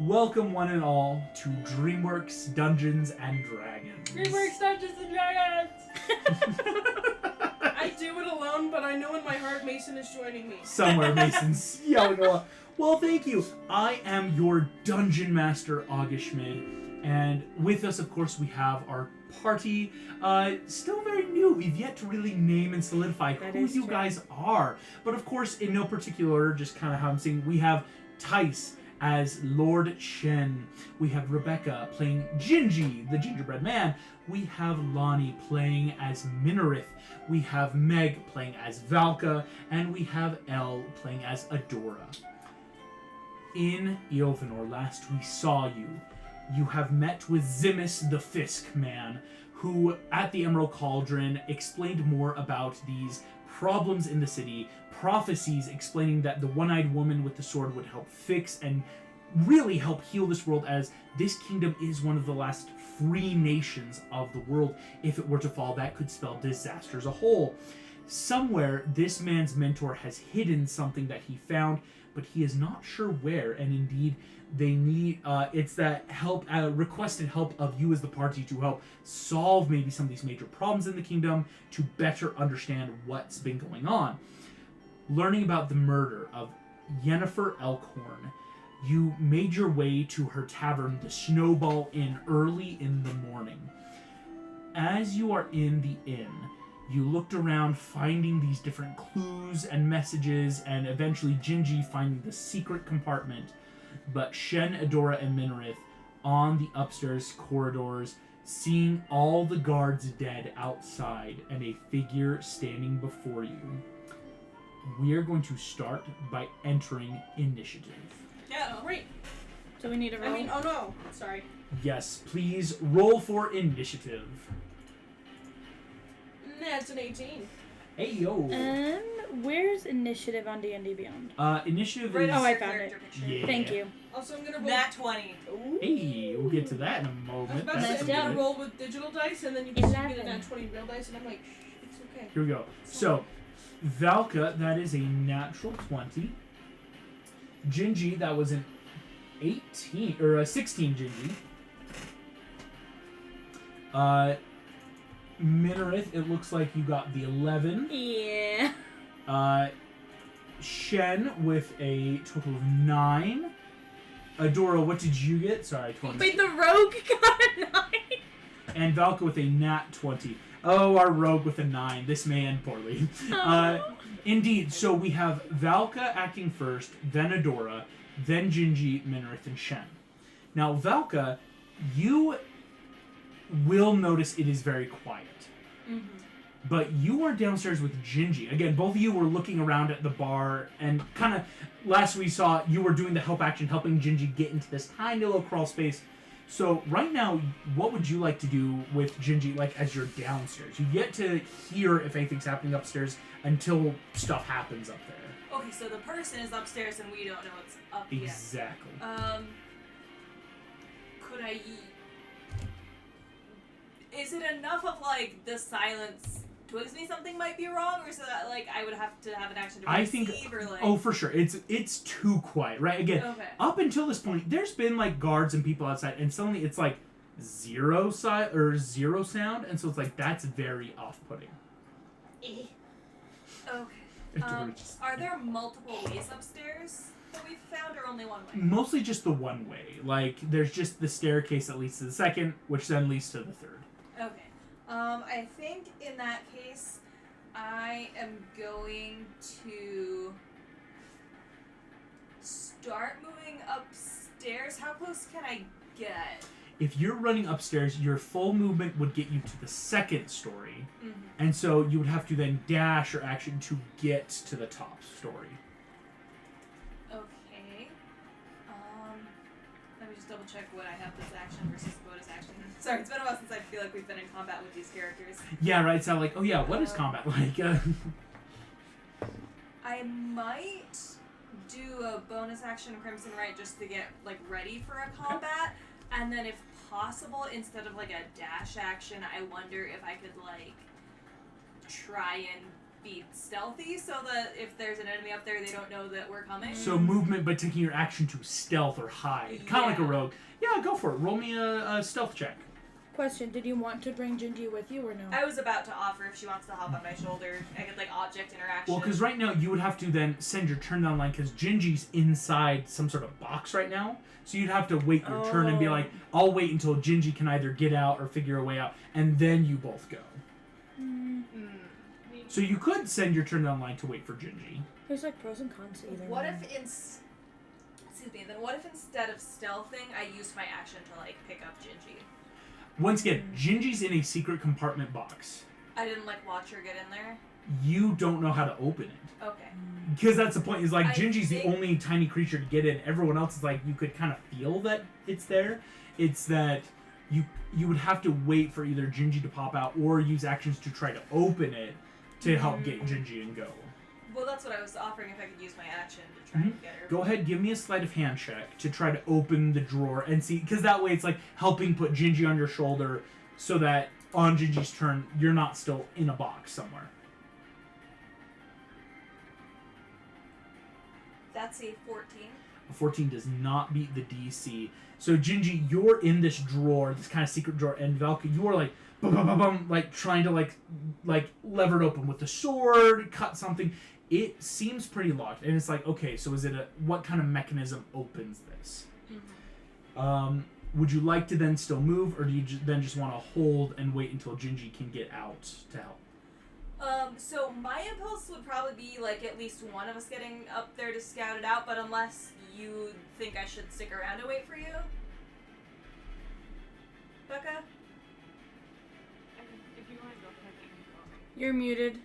Welcome one and all to Dreamworks Dungeons and Dragons. Dreamworks Dungeons and Dragons! I do it alone, but I know in my heart Mason is joining me. Somewhere Mason's yelling along. Well, thank you. I am your Dungeon Master, August Schmid. And with us, of course, we have our party. Still very new. We've yet to really name and solidify who you guys are. But of course, in no particular order, just kind of how I'm saying, we have Tice as Lord Shen. We have Rebecca playing Gingy, the gingerbread man. We have Lonnie playing as Minorith. We have Meg playing as Valka. And we have Elle playing as Adora. In Ylvanor, last we saw you, you have met with Zimus the Fisk man, who at the Emerald Cauldron explained more about these problems in the city, prophecies explaining that the one-eyed woman with the sword would help fix and really help heal this world, as this kingdom is one of the last free nations of the world. If it were to fall, that could spell disaster as a whole. Somewhere, this man's mentor has hidden something that he found, but he is not sure where, and indeed, they need, it's that help, requested help of you as the party to help solve maybe some of these major problems in the kingdom, to better understand what's been going on. Learning about the murder of Yennefer Elkhorn, you made your way to her tavern, the Snowball Inn, early in the morning. As you are in the inn, you looked around finding these different clues and messages, and eventually Gingy finding the secret compartment. But Shen, Adora, and Minorith on the upstairs corridors, seeing all the guards dead outside and a figure standing before you. We are going to start by entering initiative. Yeah, great. So we need a roll? oh no, sorry. Yes, please roll for initiative. That's an 18. Hey, yo. Where's initiative on D&D Beyond? Initiative Right is... Oh, I found it. Yeah. Thank you. Also, I'm gonna roll. Nat 20. Ooh. Hey, we'll get to that in a I was moment. about to That's say, I'm gonna good. roll with digital dice, and then you just get a 11. nat 20 real dice, and I'm like, it's okay. Here we go. So, Valka, that is a natural 20. Gingy, that was an 18, or a 16 Gingy. Minorith, it looks like you got the 11. Yeah. Shen with a total of 9. Adora, what did you get? Sorry, 20. Wait, the rogue got a 9? And Valka with a nat 20. Oh, our rogue with a 9. This may end poorly. Indeed, so we have Valka acting first, then Adora, then Gingy, Minorith, and Shen. Now, Valka, you will notice it is very quiet. Mm-hmm. But you are downstairs with Gingy. Again, both of you were looking around at the bar, and kind of, last we saw, you were doing the help action, helping Gingy get into this tiny little crawl space. So right now, what would you like to do with Gingy, like, as you're downstairs? You get to hear if anything's happening upstairs until stuff happens up there. Okay, so the person is upstairs and we don't know what's up yet. Exactly. Could I... Is it enough of, like, the silence twigs me something might be wrong, or is it like I would have to have an action to receive, or like... Oh, for sure. It's too quiet, right? Again, okay. Up until this point, there's been, like, guards and people outside, and suddenly it's, like, zero sound, and so it's, like, that's very off-putting. Okay. Adora Are there multiple ways upstairs that we've found, or only one way? Mostly just the one way. Like, there's just the staircase that leads to the second, which then leads to the third. Okay. I think in that case, I am going to start moving upstairs. How close can I get? If you're running upstairs, your full movement would get you to the second story, Mm-hmm. and so you would have to then dash or action to get to the top story. Okay. Let me just double check what I have this action versus bonus action. Sorry, it's been a while since I feel like we've been in combat with these characters. Yeah, right. So like, oh yeah, what is combat like? I might do a bonus action Crimson Right just to get like ready for a combat, and then if possible, instead of like a dash action, I wonder if I could like try and be stealthy so that if there's an enemy up there, they don't know that we're coming. So movement, but taking your action to stealth or hide. Kind of like a rogue. Yeah, go for it. Roll me a stealth check. Question, did you want to bring Gingy with you or no? I was about to offer if she wants to hop on my shoulder. I could, like, object interaction. Well, because right now you would have to then send your turn down line because Gingy's inside some sort of box right now. So you'd have to wait your turn and be like, I'll wait until Gingy can either get out or figure a way out, and then you both go. So you could send your turn down line to wait for Gingy. There's like pros and cons to either. What if then what if instead of stealthing, I used my action to, like, pick up Gingy? Once again, Gingy's in a secret compartment box. I didn't, like, watch her get in there? You don't know how to open it. Okay. Because that's the point, is like, I Gingy's the think- only tiny creature to get in. Everyone else is like, you could kind of feel that it's there. It's that you would have to wait for either Gingy to pop out or use actions to try to open it to help get Gingy and go. Well, that's what I was offering if I could use my action to try and get her. Go ahead, give me a sleight of hand check to try to open the drawer and see, because that way it's like helping put Gingy on your shoulder so that on Gingy's turn, you're not still in a box somewhere. That's a 14. A 14 does not beat the DC. So Gingy, you're in this drawer, this kind of secret drawer, and Valka, you are like, bum, bum, bum, bum, like trying to like lever it open with the sword, cut something. It seems pretty locked, and it's like, okay, so is it what kind of mechanism opens this? Would you like to then still move, or do you then just want to hold and wait until Gingy can get out to help? So my impulse would probably be, like, at least one of us getting up there to scout it out, but unless you think I should stick around and wait for you? Becca? If you want to go ahead, you can go. You're muted.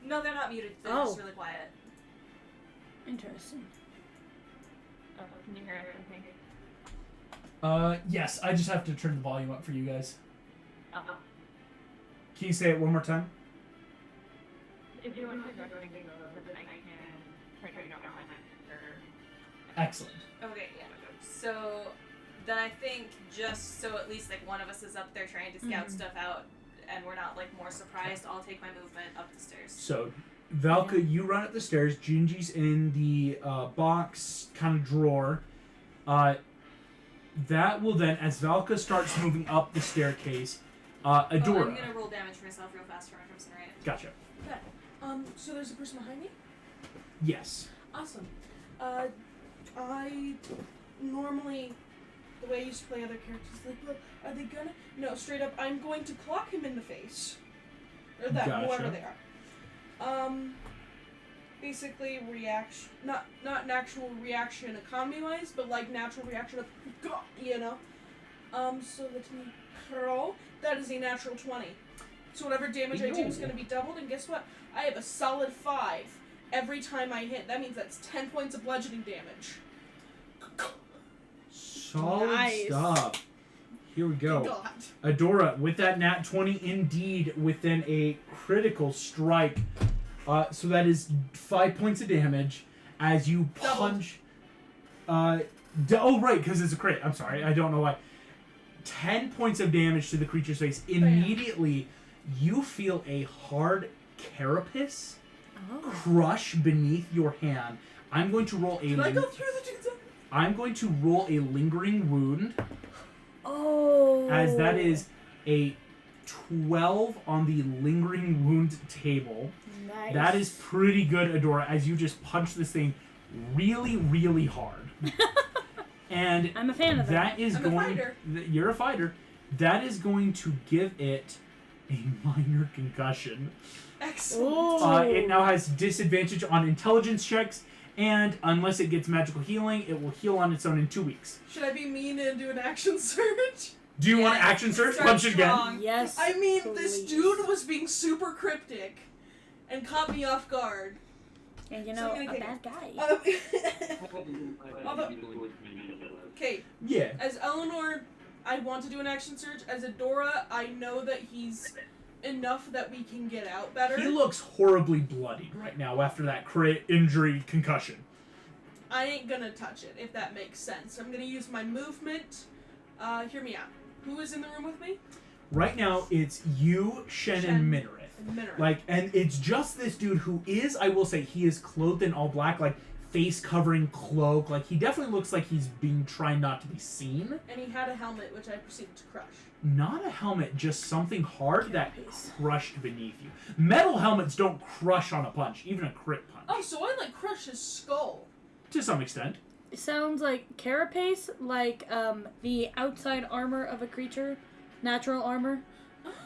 No, they're not muted. They're just really quiet. Interesting. Can you hear everything? Yes, I just have to turn the volume up for you guys. Uh-huh. Can you say it one more time? If you want to go ahead, then I can try to figure out my answer. Excellent. Okay, yeah. So then I think just so at least, like, one of us is up there trying to scout stuff out and we're not, like, more surprised, I'll take my movement up the stairs. So, Valka, you run up the stairs. Gingy's in the box kind of drawer. That will then, as Valka starts moving up the staircase, Adora. I'm gonna roll damage for myself real fast for my Crimson Right. Gotcha. Okay. So there's a person behind me? Yes. Awesome. I normally, the way I used to play other characters, like, well, are they gonna? No, straight up, I'm going to clock him in the face. Or that, Gotcha. whoever they are. Basically, reaction, not an actual reaction economy-wise, but like natural reaction of, you know? So let me curl. That is a natural 20. So whatever damage I do is going to be doubled, and guess what? I have a solid 5 every time I hit. That means that's 10 points of bludgeoning damage. Solid Nice. stuff. Here we go. God. Adora, with that nat 20, indeed, within a critical strike. So that is 5 points of damage as you punch. Oh, right, because it's a crit. I'm sorry, I don't know why. 10 points of damage to the creature's face. Immediately, you feel a hard carapace crush beneath your hand. I'm going to roll a. Can I go through the dude's I'm going to roll a lingering wound. Oh. As that is a 12 on the lingering wound table. Nice. That is pretty good, Adora, as you just punch this thing really, really hard. And I'm a fan of that. That is I'm a going. fighter. You're a fighter. That is going to give it a minor concussion. Excellent. It now has disadvantage on intelligence checks, and unless it gets magical healing, it will heal on its own in 2 weeks. Should I be mean and do an action surge? Do you want to action surge? Punch it again. strong. Yes. I mean, this please. dude was being super cryptic and caught me off guard. And you So know, I'm a gonna bad guy. Okay, Yeah. as Ylvanor, I want to do an action surge. As Adora, I know that he's enough that we can get out better. He looks horribly bloodied right now after that crit injury concussion. I ain't gonna touch it, if that makes sense. I'm gonna use my movement. Hear me out. Who is in the room with me? Right now, it's you, Shen, and Minareth. Like, and it's just this dude who is, I will say, he is clothed in all black, like, face covering cloak. Like, he definitely looks like he's being trying not to be seen. And he had a helmet, which I proceeded to crush. Not a helmet, just something hard that crushed beneath you. Metal helmets don't crush on a punch, even a crit punch. Oh, so I like crushed his skull. To some extent. It sounds like carapace, like the outside armor of a creature, natural armor.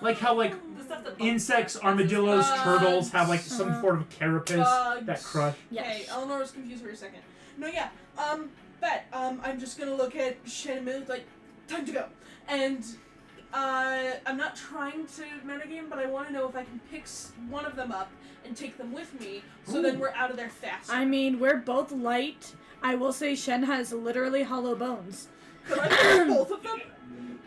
Like how, like, The stuff that insects, armadillos, turtles have, like, some sort of carapace that crush. Okay, Eleanor was confused for a second. No, yeah. I'm just gonna look at Shen and Minareth, like, time to go. And, I'm not trying to metagame, but I want to know if I can pick one of them up and take them with me, so then we're out of there faster. I mean, we're both light. I will say Shen has literally hollow bones. Could I pick both of them?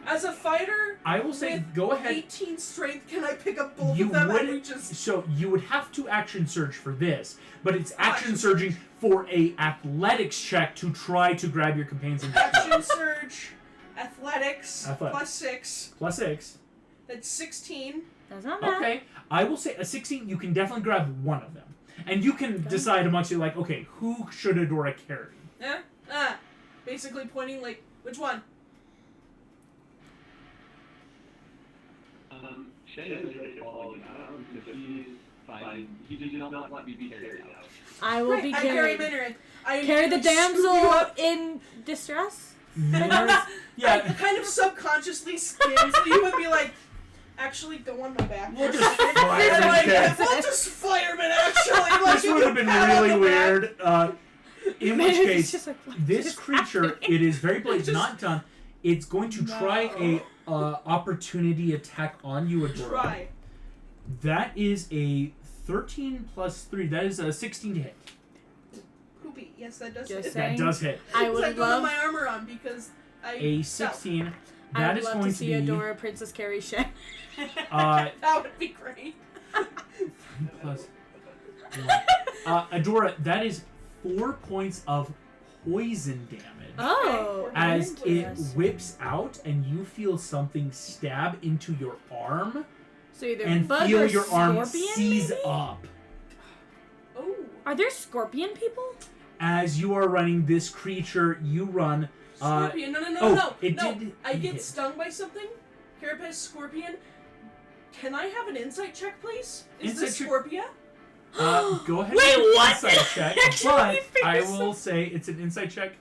As a fighter, I will say, with go ahead. 18 strength, can I pick up both You of them and we would, just... so you would have to action surge for this, but it's action surging for a athletics check to try to grab your companions and Action surge, athletics, plus 6. Plus 6. That's 16. That's not bad. Okay, I will say a 16, you can definitely grab one of them. And you can decide amongst you, like, okay, who should Adora carry? Basically pointing, like, which one? Shen is really following out because he's fine. He does not want me to be carried out. I will be carried. I carry Minareth. I Carry the immediately scoop you damsel up. in distress? Minareth? I Yeah, kind of subconsciously skin, so you would be like, actually, go on my back. we'll just And fireman like, check. we'll just fireman, actually. Like, This you would have can been pat on really the back. weird. In which It's case, just like, what this is creature, happening? it is very blade, not done. It's going to try a opportunity attack on you, Adora. Try. That is a 13 plus 3. That is a 16 to hit. Poopy. Yes, that does Just hit. saying. That does hit. I Because I would don't have love, my armor on because I... A 16. I That would is love going to see be Adora Princess carry Shen. That would be great. plus 1. Adora, that is 4 points of poison damage. Oh. I'm As into it this. whips out and you feel something stab into your arm So either and bug feel or your arm scorpion, seize maybe? up. Oh. Are there scorpion people? As you are running this creature, you run. Scorpion. No. it No. did. I it get hit. stung by something. Carapace, scorpion. Can I have an insight check, please? Is Insight this check. Scorpia? Go ahead Wait, and make what? an insight check. Actually, But figure I will say it's an insight check.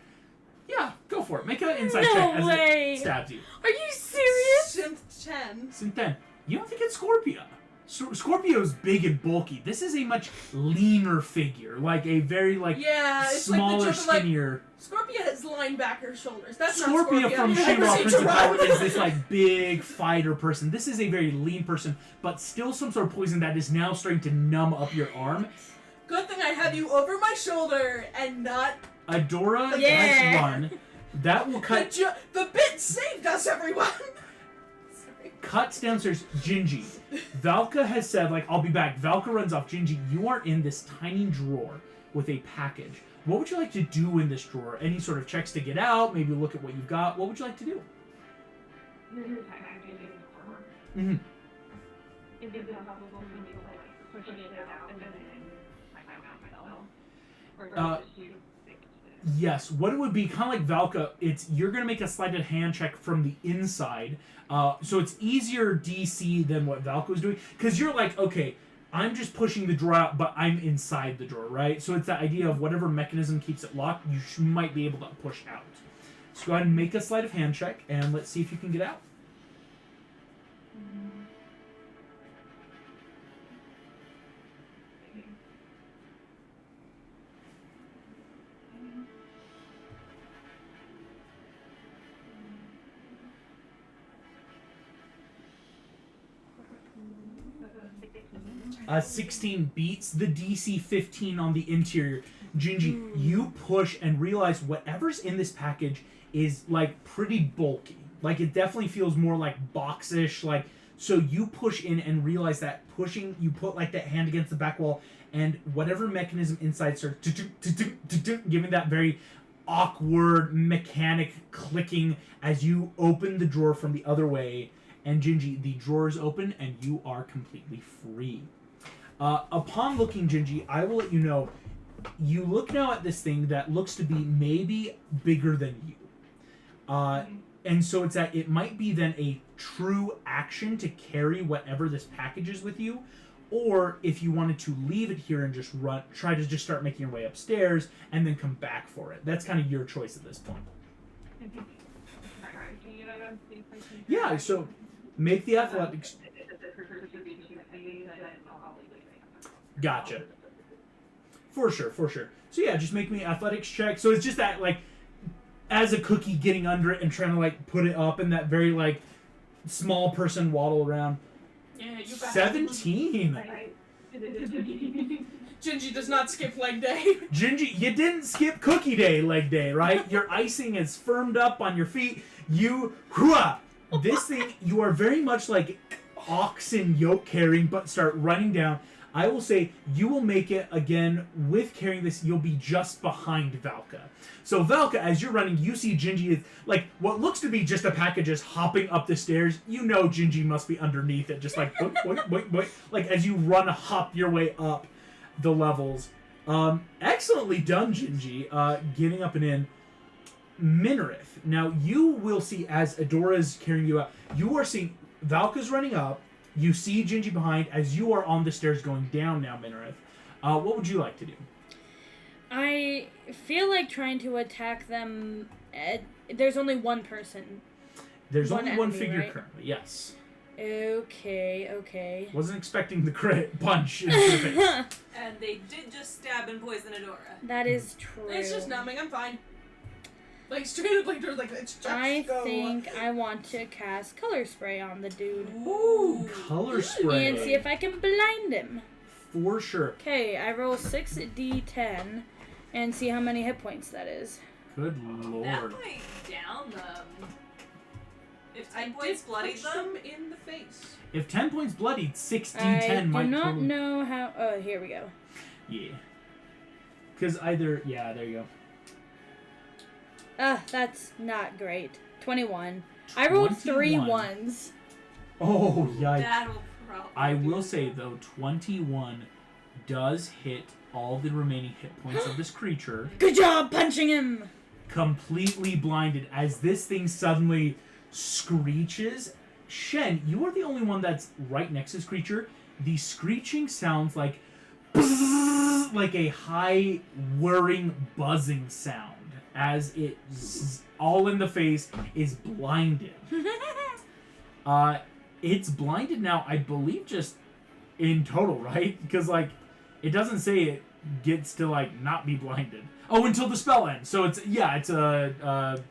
Yeah, go for it. Make an insight No check as way. it stabs you. Are you serious? Synth 10. Since then, you don't think it's Scorpio. Scorpio's big and bulky. This is a much leaner figure, like a very Yeah, it's smaller, like the joke of, like, skinnier. Scorpia has linebacker shoulders. That's Scorpio not Scorpia. from I She-Ra proceed Prince to of Power run. is this like big fighter person. This is a very lean person, but still some sort of poison that is now starting to numb up your arm. Good thing I have you over my shoulder and not Adora Yeah. has run. That will the, cut the bit saved us, everyone. Sorry. cuts downstairs. Gingy. Valka has said, like, I'll be back. Valka runs off. Gingy, you are in this tiny drawer with a package. What would you like to do in this drawer? Any sort of checks to get out? Maybe look at what you've got. What would you like to do? Mm-hmm. Yes, what it would be, kind of like Valka, it's you're going to make a sleight of hand check from the inside. So it's easier DC than what Valka was doing. Because you're like, okay, I'm just pushing the drawer out, but I'm inside the drawer, right? So it's that idea of whatever mechanism keeps it locked, you might be able to push out. So go ahead and make a sleight of hand check, and let's see if you can get out. A 16 beats the DC 15 on the interior. Gingy, you push and realize whatever's in this package is like pretty bulky. Like it definitely feels more like boxish. Like so, you push in and realize that pushing, you put like that hand against the back wall, and whatever mechanism inside starts giving that very awkward mechanic clicking as you open the drawer from the other way. And Gingy, the drawer is open and you are completely free. Upon looking, Gingy, I will let you know, you look now at this thing that looks to be maybe bigger than you. And so it's that it might be then a true action to carry whatever this package is with you, or if you wanted to leave it here and just try to just start making your way upstairs and then come back for it. That's kind of your choice at this point. Yeah, so make the athletics. Gotcha. For sure. So yeah, just make me an athletics check. So it's just that, like, as a cookie getting under it and trying to, like, put it up and that very, like, small person waddle around. Yeah, you 17! Gingy does not skip leg day. Gingy, you didn't skip cookie day, leg day, right? Your icing is firmed up on your feet. This thing, you are very much like oxen yoke carrying, but start running down. I will say you will make it again with carrying this. You'll be just behind Valka. So Valka, as you're running, you see Gingy is like what looks to be just a package is hopping up the stairs. You know Gingy must be underneath it, just like boink, boink, boink, boink. Like as you hop your way up the levels. Excellently done, Gingy. Getting up and in. Minarith. Now you will see as Adora's carrying you up. You are seeing Valka's running up. You see Gingy behind as you are on the stairs going down now, Minarith. What would you like to do? I feel like trying to attack them. There's only one person. There's only one enemy, figure right? currently, yes. Okay. Wasn't expecting the crit punch in your face. And they did just stab and poison Adora. That is true. It's just numbing. I'm fine. Like straight up, like there's like it's just I go. think I want to cast color spray on the dude. Ooh, color spray. And see if I can blind him. For sure. Okay, I roll 6d10 and see how many hit points that is. Good That lord. might down them. If I 10 did points bloodied punch them. them in the face. If 10 points bloodied, 6d10 I do might not totally... know how... Oh, here we go. Yeah. Because either... Yeah, there you go. That's not great. 21. I rolled 3 21. ones. Oh, yikes. That will probably. I will say, though, 21 does hit all the remaining hit points of this creature. Good job punching him! Completely blinded as this thing suddenly screeches. Shen, you are the only one that's right next to this creature. The screeching sounds like bzzz, like a high whirring buzzing sound as it all in the face is blinded. It's blinded now, I believe, just in total, right? Because like it doesn't say it gets to like not be blinded. Oh, until the spell ends. So it's a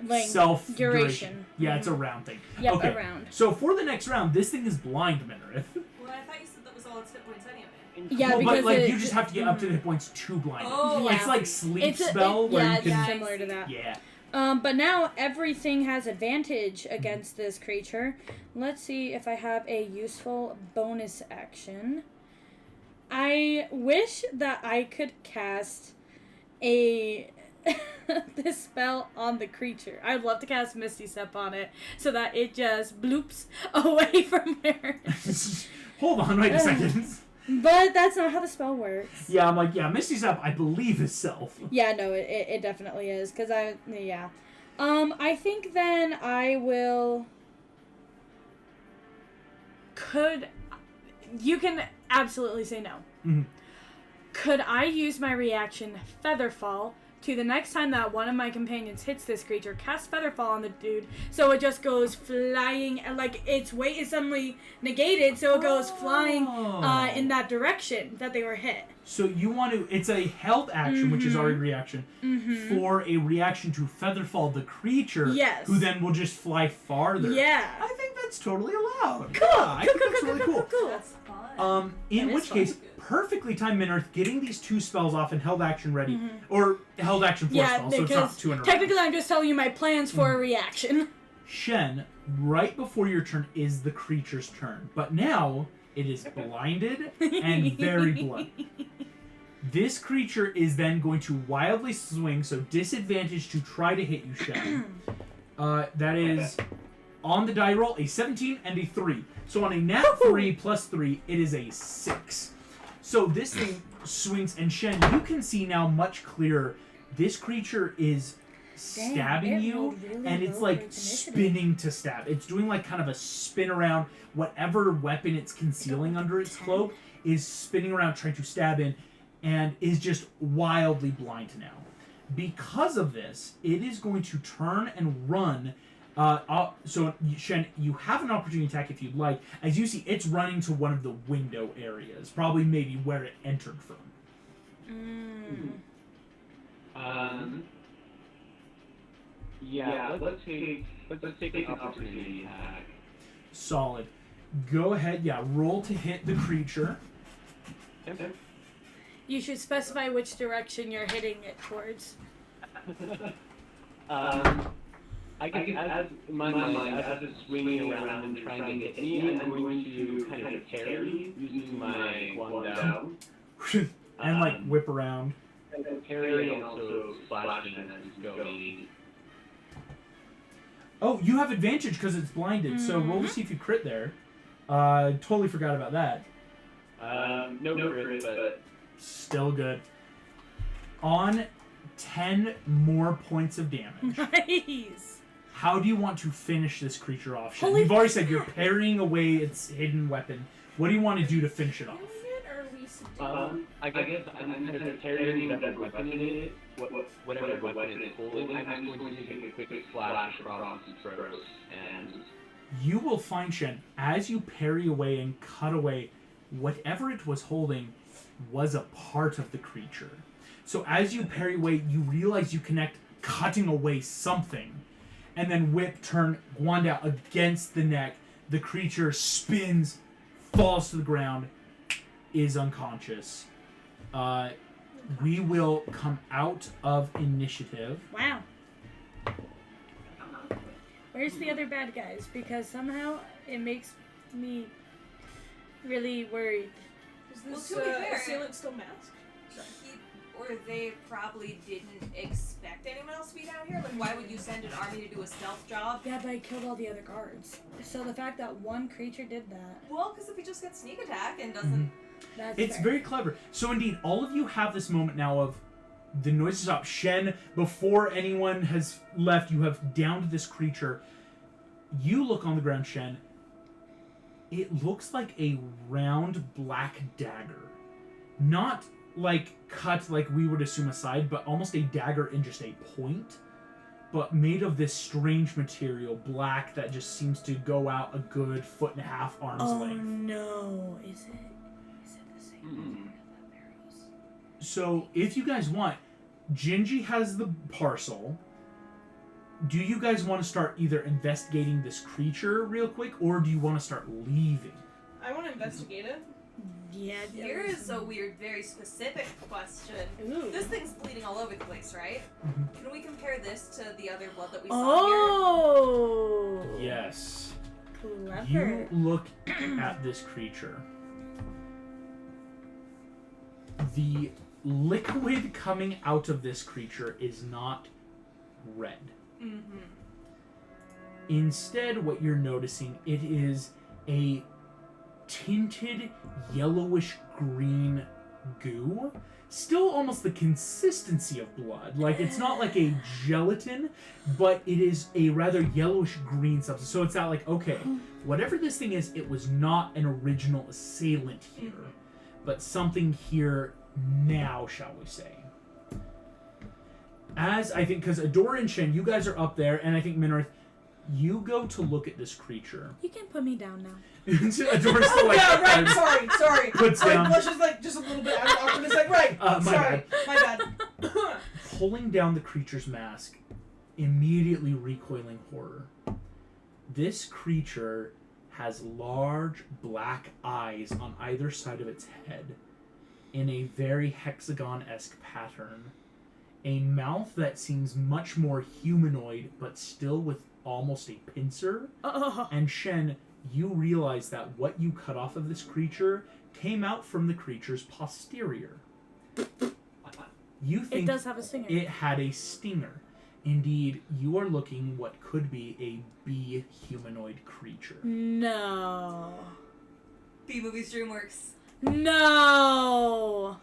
Length. self Duration. Yeah, it's a round thing. Yep, Okay. a round. So for the next round, this thing is blind, Minarith. Well, I thought you said that was all its hit points anyway. Yeah, Well, because but like it- you just have to get up to the hit points to blind. Oh, Yeah. It's like sleep It's a- spell where yeah, you it's can. similar to that. Yeah. But now everything has advantage against this creature. Let's see if I have a useful bonus action. I wish that I could cast this spell on the creature. I'd love to cast Misty Step on it so that it just bloops away from where. Hold on, wait a second. But that's not how the spell works. Yeah, I'm like, yeah, Misty Step, I believe, is self. Yeah, no, it definitely is. Because I think then I will... You can absolutely say no. Mm-hmm. Could I use my reaction Featherfall to the next time that one of my companions hits this creature, cast Featherfall on the dude, so it just goes flying, and like its weight is suddenly negated, so it goes flying in that direction that they were hit. So you want to, it's a held action, which is already reaction, for a reaction to Featherfall the creature, Yes. who then will just fly farther. Yeah. I think that's totally allowed. Cool. Yeah, I think that's really cool. That's fun. In That which is fun. case, perfectly timed Minarth getting these 2 spells off and held action ready, or held action 4 Yeah, spells, so it's not because 2 in a row. technically I'm just telling you my plans for a reaction. Shen, right before your turn is the creature's turn, but now it is blinded and very bloody. This creature is then going to wildly swing, so disadvantage to try to hit you, Shen. That is on the die roll, a 17 and a 3. So on a nat 3 plus 3, it is a 6. So this thing swings, and Shen, you can see now much clearer. This creature is stabbing you, and it's like spinning to stab. It's doing like kind of a spin around. Whatever weapon it's concealing under its cloak is spinning around trying to stab in, and is just wildly blind now. Because of this, it is going to turn and run. So Shen, you have an opportunity attack if you'd like. As you see, it's running to one of the window areas, probably maybe where it entered from. Yeah, let's take an opportunity attack. Solid. Go ahead, roll to hit the creature. Okay. You should specify which direction you're hitting it towards. I guess as my mind, as it's swinging around and trying to get me, I'm going to kind of parry using my one down. And like whip around. And parry and also slashing as it's going. Oh, you have advantage because it's blinded, so roll to see if you crit there. Totally forgot about that. No crit, but... Still good. On 10 more points of damage. Nice. How do you want to finish this creature off, Shen? Holy You've already said you're parrying away its hidden weapon. What do you want to do to finish it off? I guess I'm kind of carrying that weapon in it. Whatever weapon it's holding, I'm just going to take a quick flash across its throat, and... You will find, Shen, as you parry away and cut away, whatever it was holding was a part of the creature. So as you parry away, you realize you connect cutting away something, and then whip, turn, wand out against the neck. The creature spins, falls to the ground, is unconscious. We will come out of initiative. Wow. Where's the other bad guys? Because somehow it makes me really worried. Is this Well, to be fair- assailant still masked? Or they probably didn't expect anyone else to be down here. Like, why would you send an army to do a stealth job? Yeah, but I killed all the other guards. So the fact that one creature did that, Well, because if he just gets sneak attack and doesn't... that's It's fair. very clever. So indeed, all of you have this moment now of the noise stop. Shen, before anyone has left, you have downed this creature. You look on the ground, Shen. It looks like a round black dagger. Not like cut like we would assume a side, but almost a dagger in just a point. But made of this strange material, black, that just seems to go out a good 1.5 arms length. No. Is it the same Hmm. arrows? So, if you guys want, Gingy has the parcel. Do you guys want to start either investigating this creature real quick, or do you want to start leaving? I want to investigate it. Yeah. Here's a weird, very specific question. Ooh. This thing's bleeding all over the place, right? Mhm. Can we compare this to the other blood that we saw Oh. Yes. Clever. You look at this creature. The liquid coming out of this creature is not red. here? Mm-hmm. Instead, what you're noticing, it is a tinted yellowish green goo. Still almost the consistency of blood. Like, it's not like a gelatin, but it is a rather yellowish green substance. So it's not like, okay, whatever this thing is, it was not an original assailant here, but something here now, shall we say. As I think, because Adora and Shen, you guys are up there, and I think Minarth, you go to look at this creature. You can put me down now. Adora's still like, Yeah, right. Sorry. Puts Like, down. blushes like just a little bit out of awkwardness. Like, right. My Sorry. My bad. Pulling down the creature's mask, immediately recoiling horror. This creature has large black eyes on either side of its head in a very hexagon-esque pattern. A mouth that seems much more humanoid, but still with almost a pincer. Oh. And Shen, you realize that what you cut off of this creature came out from the creature's posterior. You It think does have a stinger. it had a stinger. Indeed, you are looking what could be a bee humanoid creature. No. B-movies, Dreamworks. No.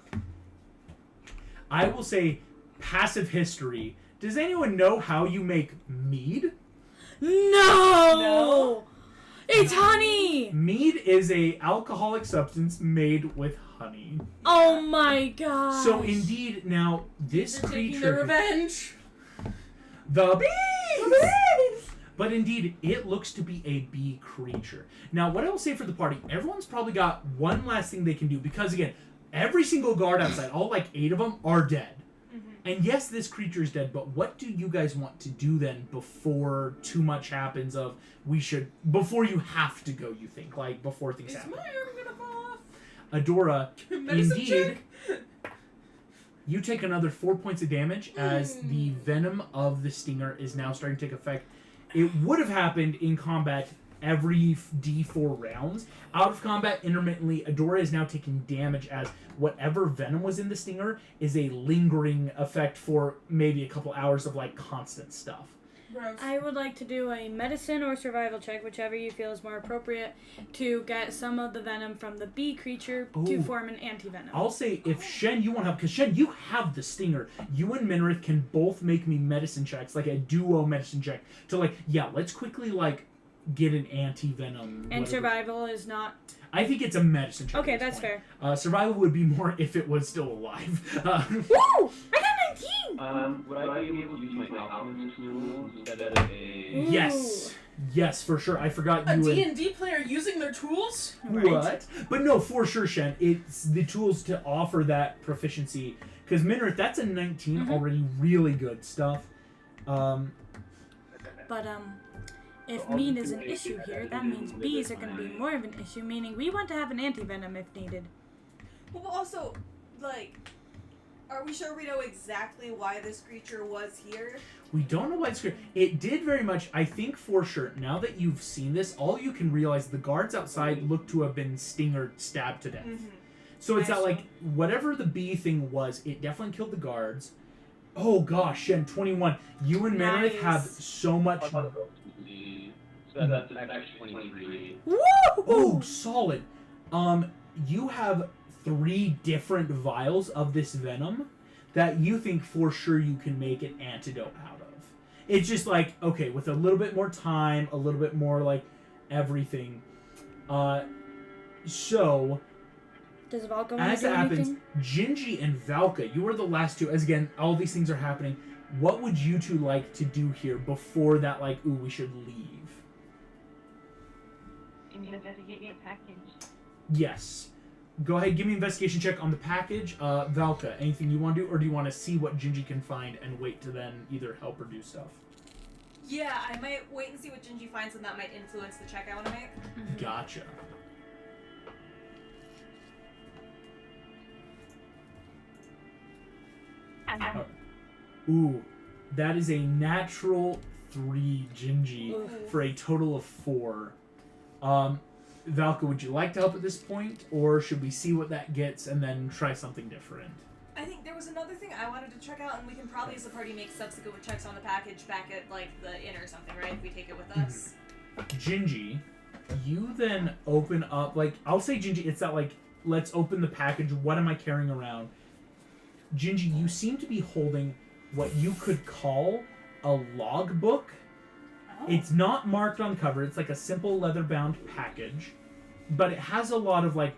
I will say, passive history. Does anyone know how you make mead? No. It's honey. Mead is a alcoholic substance made with honey. Oh my god. So indeed, now this They're taking creature, their revenge. the bees. But indeed, it looks to be a bee creature. Now, what I will say for the party, everyone's probably got one last thing they can do because again, every single guard outside, all like 8 of them, are dead. And yes, this creature is dead, but what do you guys want to do then before too much happens before you have to go, you think? Like, before things Is happen. my arm gonna fall off? Adora, Medicine indeed, check? you take another 4 points of damage as the venom of the stinger is now starting to take effect. It would have happened in combat every D4 rounds. Out of combat intermittently, Adora is now taking damage as whatever venom was in the stinger is a lingering effect for maybe a couple hours of like constant stuff. Gross. I would like to do a medicine or survival check, whichever you feel is more appropriate, to get some of the venom from the bee creature to Ooh. form an anti-venom. I'll say if Shen, you want help, because Shen, you have the stinger. You and Minrith can both make me medicine checks, like a duo medicine check, to like, yeah, let's quickly like get an anti-venom. And whatever. survival is not... I think it's a medicine check. Okay, at this that's point. Survival would be more if it was still alive. Woo! I got 19! Would I be able to use my alchemist tool instead of a... Yes. Yes, for sure. I forgot A you would... D&D player using their tools? What? But no, for sure, Shen. It's the tools to offer that proficiency. Because Minrith, that's a 19, already really good stuff. But, if meat is an issue here, that means bees are going to be more of an issue, meaning we want to have an anti-venom if needed. Well, also, like, are we sure we know exactly why this creature was here? We don't know why it's good. It did very much, I think for sure, now that you've seen this, all you can realize the guards outside look to have been stabbed to death. So it's that, like, whatever the bee thing was, it definitely killed the guards. Oh gosh, Shen, 21. You and Manrith have so much... So that's actually 23. Woo! Oh, solid. You have 3 different vials of this venom that you think for sure you can make an antidote out of. It's just like, okay, with a little bit more time, a little bit more like everything. So Does Valka want as to do that happens, anything? Gingy and Valka, you are the last two. As again, all these things are happening. What would you two like to do here before that, like, ooh, we should leave? Investigate your package. Yes. Go ahead, give me an investigation check on the package. Valka, anything you want to do, or do you want to see what Gingy can find and wait to then either help or do stuff? Yeah, I might wait and see what Gingy finds, and that might influence the check I want to make. Gotcha. Ooh, that is a natural 3, Gingy, for a total of 4. Valka, would you like to help at this point, or should we see what that gets and then try something different? I think there was another thing I wanted to check out, and we can probably as a party make subsequent checks on the package back at, like, the inn or something, right? If we take it with us. Gingy, you then open up, like, I'll say Gingy, it's that, like, let's open the package, what am I carrying around? Gingy, you seem to be holding what you could call a logbook. It's not marked on cover. It's like a simple leather-bound package, but it has a lot of like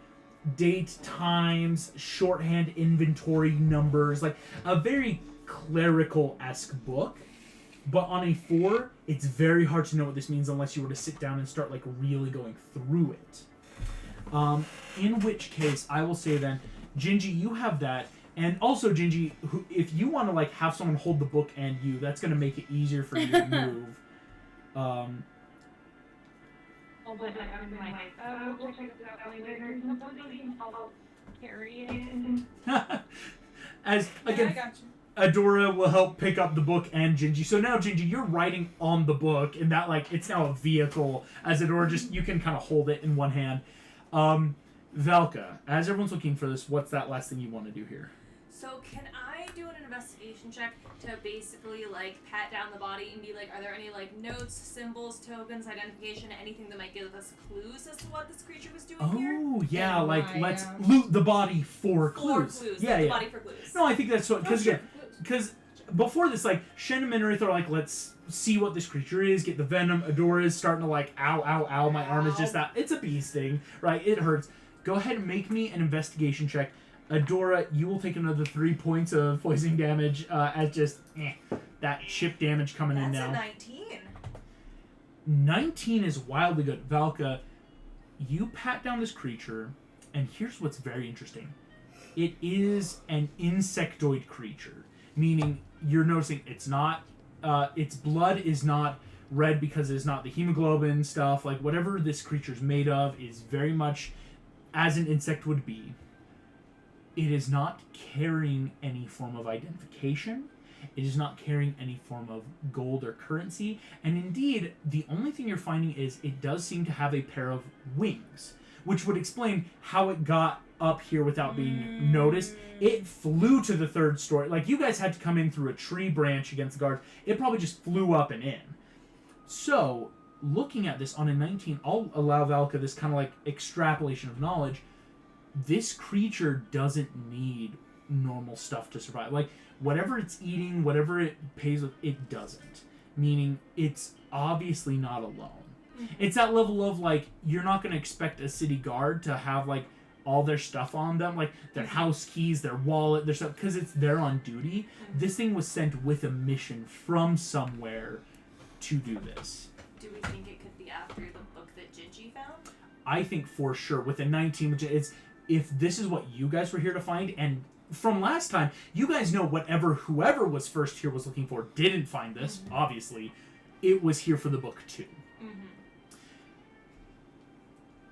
date, times, shorthand inventory numbers, like a very clerical-esque book. But on a 4, it's very hard to know what this means unless you were to sit down and start like really going through it. In which case, I will say then, Gingy, you have that. And also, Gingy, if you want to like have someone hold the book and you, that's going to make it easier for you to move. Oh, but I'm like, we'll check this out later. I'll carry it. As again, I got you. Adora will help pick up the book and Gingy. So now, Gingy, you're writing on the book, and that like it's now a vehicle. As Adora, just you can kind of hold it in one hand. Valka, as everyone's looking for this, what's that last thing you want to do here? So can I do an investigation check to basically like pat down the body and be like, are there any like notes, symbols, tokens, identification, anything that might give us clues as to what this creature was doing here? Oh, yeah, And like, why, let's yeah. loot the body for For clues. clues. Yeah, The yeah. body for clues. No, I think that's what, because Oh, sure. because before this, like, Shen and Minarith are like, let's see what this creature is, get the venom. Adora is starting to like, ow, ow, ow, my arm is just Ow. that. It's a bee sting, right? It hurts. Go ahead and make me an investigation check. Adora, you will take another 3 points of poison damage as just, that chip damage coming in That's now. a 19. 19 is wildly good. Valka, you pat down this creature, and here's what's very interesting. It is an insectoid creature, meaning you're noticing it's not, its blood is not red because it's not the hemoglobin stuff. Like, whatever this creature's made of is very much as an insect would be. It is not carrying any form of identification. It is not carrying any form of gold or currency. And indeed, the only thing you're finding is it does seem to have a pair of wings, which would explain how it got up here without being noticed. It flew to the 3rd story. Like, you guys had to come in through a tree branch against the guards. It probably just flew up and in. So, looking at this on a 19, I'll allow Valka this kind of like extrapolation of knowledge. This creature doesn't need normal stuff to survive. Like, whatever it's eating, whatever it pays with, it doesn't. Meaning, it's obviously not alone. It's that level of, like, you're not going to expect a city guard to have, like, all their stuff on them. Like, their house keys, their wallet, their stuff, because it's there on duty. This thing was sent with a mission from somewhere to do this. Do we think it could be after the book that Gingy found? I think for sure, with a 19, which it's, if this is what you guys were here to find, and from last time, you guys know whoever was first here was looking for didn't find this, obviously. It was here for the book too.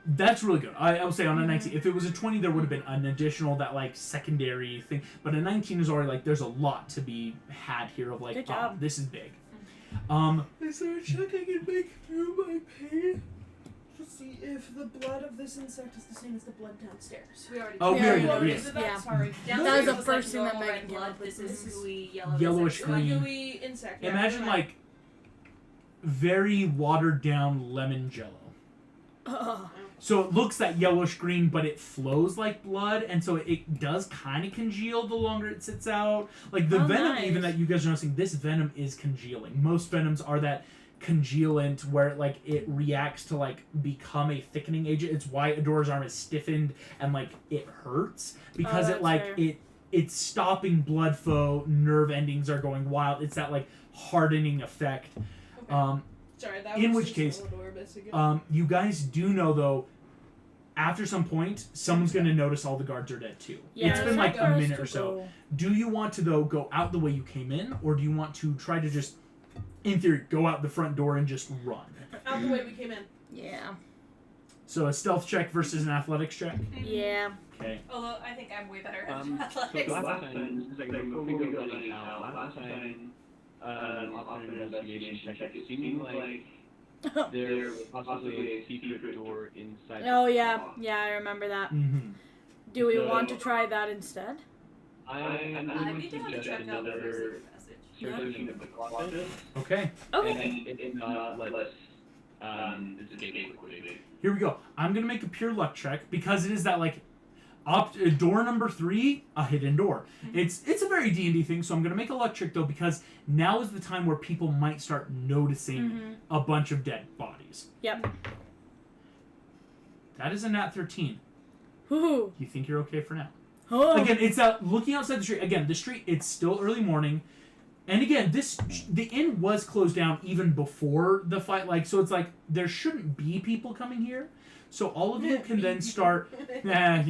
That's really good. I will say on a 19, if it was a 20, there would have been an additional, that like secondary thing. But a 19 is already like, there's a lot to be had here of like, Good job. This is big. Is there a check I can make through my pain? To see if the blood of this insect is the same as the blood downstairs. We already Oh, did. we already What did, is yes. that? Yeah. Sorry. Downstairs the was first thing like that normal Megan red came blood. up with. This is This is gooey yellowish insect. green. Gooey insect. Yeah, Imagine never mind. like very watered down lemon jello. Ugh. So it looks that yellowish green, but it flows like blood, and so it does kind of congeal the longer it sits out. Like the Oh, venom, nice. even that you guys are noticing, this venom is congealing. Most venoms are that congealant where like it reacts to like become a thickening agent. It's why Adora's arm is stiffened and like it hurts because it that's like fair. it's stopping blood flow. Nerve endings are going wild. It's that like hardening effect. Okay. Sorry, that in was which just case, a little nervous again. You guys do know though, after some point, someone's going to notice all the guards are dead too. Yeah, It's been time like for a us minute to or so. go. Do you want to though go out the way you came in, or do you want to try to just, in theory, go out the front door and just run? Out the way we came in. Yeah. So a stealth check versus an athletics check. Yeah. Okay. Although I think I'm way better at So athletics. last time, like before we go running out, last time, on an investigation check, it seemed like there was possibly a secret door inside. Oh the yeah, wall. yeah, I remember that. Mm-hmm. Do we want to try that instead? I'm I'd going be to down to suggest check out the another first passage. searching of the closet, Okay. Okay. and not let escape quickly. Here we go. I'm gonna make a pure luck check because it is that like door number 3, a hidden door. It's a very D&D thing, so I'm gonna make a luck check though because now is the time where people might start noticing a bunch of dead bodies. Yep. That is a nat 13. Woohoo. You think you're okay for now? Oh. Again, it's looking outside the street. Again, the street, it's still early morning. And again, the inn was closed down even before the fight. Like, so it's like, there shouldn't be people coming here. So all of you can then start, That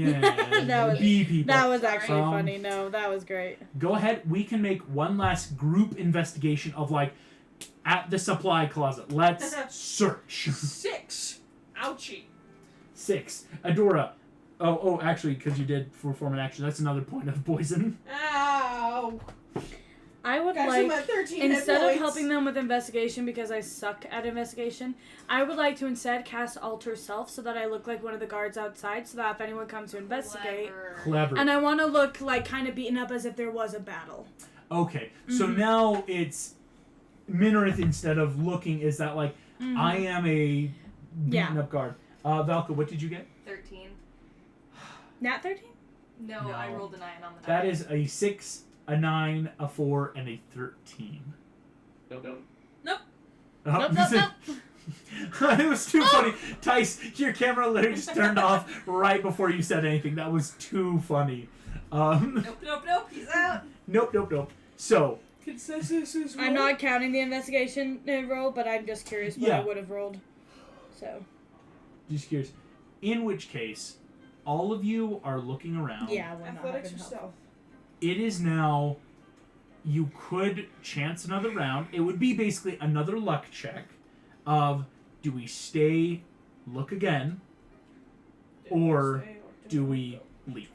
was- be people. That was actually Um, funny. No, that was great. Go ahead. We can make one last group investigation of like, at the supply closet. Let's search. 6. Ouchie. 6. Adora. Oh, actually, because you did perform an action. That's another point of poison. Ow. I would Guys, like, I'm at 13 hit instead of points. helping them with investigation because I suck at investigation, I would like to instead cast Alter Self so that I look like one of the guards outside so that if anyone comes to investigate. Clever. And I want to look like kind of beaten up as if there was a battle. Okay, so now it's Minarith instead of looking is that like I am a beaten up guard. Valka, what did you get? 13. Nat 13? No, No. I rolled a 9 on the die. That is a 6, a 9, a 4, and a 13. Nope. Nope, nope, nope. It was too funny. Tice, your camera literally just turned off right before you said anything. That was too funny. Nope. He's out. Nope. So, Consensus is I'm not counting the investigation roll, but I'm just curious what I Yeah. would have rolled. So. just curious. In which case, all of you are looking around. Yeah, we're not Athletics having or help. stealth? It is now. You could chance another round. It would be basically another luck check of do we stay, look again, or do we leave?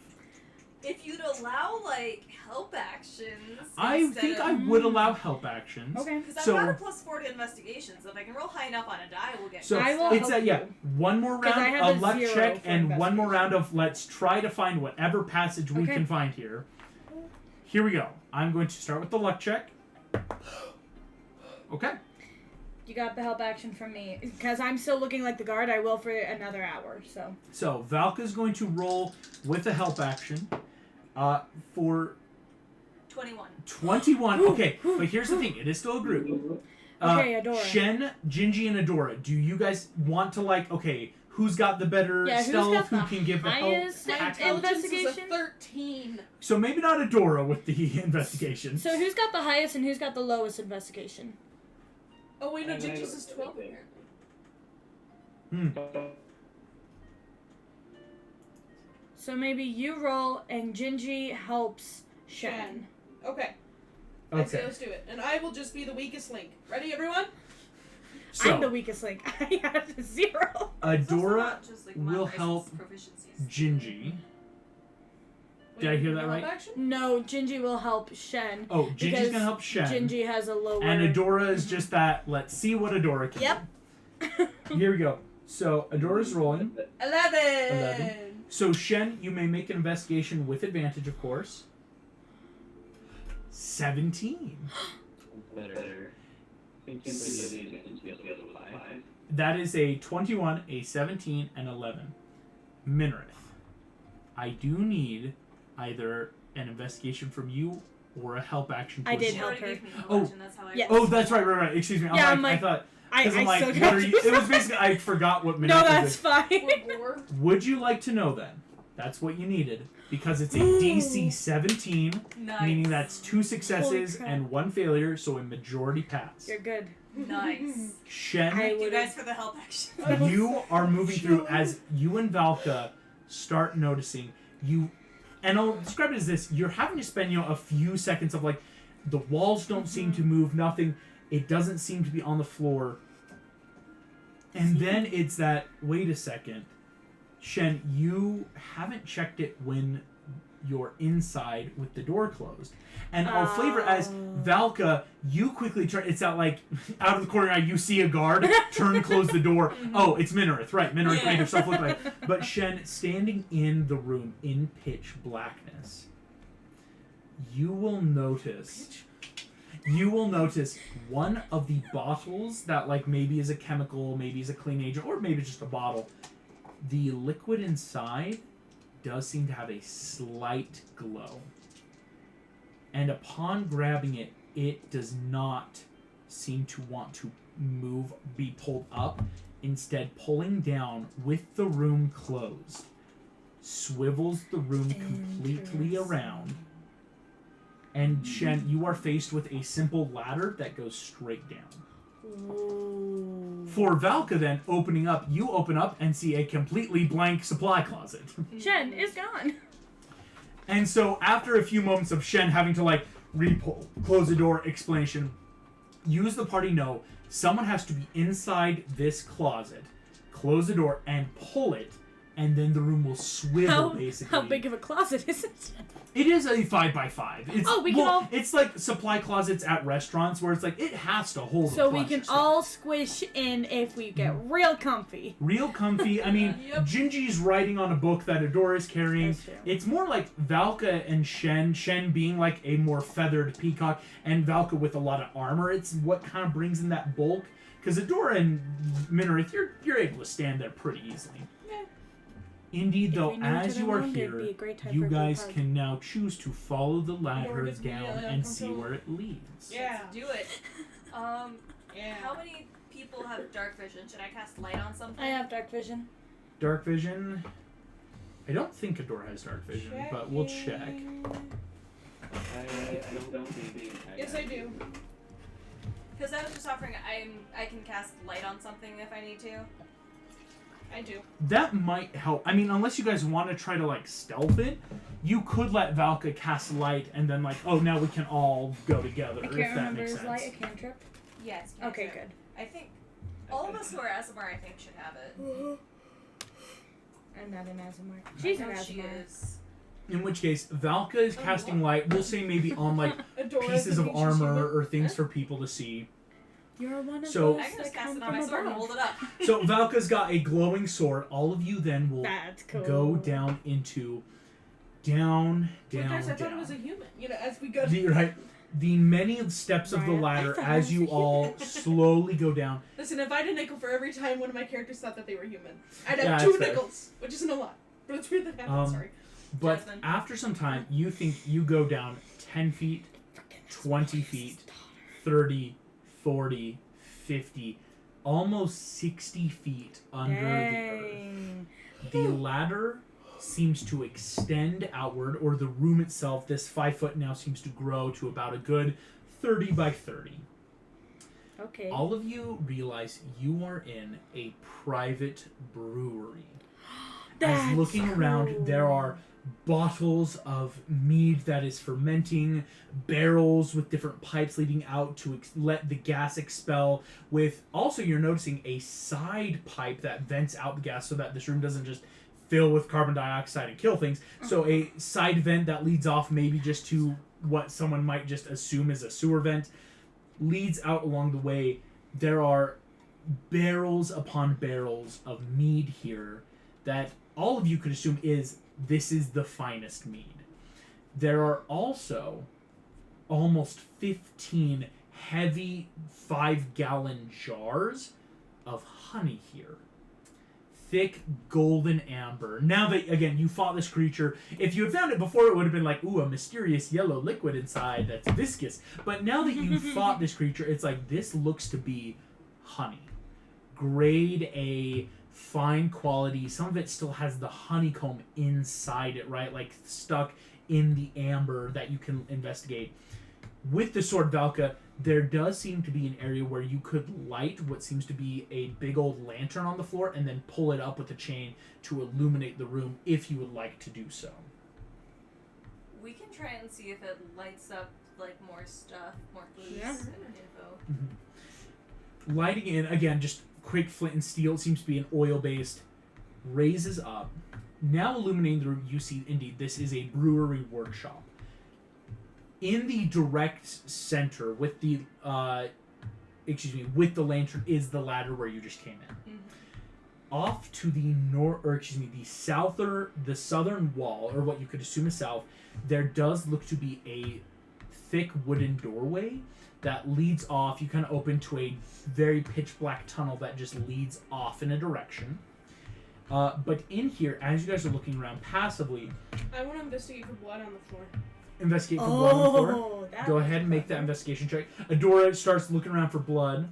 If you'd allow, like, help actions. I instead think of, I would allow help actions. Okay. Because I've So- got a +4 to investigation, so if I can roll high enough on a die, we'll get So I will it's help yeah, you. one more 'Cause I round, have a a luck 0 check, for and one more investigation. round of let's try to find whatever passage we Okay. can find here. Here we go. I'm going to start with the luck check. Okay. You got the help action from me. Because I'm still looking like the guard, I will for another hour, so. So Valka's going to roll with a help action for 21. 21. Okay, but here's the thing. It is still a group. Okay, Adora. Shen, Gingy, and Adora. Do you guys want to like? Okay, who's got the better Yeah, who's stealth? got Who the can give the help? highest My action? intelligence is a investigation? 13. So maybe not Adora with the investigation. So who's got the highest and who's got the lowest investigation? Oh wait, no, Gingy's is 12 apparently. So maybe you roll and Gingy helps Shen. Okay. Okay. Let's do it. And I will just be the weakest link. Ready, everyone? So I'm the weakest link. I have 0. It's also Adora not just, like, will modifies help its proficiencies. Gingy. Did I hear that no right? Action? No, Gingy will help Shen. Oh, Gingy's Because gonna help Shen. Gingy has a lower. And Adora is just that. Let's see what Adora can Yep. do. Here we go. So Adora's rolling. 11. So Shen, you may make an investigation with advantage, of course. 17. Better. That is a 21, a 17, and 11. Minarith, I do need either an investigation from you or a help action. I did She help already her. gave me Oh. knowledge, and that's how I Yeah. Oh, that's right. Excuse me. Yeah, I I'm like- thought. I Because I'm like, still what got are you? It was basically, I forgot what Minarith No, was. that's fine. Or Would you like to know then? That's what you needed. Because it's a DC 17, Nice. meaning that's 2 successes crap. and 1 failure, so a majority pass. You're good. Nice. Shen, I Thank you would've- guys for the help action. you are moving through as you and Valka start noticing you, and I'll describe it as this: you're having to spend a few seconds of like the walls don't seem to move, nothing, it doesn't seem to be on the floor, and then it's that wait a second, Shen, you haven't checked it when you're inside with the door closed. And I'll flavor as Valka, you quickly turn. It's that like out of the corner eye, you see a guard turn, close the door. Oh, it's Minarith, right? Minarith made herself look like. But Shen, standing in the room in pitch blackness, you will notice one of the bottles that like maybe is a chemical, maybe is a clean agent, or maybe just a bottle. The liquid inside does seem to have a slight glow. And upon grabbing it, it does not seem to want to move, be pulled up. Instead, pulling down with the room closed, swivels the room completely around. And Shen, you are faced with a simple ladder that goes straight down. Ooh. For Valka then, opening up, you open up and see a completely blank supply closet. Shen is gone. And so after a few moments of Shen having to like re-pull, close the door, explanation, use the party know someone has to be inside this close the door and pull it and then the room will swivel, basically. How big of a closet is it? It is a 5x5. It's, Oh, we can all- It's like supply closets at restaurants where it's like, it has to hold So a we bunch can of stuff. all squish in if we get real comfy. Real comfy. I mean, Yep. Gingy's writing on a book that Adora is carrying. That's true. It's more like Valka and Shen. Shen being like a more feathered peacock, and Valka with a lot of armor. It's what kind of brings in that bulk. Because Adora and Minorith, you're able to stand there pretty easily. Yeah. Indeed, If though, we knew as each you other are long, it'd here, be a great time you for a group guys hug. can now choose to follow the ladder Lord, it's down really and see uncomfortable. where it leads. Yeah. Let's do it. Yeah. How many people have dark vision? Should I cast light on something? I have dark vision. Dark vision. I don't think Adora has dark vision, but we'll check. I don't think Yes, I do. Because I was just offering. I can cast light on something if I need to. I do. That might help. I mean, unless you guys want to try to like stealth it, you could let Valka cast light and then like, oh, now we can all go together. I if can't that remember, makes is sense. light a cantrip? Yes. Okay, good. I think all of us who are Asimar, I think, should have it. I'm not an Azimar. She's an I know she Azimar. is. In which case, Valka is casting light. We'll say maybe on like Adora pieces of thinking she's armor human. or things for people to see. You're one of So- those I can that just cast come it on from my sword and above. hold it up. So Valka's got a glowing sword. All of you then will That's cool. go down into down. Wait, guys, I thought it was a human. You know, as we go. The many steps of the Right. I ladder thought it as was you a all human. slowly go down. Listen, if I had a nickel for every time one of my characters thought that they were human, I'd Yeah, have that's 2 fair. nickels, which isn't a lot. But it's weird that happened. Sorry. But Jasmine. after some time, you think you go down 10 feet, 20 feet, 30, 40, 50, almost 60 feet under the earth. Dang. The ladder seems to extend outward, or the room itself, this 5 foot now seems to grow to about a good 30 by 30. Okay. All of you realize you are in a private brewery. That's As looking around, cool. there are bottles of mead that is fermenting, barrels with different pipes leading out to let the gas expel, with also you're noticing a side pipe that vents out the gas so that this room doesn't just fill with carbon dioxide and kill things. So a side vent that leads off maybe just to what someone might just assume is a sewer vent leads out along the way. There are barrels upon barrels of mead here that all of you could assume this is the finest mead. There are also almost 15 heavy 5-gallon jars of honey here. Thick golden amber. Now that, again, you fought this creature, if you had found it before, it would have been like, ooh, a mysterious yellow liquid inside that's viscous. But now that you fought this creature, it's like, this looks to be honey. Grade A, fine quality. Some of it still has the honeycomb inside it, right? Like stuck in the amber that you can investigate. With the sword Valka, there does seem to be an area where you could light what seems to be a big old lantern on the floor and then pull it up with a chain to illuminate the room if you would like to do so. We can try and see if it lights up like more stuff, more clues Yeah. and info. Lighting in, again, just quick flint and steel. It seems to be an oil-based. Raises up. Now illuminating the room, you see, indeed, this is a brewery workshop. In the direct center, with the with the lantern, is the ladder where you just came in. Mhm. Off to the the southern wall, or what you could assume is south, there does look to be a thick wooden doorway that leads off. You kind of open to a very pitch black tunnel that just leads off in a direction. But in here, as you guys are looking around passively, I want to investigate for blood on the floor. investigate for blood on the floor. Oh, that Go was ahead and make that clever. investigation check. Adora starts looking around for blood.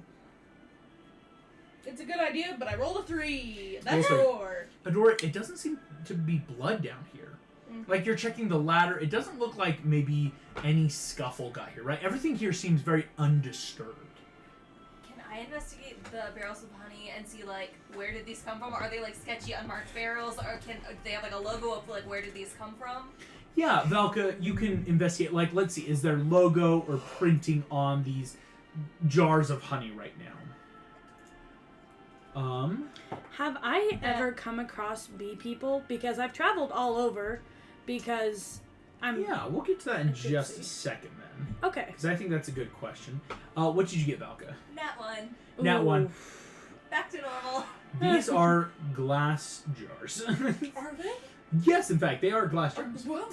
It's a good idea, but I rolled a 3. Roll That's three. 4. Adora, it doesn't seem to be blood down here. Mm. Like, you're checking the ladder. It doesn't look like maybe any scuffle got here, right? Everything here seems very undisturbed. Can I investigate the barrels of honey and see like where did these come from? Are they like sketchy unmarked barrels, or do they have like a logo of like where did these come from? Yeah, Valka, you can investigate. Like, let's see, is there logo or printing on these jars of honey right now? Have I ever come across bee people? Because I've traveled all over. Because I'm. Yeah, we'll get to that in a just gypsy. a second, then. Okay. Because I think that's a good question. What did you get, Valka? Nat 1. Nat 1. Back to normal. These are glass jars. Are they? Yes, in fact, they are glass jars. Whoa.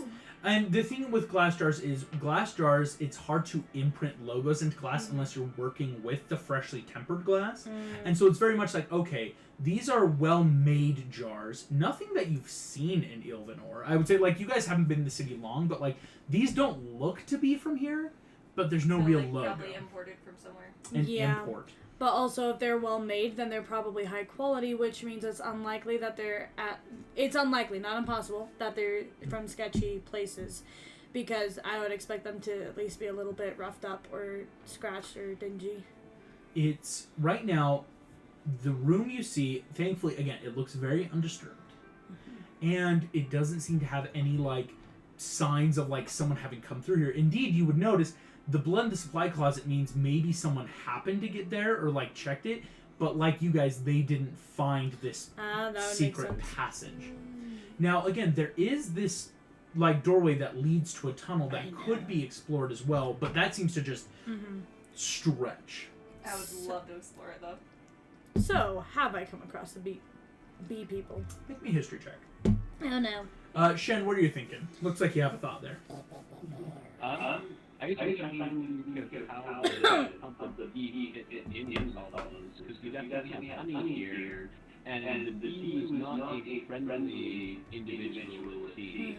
And the thing with glass jars is, glass jars, it's hard to imprint logos into glass unless you're working with the freshly tempered glass. And so it's very much like, okay, these are well-made jars. Nothing that you've seen in Ylvanor. I would say, like, you guys haven't been in the city long, but, like, these don't look to be from here, but there's no real like, logo. Probably imported from somewhere. An Yeah. import. But also, if they're well made, then they're probably high quality, which means it's unlikely that they're at. It's unlikely, not impossible, that they're from sketchy places, because I would expect them to at least be a little bit roughed up or scratched or dingy. It's right now, the room you see. Thankfully, again, it looks very undisturbed, and it doesn't seem to have any like signs of like someone having come through here. Indeed, you would notice. The blood in the supply closet means maybe someone happened to get there or like checked it, but like you guys, they didn't find this That would secret make sense. passage. Now, again, there is this like doorway that leads to a tunnel that could be explored as well, but that seems to just stretch. I would love to explore it though. So, have I come across the bee people? Make me a history check. Oh no. Shen, what are you thinking? Looks like you have a thought there. I guess I'm trying to think of how the bee in all those, because we definitely have honey here, and the bee is not a friendly individuality.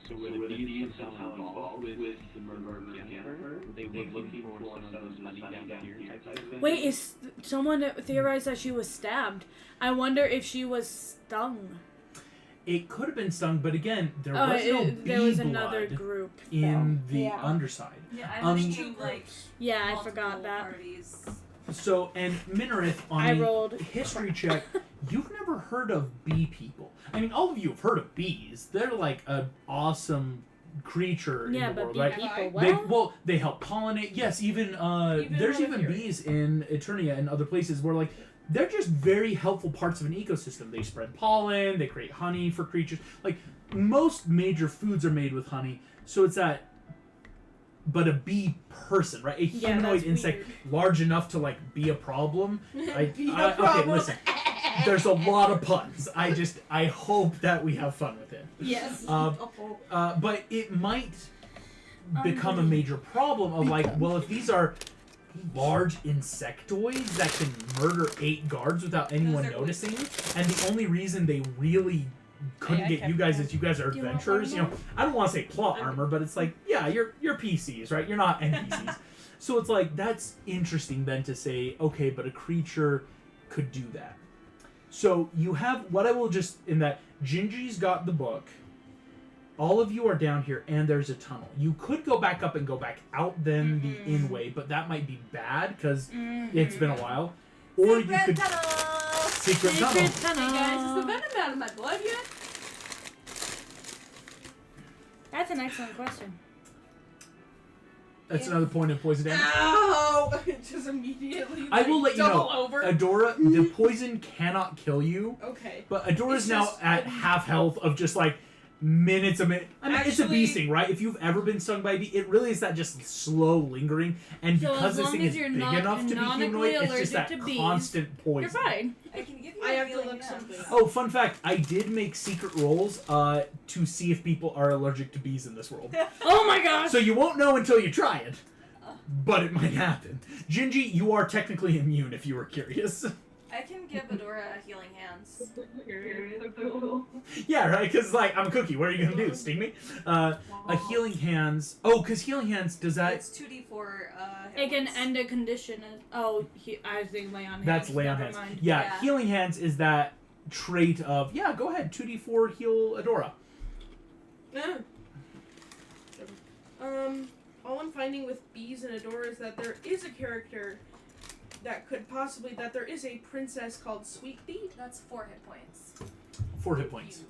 So would the bee somehow involved with the murder of Jennifer? They were looking for some of those honey down here type of thing? Wait, is someone theorized that she was stabbed? I wonder if she was stung. It could have been stung, but again, there was no bee there was blood another group. in the Yeah. underside. Yeah, Um, I'm thinking like Yeah, I multiple forgot that. Parties. So, and Minarith, on I a rolled. history check, you've never heard of bee people. I mean, all of you have heard of bees. They're like an awesome creature Yeah, in the but world, bee right? people, They help pollinate. Yes, even there's on even Ethereum. bees in Eternia and other places where like they're just very helpful parts of an ecosystem. They spread pollen, they create honey for creatures. Like most major foods are made with honey, so it's that. But a bee person, right? A Yeah, humanoid that's insect weird. large enough to like be a problem. Be a Okay, problem. listen. There's a lot of puns. I hope that we have fun with it. Yes. But it might become a major problem of like, well, if these are large insectoids that can murder 8 guards without anyone Those are noticing, and the only reason they really couldn't I get you kept guys them. is you guys are Do you want adventurers. You know, armor? I don't want to say plot armor, but it's like, yeah, you're PCs, right? You're not NPCs. So it's like that's interesting then to say, okay, but a creature could do that. So you have what I will just in that Gingy's got the book. All of you are down here, and there's a tunnel. You could go back up and go back out then the in way, but that might be bad because it's been a while. Or you could secret tunnel. Hey guys, is the venom out of my blood yet? That's an excellent question. That's another point of poison damage. Ow! Just immediately. I will let you know, double over. Adora, the poison cannot kill you, Okay. but Adora's It's now just- at half health of just like minutes a minute. I mean, it's a bee Actually- sting, right? If you've ever been stung by a bee, it really is that just slow lingering, and So because as this long thing as is you're big not enough to be canonically humanoid, it's just that allergic to bees, constant poison. You're fine. I can give you I a have to healing look hand. something up. Oh, fun fact, I did make secret rolls to see if people are allergic to bees in this world. Oh my gosh! So you won't know until you try it, but it might happen. Gingy, you are technically immune if you were curious. I can give Adora a healing hands. Yeah, right? Because, like, I'm a cookie. What are you going to do? Sting me? A healing hands. Oh, because healing hands, does that... It's 2d4 hit It can points. end a condition. I think lay on hands. That's lay on Never hands. mind. Yeah, Yeah. healing hands is that trait of, yeah, go ahead, 2d4 heal Adora. Yeah. All I'm finding with bees and Adora is that there is a character that could possibly there is a princess called Sweet Bee. That's 4 hit points. 4 hit points.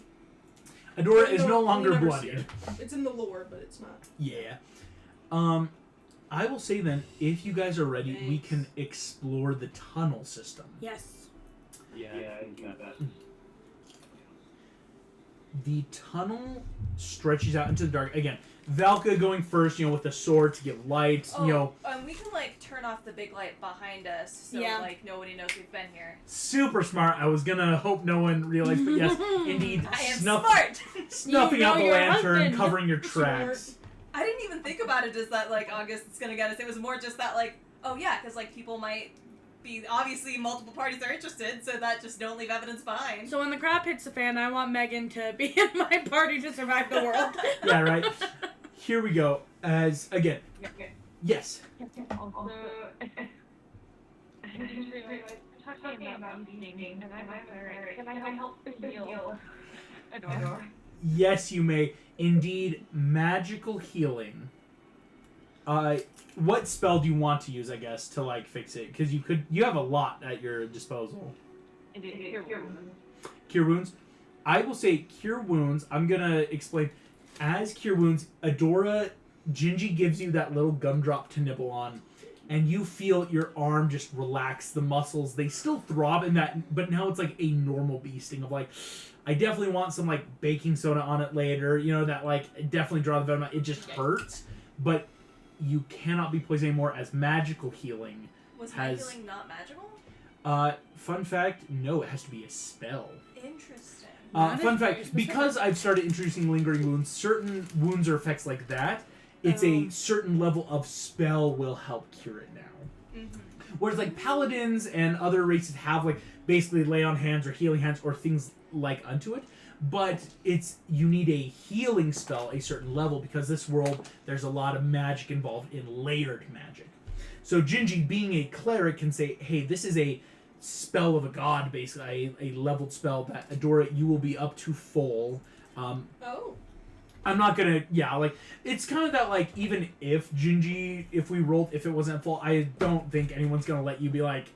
Adora is no longer never see bloodied. It's in the lore, but it's not. Yeah. I will say then, if you guys are ready, we Thanks. can explore the tunnel system. Yes. Yeah, I think that. The tunnel stretches out into the dark. Again, Valka going first, with the sword to give light, We can like turn off the big light behind us, so Yeah. like nobody knows we've been here. super smart. I was gonna hope no one realized, but yes, indeed, I am snuffing You know out the your lantern, husband. covering your tracks. I didn't even think about it as that like August's gonna get us. It was more just that like, oh yeah, because like people might be obviously multiple parties are interested, so that just don't leave evidence behind. So when the crap hits the fan, I want Megan to be in my party to survive the world. Yeah, right. Here we go. As again, yes. Also, I just realized talking about eating, and I'm alright. Can I help heal Ylvanor? Yes, you may. Indeed, magical healing. What spell do you want to use, I guess, to like fix it? Because you have a lot at your disposal. Cure wounds. I will say cure wounds. I'm gonna explain. As cure wounds, Adora, Gingy gives you that little gumdrop to nibble on, and you feel your arm just relax. The muscles, they still throb in that, but now it's like a normal bee sting of like, I definitely want some like baking soda on it later. That like definitely draw the venom out. It just hurts, but you cannot be poisoned anymore as magical healing. Was my healing not magical? Fun fact, no, it has to be a spell. Interesting. Fun fact, because I've started introducing lingering wounds, certain wounds or effects like that, it's a certain level of spell will help cure it now. Mm-hmm. Whereas like paladins and other races have like basically lay on hands or healing hands or things like unto it, but you need a healing spell a certain level because this world there's a lot of magic involved in layered magic. So Gingy, being a cleric, can say, hey, this is a spell of a god, basically a leveled spell that Adora, you will be up to full. I'm not gonna, it's kind of that like even if Gingy, if it wasn't full, I don't think anyone's gonna let you be like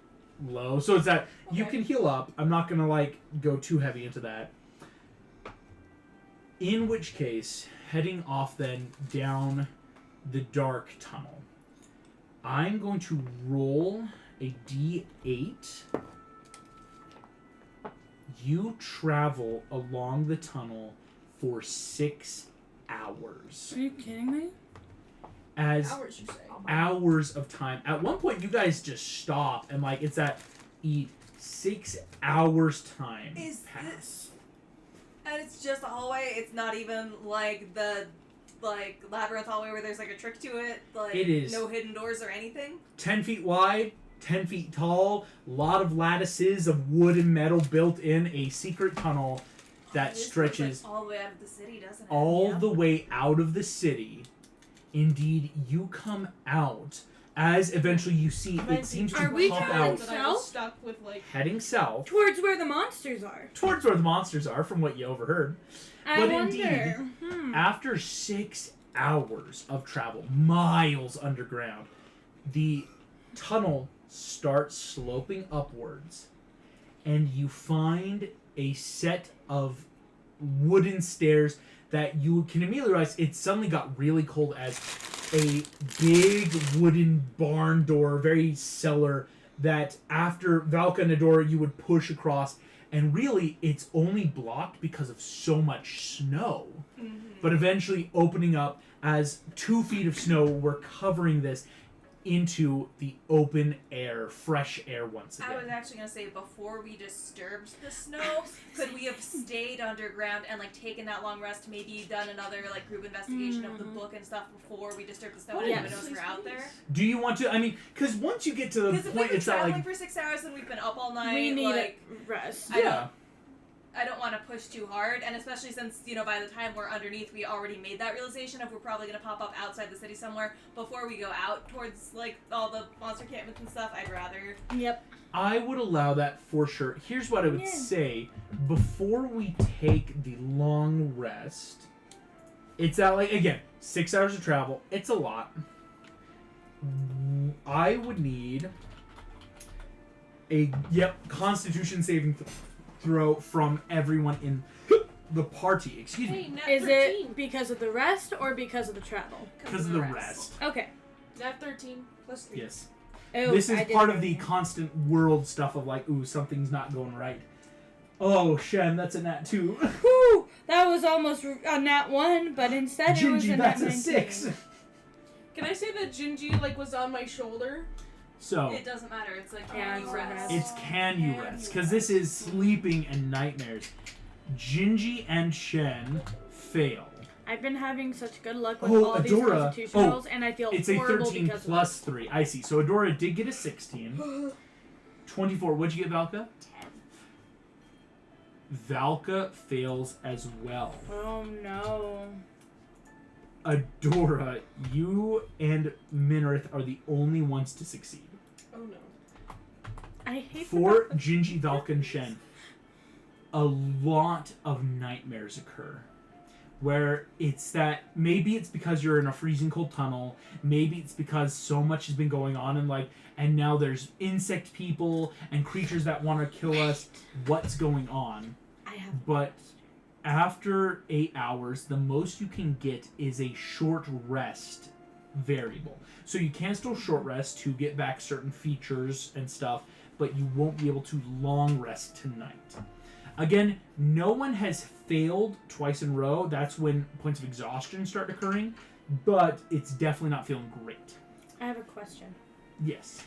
low. So it's that you can heal up. I'm not gonna like go too heavy into that. In which case, heading off then down the dark tunnel, I'm going to roll a d8. You travel along the tunnel for 6 hours. Are you kidding me? Hours, you say? Hours of time. At one point, you guys just stop and like it's that 6 hours time pass. And it's just a hallway. It's not even like the labyrinth hallway where there's like a trick to it. Like It is. No hidden doors or anything. 10 feet wide, 10 feet tall, a lot of lattices of wood and metal built in, a secret tunnel that This stretches goes, like, all the way out of the city, doesn't it? all the way out of the city. Indeed, you come out as eventually you see it seems to Are we pop going out, But I was stuck with like. heading south Towards where the monsters are. towards where the monsters are, from what you overheard. I But wonder. indeed, after 6 hours of travel, miles underground, the tunnel starts sloping upwards, and you find a set of wooden stairs that you can immediately realize it suddenly got really cold as a big wooden barn door, very cellar, that after Valka and Adora you would push across, and really it's only blocked because of so much snow. Mm-hmm. But eventually opening up as 2 feet of snow were covering this into the open air, fresh air once again. I was actually gonna say, before we disturbed the snow, could we have stayed underground and like taken that long rest, maybe done another like group investigation of the book and stuff before we disturbed the snow and anyone knows we're out there? Do you want to? I mean, because once you get to the Because if we've point, been it's not traveling like for 6 hours and we've been up all night, We need like, rest. I don't want to push too hard, and especially since, by the time we're underneath, we already made that realization of we're probably going to pop up outside the city somewhere before we go out towards, like, all the monster encampments and stuff. I'd rather... Yep. I would allow that for sure. Here's what I would say. Before we take the long rest, it's at, like, again, 6 hours of travel. It's a lot. I would need a, Constitution saving throw from everyone in the party. Excuse me. Hey, net Is 13. it because of the rest or because of the travel? Because of the rest. Okay. Nat 13 plus 3. Yes. Oh, This is I did part of very the well. constant world stuff of like, ooh, something's not going right. Oh, Shen, that's a nat 2. Whew, that was almost a nat 1, but instead it was Gingy, a that's nat a 19. 6. Can I say that Gingy like was on my shoulder? So, It doesn't matter. It's like, Yeah, can you it's rest? it's can you rest? Because this is sleeping and nightmares. Gingy and Shen fail. I've been having such good luck with Oh, all these Adora. constitution Oh, rolls, and I feel It's a horrible 13 because plus 3. I see. So Adora did get a 16. 24. What'd you get, Valka? 10. Valka fails as well. Oh no. Adora, you and Minarith are the only ones to succeed. Oh no. I hate For Gingy, Valka, and Shen, a lot of nightmares occur. Where it's that maybe it's because you're in a freezing cold tunnel, maybe it's because so much has been going on and now there's insect people and creatures that want to kill us. What's going on? I have. But after 8 hours, the most you can get is a short rest variable. So you can still short rest to get back certain features and stuff, but you won't be able to long rest tonight. Again, no one has failed twice in a row. That's when points of exhaustion start occurring, but it's definitely not feeling great. I have a question. Yes.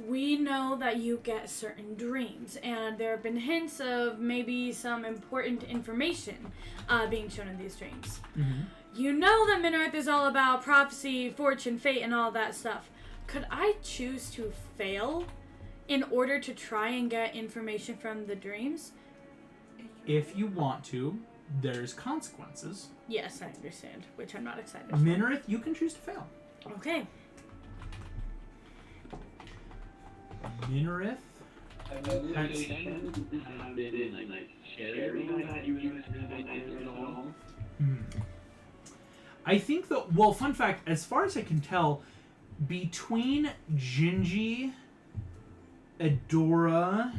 We know that you get certain dreams, and there have been hints of maybe some important information being shown in these dreams. Mm-hmm. You know that Middle-earth is all about prophecy, fortune, fate, and all that stuff. Could I choose to fail in order to try and get information from the dreams? If you want to, there's consequences. Yes, I understand, which I'm not excited for. Minarith, you can choose to fail. Okay. Minarith. I think that, well, fun fact, as far as I can tell, between Gingy, Adora,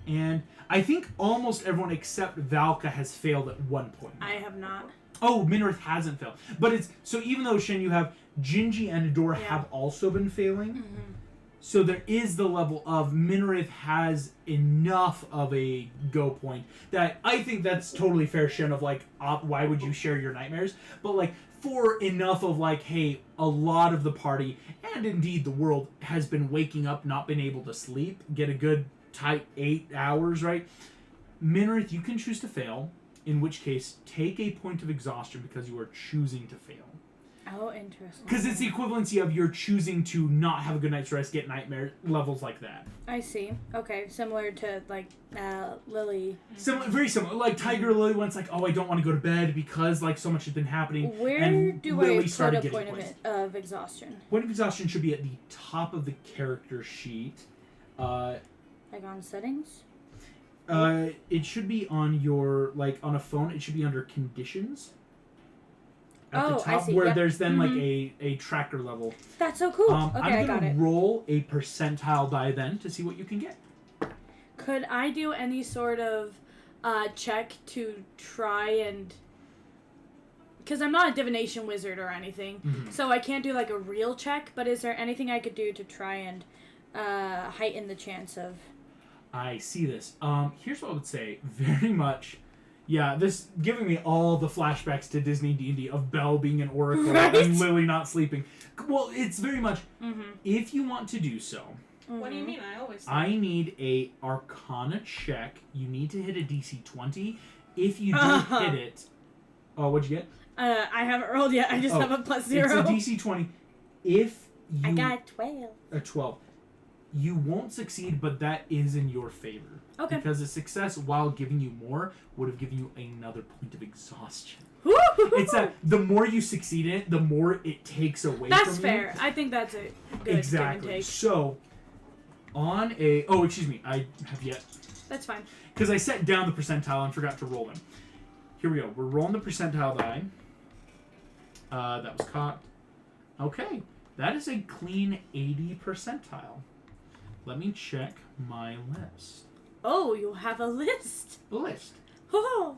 and I think almost everyone except Valka has failed at one point. I have not. Oh, Minarith hasn't failed. But it's, so even though, Shen, you have Gingy and Adora Yeah. have also been failing, Mm-hmm. so there is the level of Minarith has enough of a go point that I think that's totally fair, Shen, of like, why would you share your nightmares? But like, for enough of like, hey, a lot of the party, and indeed the world, has been waking up, not been able to sleep, get a good tight 8 hours, right? Minarith, you can choose to fail, in which case, take a point of exhaustion because you are choosing to fail. Oh, interesting. Because it's the equivalency of you're choosing to not have a good night's rest, get nightmare levels like that. I see. Okay, similar to like Lily. Similar, very similar. Like Tiger Lily once, like, oh, I don't want to go to bed because like so much has been happening. Where and do Lily I put started a getting point points. of exhaustion? Point of exhaustion should be at the top of the character sheet. Like on settings? It should be on your, like, on a phone. It should be under conditions. At the Oh, I top, see, where yep. there's then like Mhm. a tracker level. That's so cool. Okay, I I'm got gonna it. roll a percentile die then to see what you can get. Could I do any sort of check to try and... Because I'm not a divination wizard or anything, Mhm. so I can't do like a real check, but is there anything I could do to try and heighten the chance of... I see this. Here's what I would say. Very much, yeah, this giving me all the flashbacks to Disney D&D of Belle being an oracle Right? and Lily not sleeping. Well, it's very much, Mm-hmm. if you want to do so, What do you mean? I always. I need a Arcana check. You need to hit a DC 20. If you do Uh-huh. hit it, oh, what'd you get? I haven't rolled yet. I just Oh, have a plus It's 0. a DC 20. If you I got 12. a 12. You won't succeed, but that is in your favor. Okay. Because a success, while giving you more, would have given you another point of exhaustion. It's that the more you succeed in it, the more it takes away That's from you. fair. I think that's a good Exactly. give and take. So, on a... Oh, excuse me. I have yet... That's fine. Because I set down the percentile and forgot to roll them. Here we go. We're rolling the percentile die. That was caught. Okay. That is a clean 80 percentile. Let me check my list. Oh, you have a list. The list. Oh.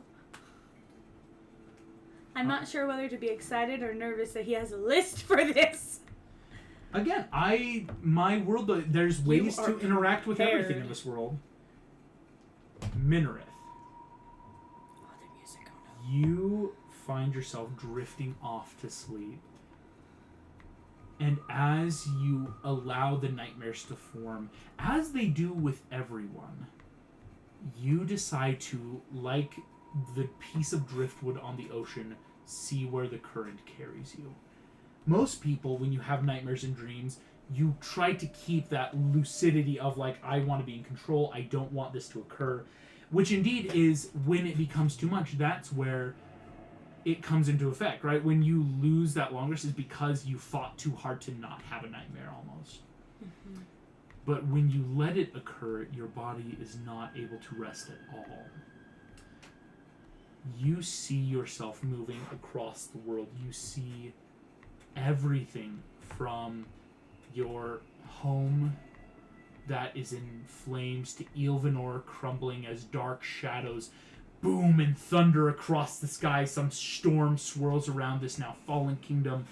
I'm not sure whether to be excited or nervous that he has a list for this. Again, my world, there's ways are to interact with everything prepared. in this world. Minareth, Oh, the music. Oh no. you find yourself drifting off to sleep. And as you allow the nightmares to form, as they do with everyone, you decide to, like the piece of driftwood on the ocean, see where the current carries you. Most people, when you have nightmares and dreams, you try to keep that lucidity of like, I want to be in control, I don't want this to occur, which indeed is when it becomes too much. That's where it comes into effect, right? When you lose that long rest is because you fought too hard to not have a nightmare almost. Mm-hmm. But when you let it occur, your body is not able to rest at all. You see yourself moving across the world. You see everything from your home that is in flames to Ylvanor crumbling as dark shadows boom and thunder across the sky. Some storm swirls around this now fallen kingdom.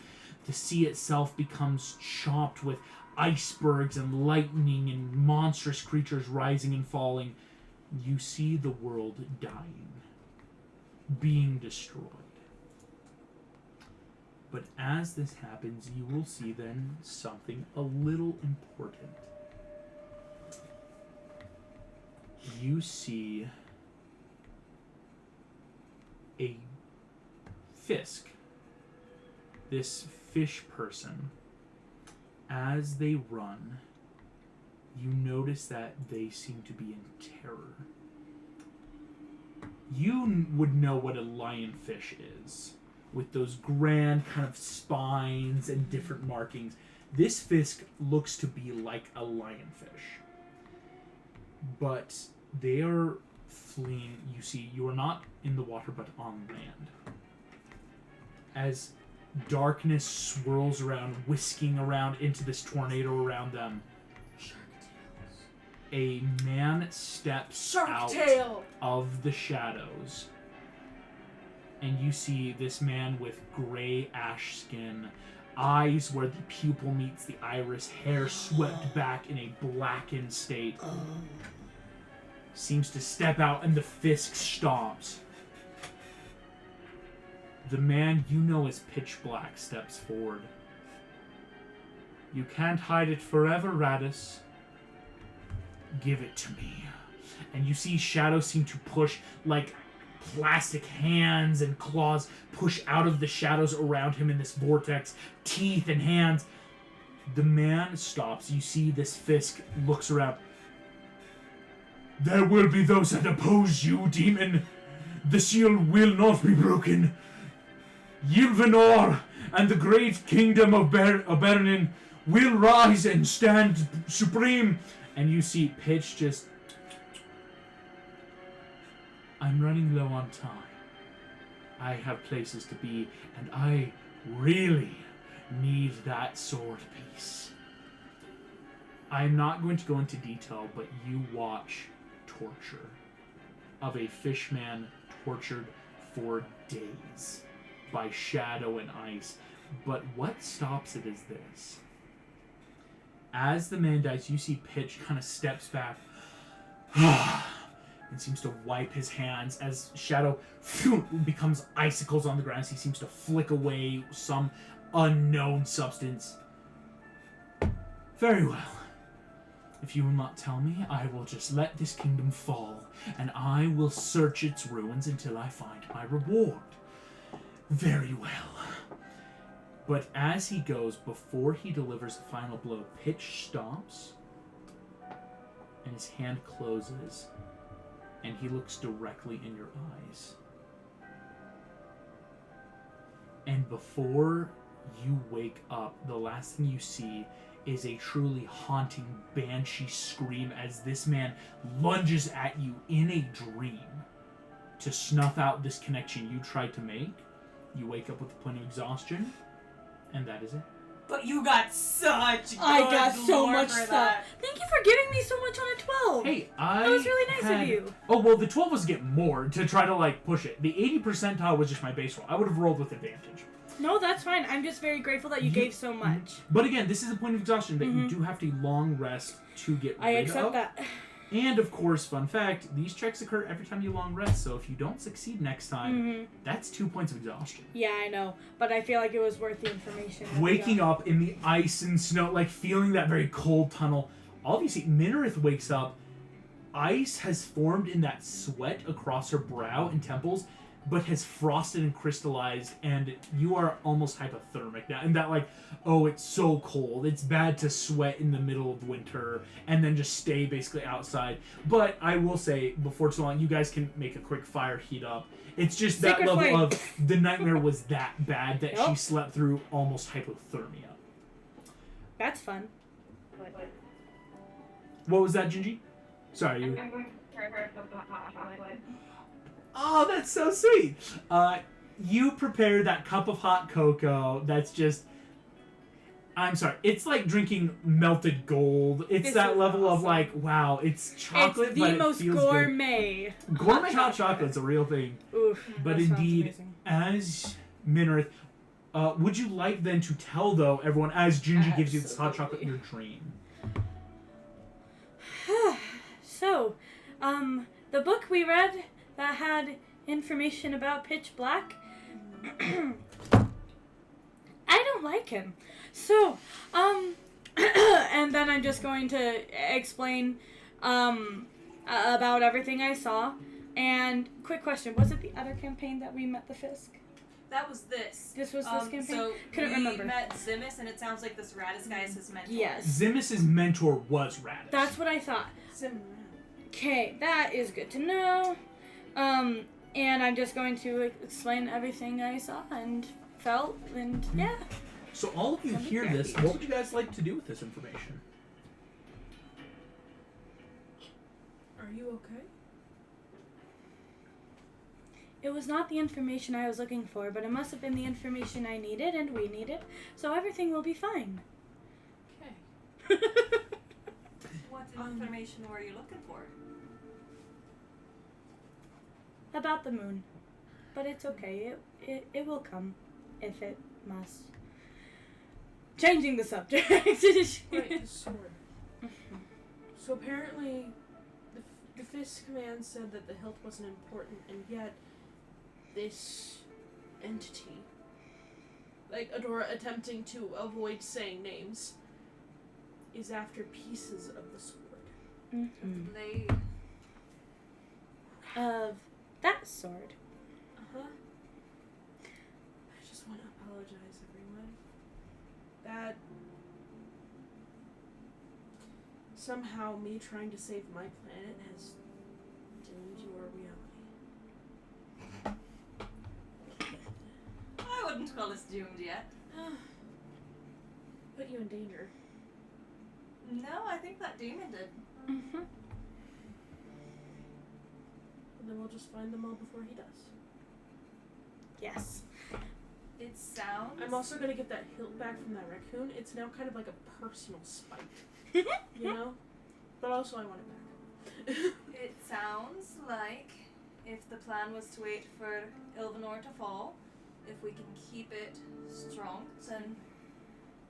The sea itself becomes chopped with icebergs and lightning and monstrous creatures rising and falling. You see the world dying, being destroyed. But as this happens, you will see then something a little important. You see a Fisk, this fish person. As they run, you notice that they seem to be in terror. You would know what a lionfish is, with those grand kind of spines and different markings. This Fisk looks to be like a lionfish. But they are fleeing. You see, you are not in the water, but on land. As darkness swirls around, whisking around into this tornado around them, a man steps out of the shadows. And you see this man with gray ash skin, eyes where the pupil meets the iris, hair swept back in a blackened state. Seems to step out, and the Fisk stomps. The man you know as Pitch Black steps forward. You can't hide it forever, Radis. Give it to me. And you see shadows seem to push, like plastic hands and claws push out of the shadows around him in this vortex, teeth and hands. The man stops. You see this Fisk looks around. There will be those that oppose you, demon. The seal will not be broken. Ylvanor and the great kingdom of Bernin will rise and stand supreme. And you see Pitch just... I'm running low on time. I have places to be, and I really need that sword piece. I'm not going to go into detail, but you watch torture of a fishman tortured for days by shadow and ice. But what stops it is this. As the man dies, you see Pitch kind of steps back and seems to wipe his hands as shadow becomes icicles on the ground as he seems to flick away some unknown substance. Very well. If you will not tell me, I will just let this kingdom fall, and I will search its ruins until I find my reward. Very well. But as he goes, before he delivers the final blow, Pitch stops, and his hand closes, and he looks directly in your eyes. And before you wake up, the last thing you see is a truly haunting banshee scream as this man lunges at you in a dream to snuff out this connection you tried to make. You wake up with a point of exhaustion, and that is it. But you got such good I got so lore much for stuff. that. Thank you for giving me so much on a 12. Hey, that was really nice of you. Oh, well, the 12 was to get more, to try to, like, push it. The 80 percentile was just my base roll. I would have rolled with advantage. No, that's fine. I'm just very grateful that you gave so much. But again, this is a point of exhaustion that you Mhm. do have to long rest to get rid I of. accept that. And of course, fun fact, these checks occur every time you long rest, so if you don't succeed next time, that's 2 points of exhaustion. Yeah, I know. But I feel like it was worth the information. that we Waking got. up in the ice and snow, like feeling that very cold tunnel. Obviously, Minarith wakes up. Ice has formed in that sweat across her brow and temples, but has frosted and crystallized, and you are almost hypothermic now. And that, like, oh, it's so cold. It's bad to sweat in the middle of winter and then just stay basically outside. But I will say, before too long, you guys can make a quick fire heat up. It's just that Secret level flame. of the nightmare was that bad that she Yep. slept through almost hypothermia. That's fun. What was that, Gingy? Sorry, you. I'm going to prepare some hot chocolate. Oh, that's so sweet. You prepare that cup of hot cocoa that's just... I'm sorry. It's like drinking melted gold. It's This that is level of awesome. like, wow, it's chocolate, It's but the it most feels gourmet. good. Gourmet hot chocolate's a real thing. Oof. But that sounds indeed, amazing. as Minarith, would you like then to tell, though, everyone, as Gingy gives you this hot chocolate, your dream? So, the book we read that had information about Pitch Black, I don't like him. So, and then I'm just going to explain, about everything I saw. And, quick question, was it the other campaign that we met the Fisk? That was this. This was this campaign? So Couldn't we remember. met Zimus, and it sounds like this Radis guy is his mentor. Yes. Zimus's mentor was Radis. That's what I thought. Sim. Okay, that is good to know. And I'm just going to explain everything I saw and felt, and yeah. So all of you That'd be hear great. this. What would you guys like to do with this information? Are you okay? It was not the information I was looking for, but it must have been the information I needed and we needed, so everything will be fine. Okay. What information were you looking for? About the moon. But it's okay. It will come if it must. Changing the subject. Right, the sword. So apparently, the Fisk command said that the hilt wasn't important, and yet this entity, like Adora attempting to avoid saying names, is after pieces of the sword. Mhm. Blade. Of that sword. Uh-huh. I just want to apologize, everyone. That somehow me trying to save my planet has doomed your reality. I wouldn't call us doomed yet. Put you in danger. No, I think that demon did. Mm-hmm. And then we'll just find them all before he does. Yes. It sounds. I'm also gonna get that hilt back from that raccoon. It's now kind of like a personal spite, you know? But also I want it back. It sounds like if the plan was to wait for Ylvanor to fall, if we can keep it strong, then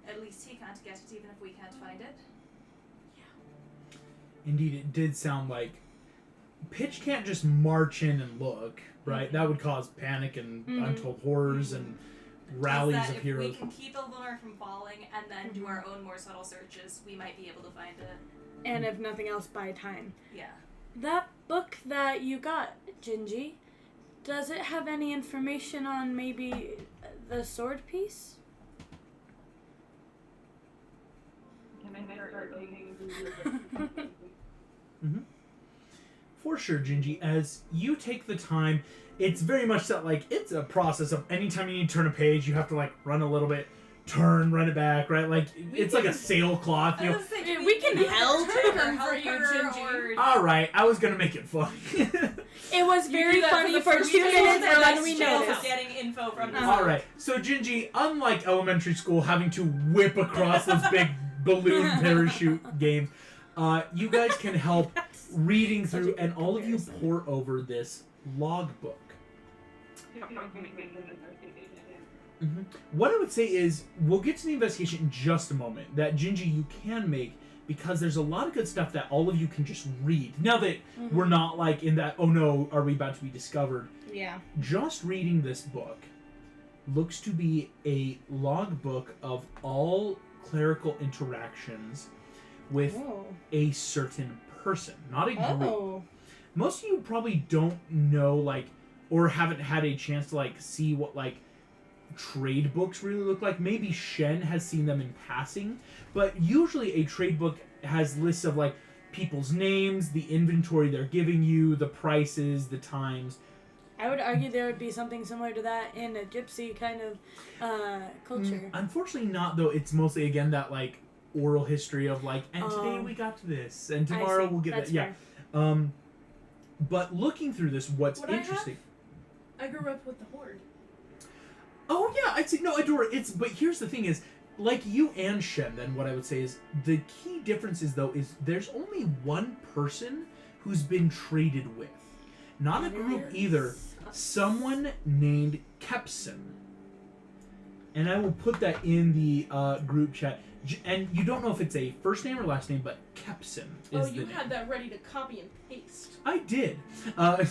at least he can't get it, even if we can't find it. Indeed, it did sound like Pitch can't just march in and look, right? That would cause panic and untold horrors and rallies Is that of if heroes. we can keep Ylvanor from falling and then do our own more subtle searches, we might be able to find it. And if nothing else, buy time. Yeah. That book that you got, Gingy, does it have any information on maybe the sword piece? Can I start taking For sure, Gingy, as you take the time, it's very much that, like, it's a process of anytime you need to turn a page, you have to, like, run a little bit, run it back, right? Like, it's like a sailcloth, you know. We can help them for you, Gingy. Alright, I was gonna make it funny. It was very do that funny for for the 2 first minutes and then we Channel noticed. for getting info from this. Alright, so Gingy, unlike elementary school having to whip across those big balloon parachute games, you guys can help reading Such a through, good and all of you comparison. pour over this logbook. Mm-hmm. What I would say is, we'll get to the investigation in just a moment. That Gingy you can make, because there's a lot of good stuff that all of you can just read. Now that we're not like in that, oh no, are we about to be discovered? Yeah. Just reading this book looks to be a logbook of all clerical interactions with a certain person, not a group. Oh. Most of you probably don't know, like, or haven't had a chance to, like, see what, like, trade books really look like. Maybe Shen has seen them in passing, but usually a trade book has lists of, like, people's names, the inventory they're giving you, the prices, the times. I would argue there would be something similar to that in a gypsy kind of culture. Unfortunately not, though. It's mostly, again, that, like, oral history of, like, and today we got to this, and tomorrow we'll get That's that. fair. Yeah. But looking through this, what's interesting... I grew up with the Horde. Oh, yeah, I'd say... No, Adora, it's... But here's the thing is, like you and Shen, then, what I would say is, the key difference is, though, is there's only one person who's been traded with. Not a group either. Someone named Kepson. And I will put that in the group chat. And you don't know if it's a first name or last name, but Kepson is you the had name. that ready to copy and paste. I did. Can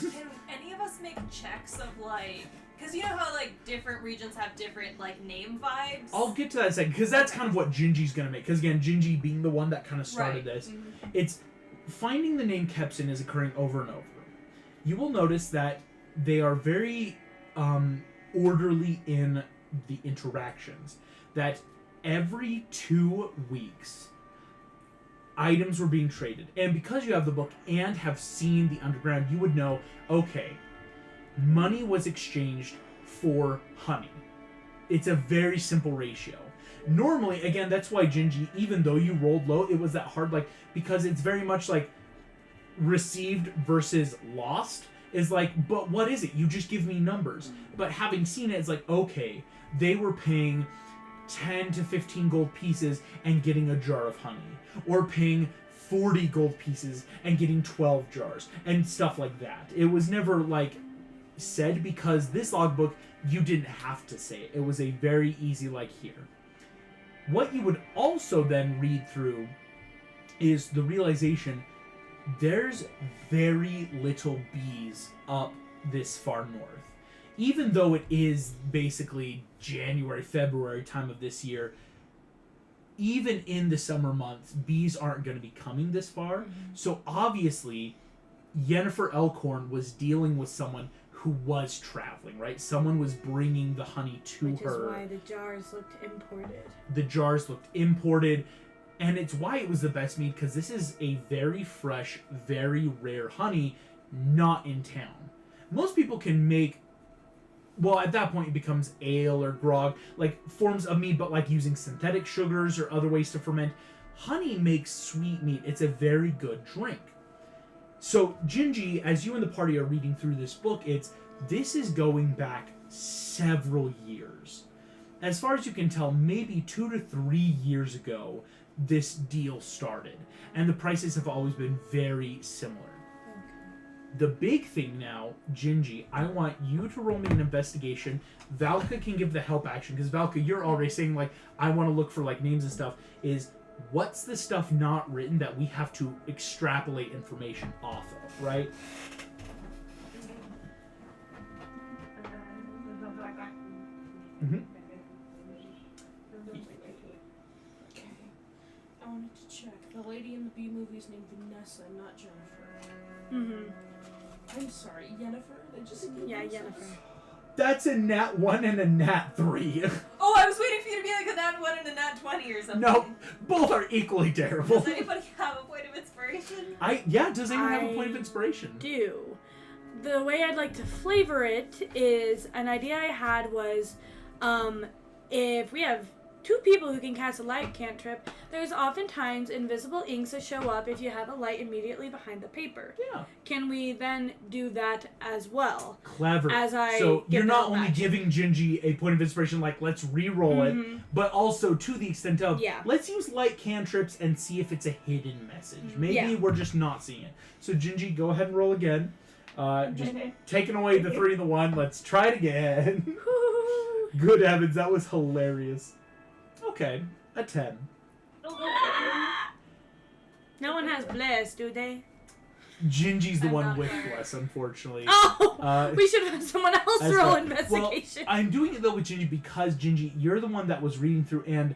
any of us make checks of, like... Because you know how, like, different regions have different, like, name vibes? I'll get to that in a second, because that's kind of what Gingy's going to make. Because, again, Gingy being the one that kind of started this. Mm-hmm. It's... Finding the name Kepson is occurring over and over. You will notice that they are very orderly in the interactions. That every 2 weeks, items were being traded. And because you have the book and have seen the underground, you would know, okay, money was exchanged for honey. It's a very simple ratio. Normally, again, that's why Gingy, even though you rolled low, it was that hard, like, because it's very much like received versus lost. Is like, but what is it? You just give me numbers. But having seen it, it's like, okay, they were paying 10 to 15 gold pieces and getting a jar of honey. Or paying 40 gold pieces and getting 12 jars. And stuff like that. It was never, like, said, because this logbook, you didn't have to say it. It was a very easy, like, here. What you would also then read through is the realization there's very little bees up this far north. Even though it is basically January, February time of this year, even in the summer months, bees aren't going to be coming this far. Mm-hmm. So obviously, Yennefer Elkhorn was dealing with someone who was traveling, right? Someone was bringing the honey to her. Which is why the jars looked imported. The jars looked imported. And it's why it was the best mead, because this is a very fresh, very rare honey, not in town. Most people can make, well, at that point it becomes ale or grog, like forms of mead, but like using synthetic sugars or other ways to ferment. Honey makes sweet mead. It's a very good drink. So, Gingy, as you and the party are reading through this book, this is going back several years. As far as you can tell, maybe 2 to 3 years ago, this deal started, and the prices have always been very similar. Okay. The big thing now, Gingy, I want you to roll me an investigation. Valka can give the help action, because Valka, you're already saying, like, I want to look for, like, names and stuff, is what's the stuff not written that we have to extrapolate information off of, right? Mm-hmm. I wanted to check. The lady in the B movie is named Vanessa, not Jennifer. Mm-hmm. I'm sorry, Yennefer? Yennefer. That's a nat 1 and a nat 3. Oh, I was waiting for you to be like a nat 1 and a nat 20 or something. No, both are equally terrible. Does anybody have a point of inspiration? Does anyone have a point of inspiration? Do. The way I'd like to flavor it is, an idea I had was, if we have 2 people who can cast a light cantrip, there's oftentimes invisible inks that show up if you have a light immediately behind the paper. Yeah. Can we then do that as well? Clever. So you're not only giving Gingy a point of inspiration, like, let's re-roll it, but also to the extent of, let's use light cantrips and see if it's a hidden message. Maybe we're just not seeing it. So Gingy, go ahead and roll again. Just taking away the 3 and the 1. Let's try it again. Good heavens, that was hilarious. Okay, a 10. No one has bless, do they? Gingy's the I'm one not with aware. bless, unfortunately. Oh, we should have someone else as roll well. investigation. Well, I'm doing it though with Gingy because Gingy, you're the one that was reading through, and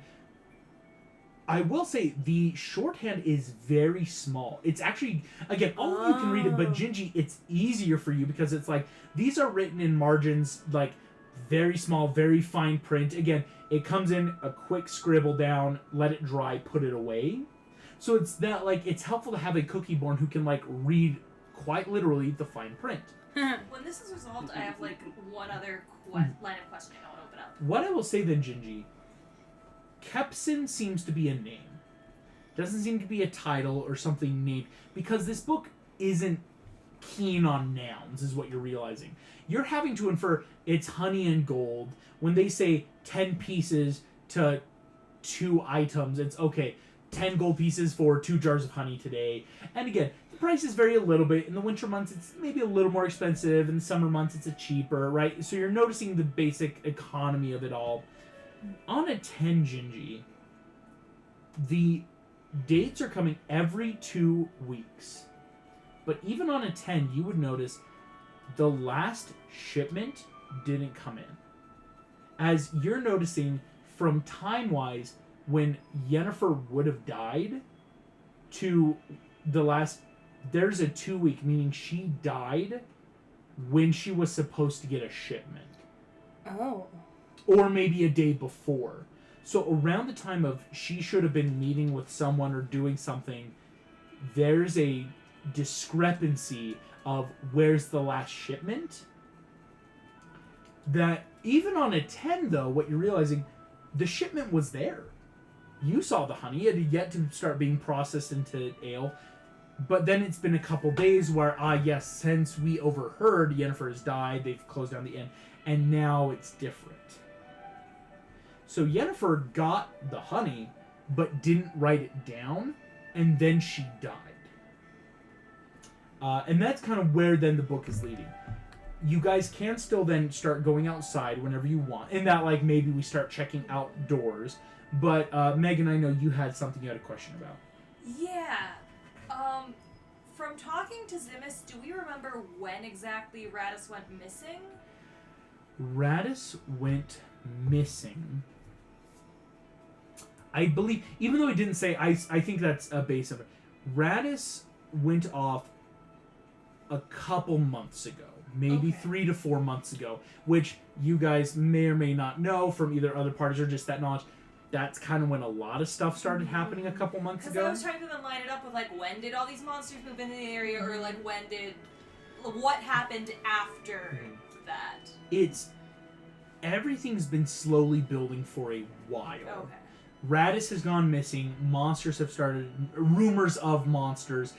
I will say the shorthand is very small. It's actually, again, only you can read it, but Oh. Gingy, it's easier for you because it's like these are written in margins, like very small, very fine print. Again, it comes in a quick scribble down, let it dry, put it away. So it's that, like, it's helpful to have a cookie born who can, like, read quite literally the fine print. When this is resolved, I have like one other line of questioning I want to open up. What I will say then, Gingy, Kepson seems to be a name. Doesn't seem to be a title or something named, because this book isn't keen on nouns, is what you're realizing. You're having to infer it's honey and gold. When they say 10 pieces to 2 items, it's okay, 10 gold pieces for 2 jars of honey today. And again, the prices vary a little bit. In the winter months, it's maybe a little more expensive. In the summer months, it's a cheaper, right? So you're noticing the basic economy of it all. On a 10, Gingy, the dates are coming every 2 weeks. But even on a 10, you would notice the last shipment didn't come in. As you're noticing, from time-wise, when Yennefer would have died to the last, there's a 2-week, meaning she died when she was supposed to get a shipment. Oh. Or maybe a day before. So around the time of she should have been meeting with someone or doing something, there's a discrepancy of where's the last shipment. That even on a 10 though, what you're realizing, the shipment was there. You saw the honey, it had yet to start being processed into ale. But then it's been a couple days where, yes, since we overheard Yennefer has died, they've closed down the inn, and now it's different. So Yennefer got the honey, but didn't write it down, and then she died. And that's kind of where then the book is leading. You guys can still then start going outside whenever you want, and that, like, maybe we start checking outdoors. But Megan, I know you had something you had a question about. Yeah. From talking to Zimus, do we remember when exactly Radis went missing? Radis went missing. I believe, even though he didn't say, I think that's a base of it. Radis went off a couple months ago. Maybe Okay. 3 to 4 months ago. Which you guys may or may not know from either other parties or just that knowledge. That's kind of when a lot of stuff started happening a couple months Because ago. I was trying to then line it up with, like, when did all these monsters move into the area, or, like, what happened after that? Everything's been slowly building for a while. Okay. Radis has gone missing. Monsters have started. Rumors of monsters,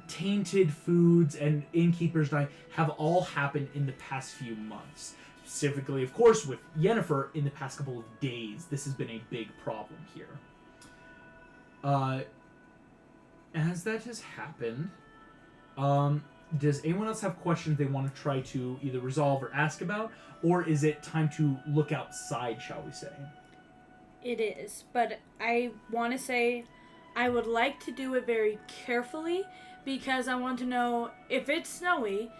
tainted foods, and innkeepers dying have all happened in the past few months. Specifically, of course, with Yennefer in the past couple of days. This has been a big problem here. As that has happened, does anyone else have questions they want to try to either resolve or ask about? Or is it time to look outside, shall we say? It is, but I want to say I would like to do it very carefully because I want to know if it's snowy,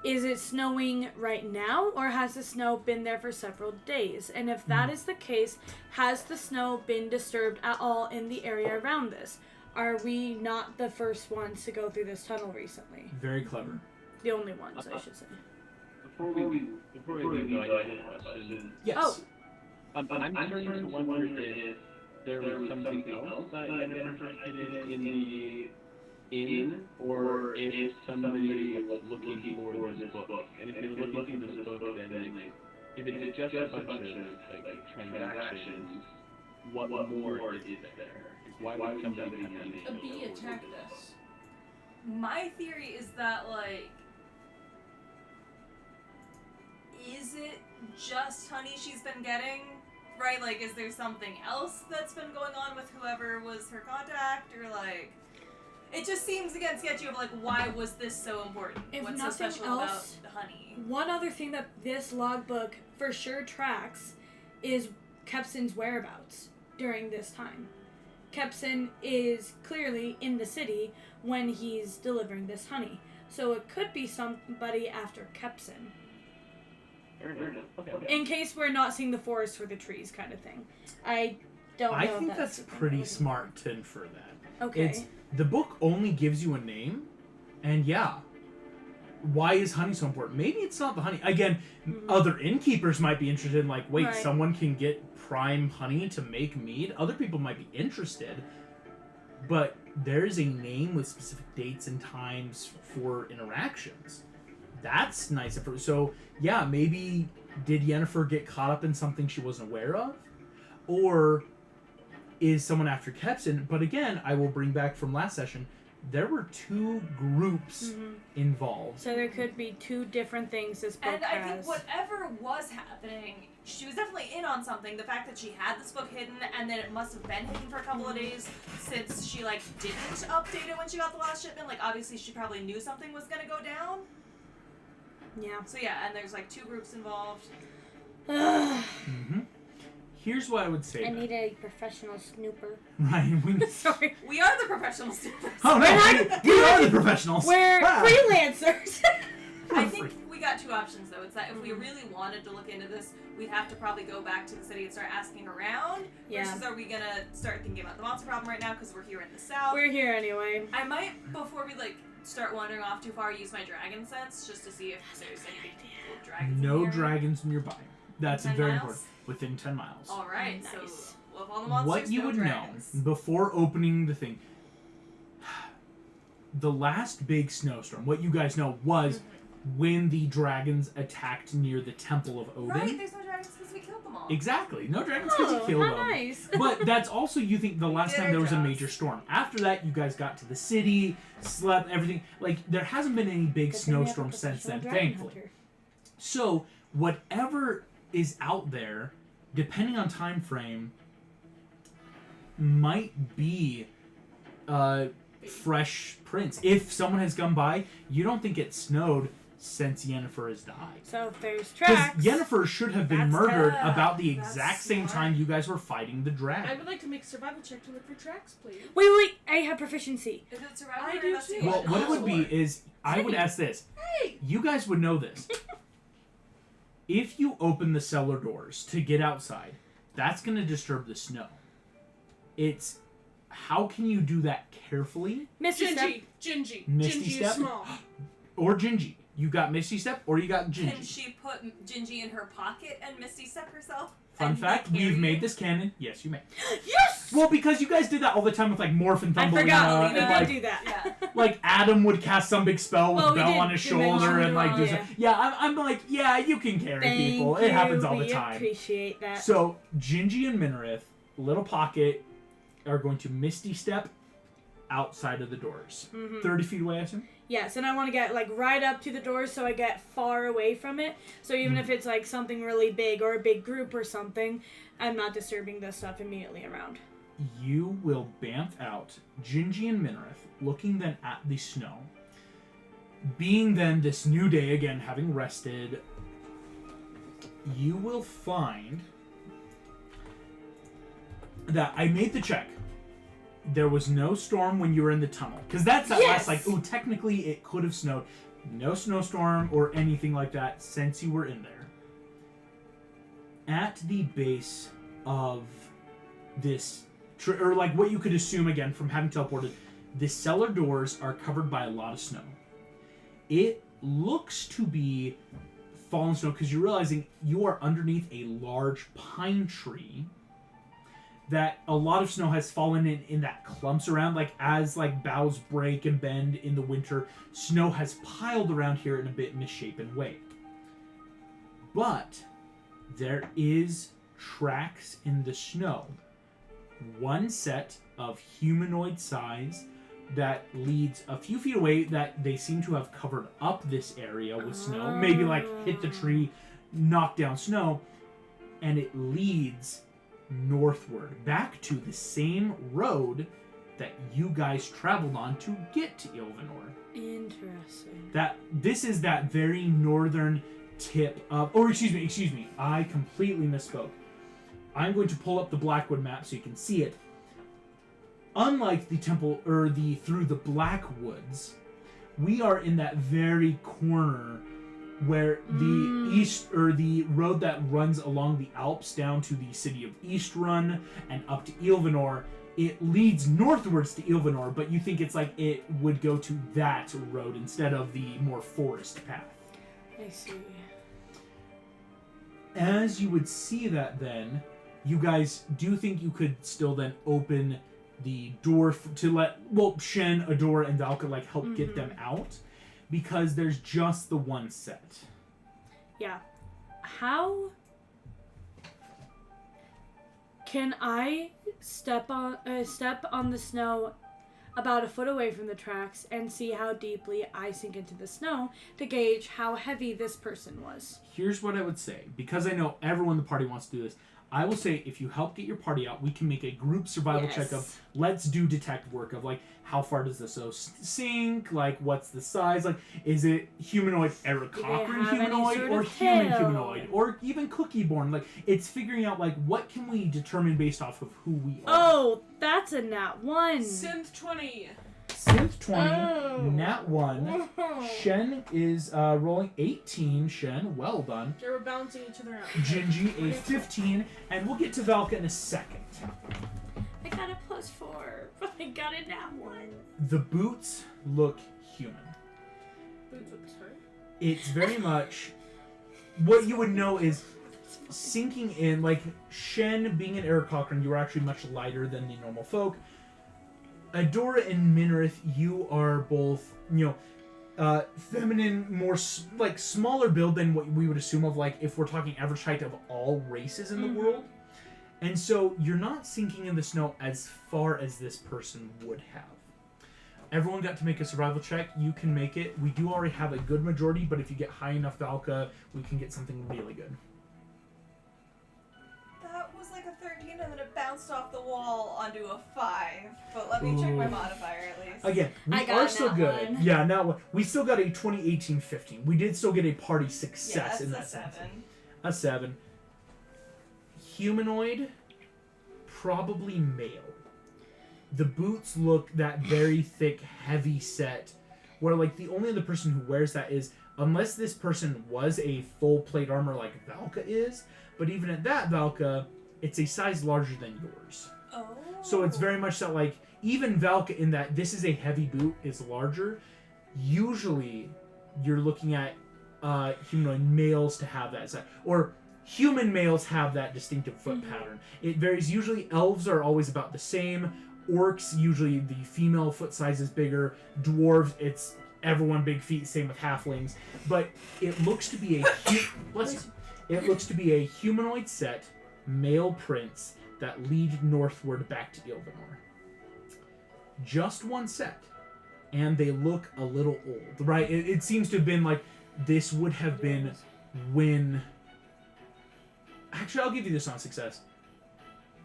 is it snowing right now or has the snow been there for several days? And if that is the case, has the snow been disturbed at all in the area around this? Are we not the first ones to go through this tunnel recently? Very clever. The only ones, I should say. Before we go, I have a question. Yes. Oh. I'm starting to wonder if there was something else that Yennefer did in the inn, or if somebody was looking for this book. And if they were looking for this book, then like, if it's just a bunch of like transactions, what more is there? Why would somebody come in? A bee attacked us. My theory is that, like, is it just honey she's been getting? Right? Like, is there something else that's been going on with whoever was her contact? Or, like, It just seems again sketchy of like, why was this so important? If What's so nothing special else, about the honey? One other thing that this logbook for sure tracks is Kepson's whereabouts during this time. Kepson is clearly in the city when he's delivering this honey. So it could be somebody after Kepson. Okay. In case we're not seeing the forest for the trees kind of thing. I don't know I if think that's the thing pretty we're looking smart to infer that. for. Okay. It's the book only gives you a name, and yeah, why is honey so important? Maybe it's not the honey. Again, other innkeepers might be interested in like, wait, Right. someone can get prime honey to make mead. Other people might be interested, but there's a name with specific dates and times for interactions. That's nice. So yeah, maybe did Yennefer get caught up in something she wasn't aware of, or is someone after Kepson? But again, I will bring back from last session, there were two groups involved. So there could be two different things this book And I has. think whatever was happening, she was definitely in on something. The fact that she had this book hidden, and then it must have been hidden for a couple of days since she like didn't update it when she got the last shipment. Like obviously she probably knew something was gonna go down. Yeah. So yeah, and there's like two groups involved. Mm-hmm. Here's what I would say. I then. need a professional snooper. Right. Sorry. We are the professional supers. Oh no, we are the professionals. We're Wow. freelancers. I think we got two options though. It's that if we really wanted to look into this, we'd have to probably go back to the city and start asking around. Yeah. Versus are we gonna start thinking about the monster problem right now because we're here in the south? We're here anyway. I might, before we like start wandering off too far, use my dragon sense just to see if there's any cool dragons. No in here. dragons nearby. That's 10 very miles? important. Within 10 miles. All right, Nice. so love all the monsters. What you no would dragons. know before opening the thing, the last big snowstorm, what you guys know was when the dragons attacked near the Temple of Odin. Right, there's no dragons because we killed them all. Exactly. No dragons because you killed how them. nice. But that's also, you think, the last did time our there was a jobs. major storm. After that, you guys got to the city, slept, everything. Like, there hasn't been any big But then we have a snowstorm since then, professional dragon thankfully. hunter. So, whatever is out there, depending on time frame, might be fresh prints. If someone has come by, you don't think it snowed since Yennefer has died. So if there's Because tracks. Yennefer should have been That's murdered tough. about the That's exact same smart. time you guys were fighting the I dragon. would like to make a survival check to look for tracks, please. Wait. I have proficiency. Is it survival I or do investigation? too. Well, what it would be Sure. is, I would ask this. Hey! You guys would know this. If you open the cellar doors to get outside, that's going to disturb the snow. It's, how can you do that carefully? Misty Step. Gingy. Misty Gingy Step? is small. Or Gingy. You got Misty Step or you got Can Gingy. she put Gingy in her pocket and Misty Step herself? Fun and fact, carry we've made you? this canon. Yes, you may. Yes! Well, because you guys did that all the time with like Morph and I Thumbelina. forgot. We and, did like, do that. Yeah. like Adam would cast some big spell with Well, we Bell did on his dimension shoulder and like do draw, some. Yeah, I'm like, yeah, you can carry Thank people. you. It happens all the We time. appreciate that. So Gingy and Minarith, Little Pocket, are going to Misty Step outside of the doors. 30 feet away, I assume? Yes, and I want to get like right up to the doors so I get far away from it. So even if it's like something really big or a big group or something, I'm not disturbing the stuff immediately around. You will bamf out Gingy and Minarith, looking then at the snow. Being then this new day again, having rested, you will find that I made the check. There was no storm when you were in the tunnel. Because that's that Yes! last, like, ooh, technically it could have snowed. No snowstorm or anything like that since you were in there. At the base of this, or like what you could assume again from having teleported, the cellar doors are covered by a lot of snow. It looks to be fallen snow because you're realizing you are underneath a large pine tree that a lot of snow has fallen in that clumps around, like as like boughs break and bend in the winter, snow has piled around here in a bit misshapen way. But there is tracks in the snow. One set of humanoid size that leads a few feet away that they seem to have covered up this area with snow. Maybe like hit the tree, knock down snow, and it leads northward back to the same road that you guys traveled on to get to Ylvanor. Interesting. This is that very northern tip of, or excuse me, I completely misspoke. I'm going to pull up the Blackwood map so you can see it. Unlike the temple, or the through the Blackwoods, we are in that very corner where the east, or the road that runs along the Alps down to the city of Eastrun and up to Ylvanor, it leads northwards to Ylvanor, but you think it's like it would go to that road instead of the more forest path. I see. As you would see that then, you guys do think you could still then open the door to let, Shen, Adora, and Valka help get them out, because there's just the one set. Yeah. How can I step on the snow about a foot away from the tracks and see how deeply I sink into the snow to gauge how heavy this person was? Here's what I would say, because I know everyone in the party wants to do this. I will say, if you help get your party out, we can make a group survival check of, let's do detect work of, how far does this sink? What's the size? Is it humanoid, Aarakocra humanoid, or human humanoid? Or even Cookie-born? It's figuring out, what can we determine based off of who we are? Oh, that's a nat 1. Synth 20. Synth 20, nat 1. Shen is rolling 18. Shen, well done. They were balancing each other out. Gingy, a 15. And we'll get to Valka in a second. I got a +4, but I got a nat 1. The boots look human. Boots with her. It's very much... What you would know is sinking in, Shen being an Aarakocra, you are actually much lighter than the normal folk. Adora and Minrith, you are both, feminine, more, smaller build than what we would assume of, if we're talking average height of all races in the world. And so you're not sinking in the snow as far as this person would have. Everyone got to make a survival check. You can make it. We do already have a good majority, but if you get high enough, Valka, we can get something really good. That was a 13 and then it bounced off the wall onto a 5. But let me check my modifier at least. Again, we are still good. One. Yeah, now we still got a 20-18-15. We did still get a party success in that a sense. 7. A 7. Humanoid, probably male. The boots look that very thick, heavy set, where the only other person who wears that is, unless this person was a full plate armor like Valka is, but even at that, Valka, it's a size larger than yours. Oh. So it's very much that, even Valka in that this is a heavy boot is larger. Usually, you're looking at humanoid males to have that size, or human males have that distinctive foot pattern. It varies. Usually, elves are always about the same. Orcs, usually the female foot size is bigger. Dwarves, it's everyone big feet. Same with halflings. But it looks to be a humanoid set, male prints that lead northward back to Ylvanor. Just one set, and they look a little old, right? It seems to have been this would have been when. Actually, I'll give you this on success.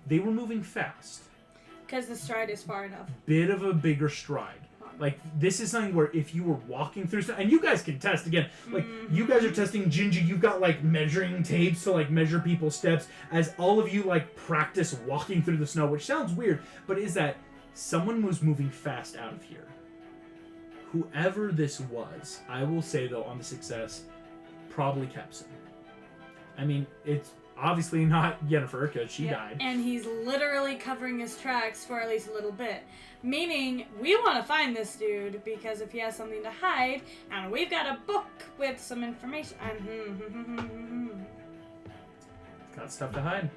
They were moving fast. Because the stride is far enough. Bit of a bigger stride. This is something where if you were walking through and you guys can test again, you guys are testing Gingy, you've got measuring tapes to measure people's steps as all of you practice walking through the snow, which sounds weird, but is that someone was moving fast out of here. Whoever this was, I will say though on the success, probably Kepson. I mean, it's obviously not Yennefer because she died. And he's literally covering his tracks for at least a little bit. Meaning, we want to find this dude because if he has something to hide, and we've got a book with some information. Got stuff to hide.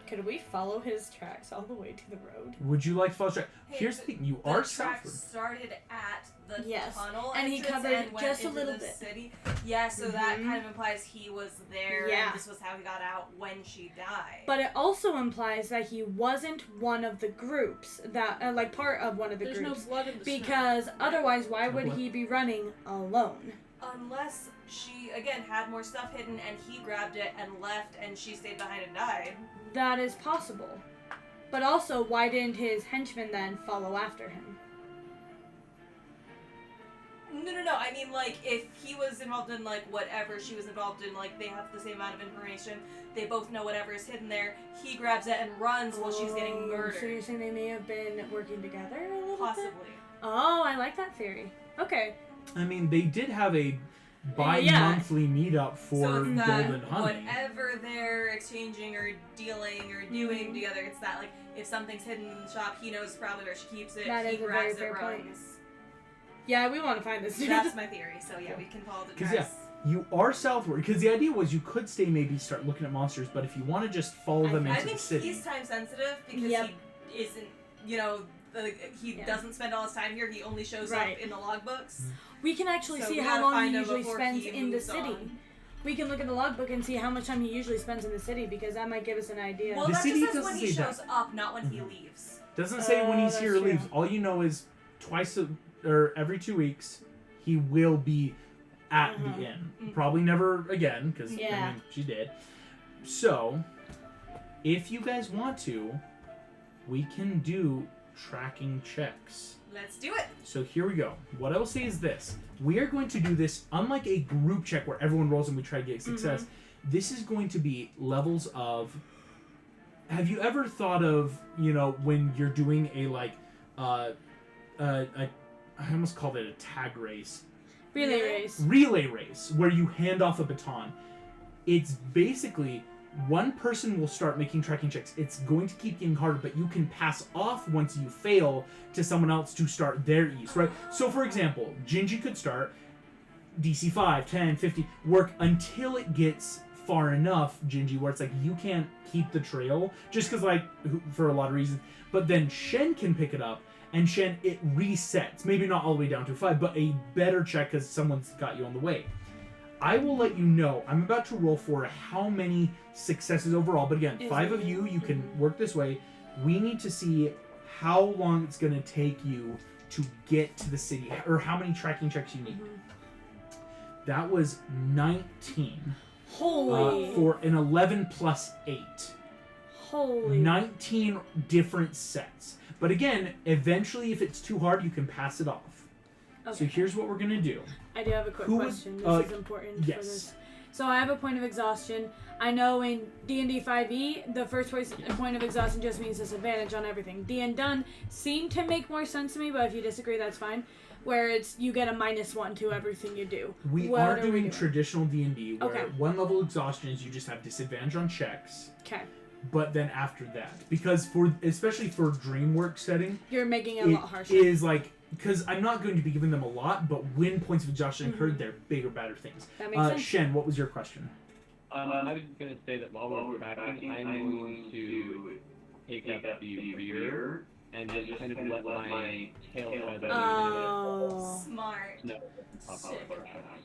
Could we follow his tracks all the way to the road? Would you like to follow track? Hey, Here's the thing, you the are track southward. started at the Yes, tunnel and he entrance covered and went just a into little the bit. City. Yeah, so that kind of implies he was there Yeah. and this was how he got out when she died. But it also implies that he wasn't one of the groups that, part of one of the There's groups. no blood in the snow. Because otherwise, why would he be running alone? Unless she, again, had more stuff hidden and he grabbed it and left and she stayed behind and died. That is possible. But also, why didn't his henchmen then follow after him? No. I mean, like, if he was involved in, like, whatever she was involved in, like, they have the same amount of information, they both know whatever is hidden there, he grabs it and runs while she's getting murdered. So you're saying they may have been working together a little bit? Possibly. Oh, I like that theory. Okay. I mean, they did have a bi-monthly meetup for So it's that Golden Honey. whatever they're exchanging or dealing or doing together, it's that, like, if something's hidden in the shop, he knows probably where she keeps it, That he is a grabs very it, fair point. runs. Yeah, we want to find this dude. That's my theory, so yeah, we can follow the Because tracks. you are southward. Because the idea was you could stay, maybe start looking at monsters, but if you want to just follow them I into the think city. he's time sensitive because Yep. he isn't, you know, he doesn't spend all his time here. He only shows Right. up in the logbooks. We can actually So see we how gotta long find he him usually before spends he in the moves city. on. We can look at the logbook and see how much time he usually spends in the city, because that might give us an idea. Well, The that city just says doesn't when he say shows that. up, not when he leaves. Doesn't say when he's that's here or true. leaves. All you know is or every 2 weeks, he will be at the inn. Mhm. Probably never again, because Yeah. I mean, she did. So, if you guys want to, we can do tracking checks. Let's do it. So here we go. What I will say is this. We are going to do this, unlike a group check where everyone rolls and we try to get success, this is going to be levels of... Have you ever thought of, you know, when you're doing a, like, I almost called it a tag race. Relay race. Relay race, where you hand off a baton. It's basically... One person will start making tracking checks. It's going to keep getting harder, but you can pass off once you fail to someone else to start their ease, right? So, for example, Gingy could start DC 5, 10, 50, work until it gets far enough, Gingy, where it's like you can't keep the trail, just because, like, for a lot of reasons. But then Shen can pick it up, and Shen, it resets. Maybe not all the way down to 5, but a better check because someone's got you on the way. I will let you know. I'm about to roll for how many successes overall. But again, 5 of you can work this way. We need to see how long it's going to take you to get to the city, or how many tracking checks you need. That was 19. Holy. For an 11 plus 8. Holy. 19 different sets. But again, eventually, if it's too hard, you can pass it off. Okay. So here's what we're going to do. I do have a quick Who would- question. This is important yes. for this. So I have a point of exhaustion. I know in D&D 5e, the first point of exhaustion just means disadvantage on everything. D and done seem to make more sense to me, but if you disagree, that's fine. Where it's you get a -1 to everything you do. We What are we doing traditional D&D, where Okay. 1 level exhaustion is you just have disadvantage on checks. Okay. But then after that, because especially for Dreamworks setting, You're making it a lot harsher. is like, because I'm not going to be giving them a lot, but when points of exhaustion incurred, they're bigger, badder things. That makes sense. Shen, what was your question? I was going to say that while we're tracking, I'm going to take up the rear and just kind of let my tail feather Oh. Smart. pop out of our tracks.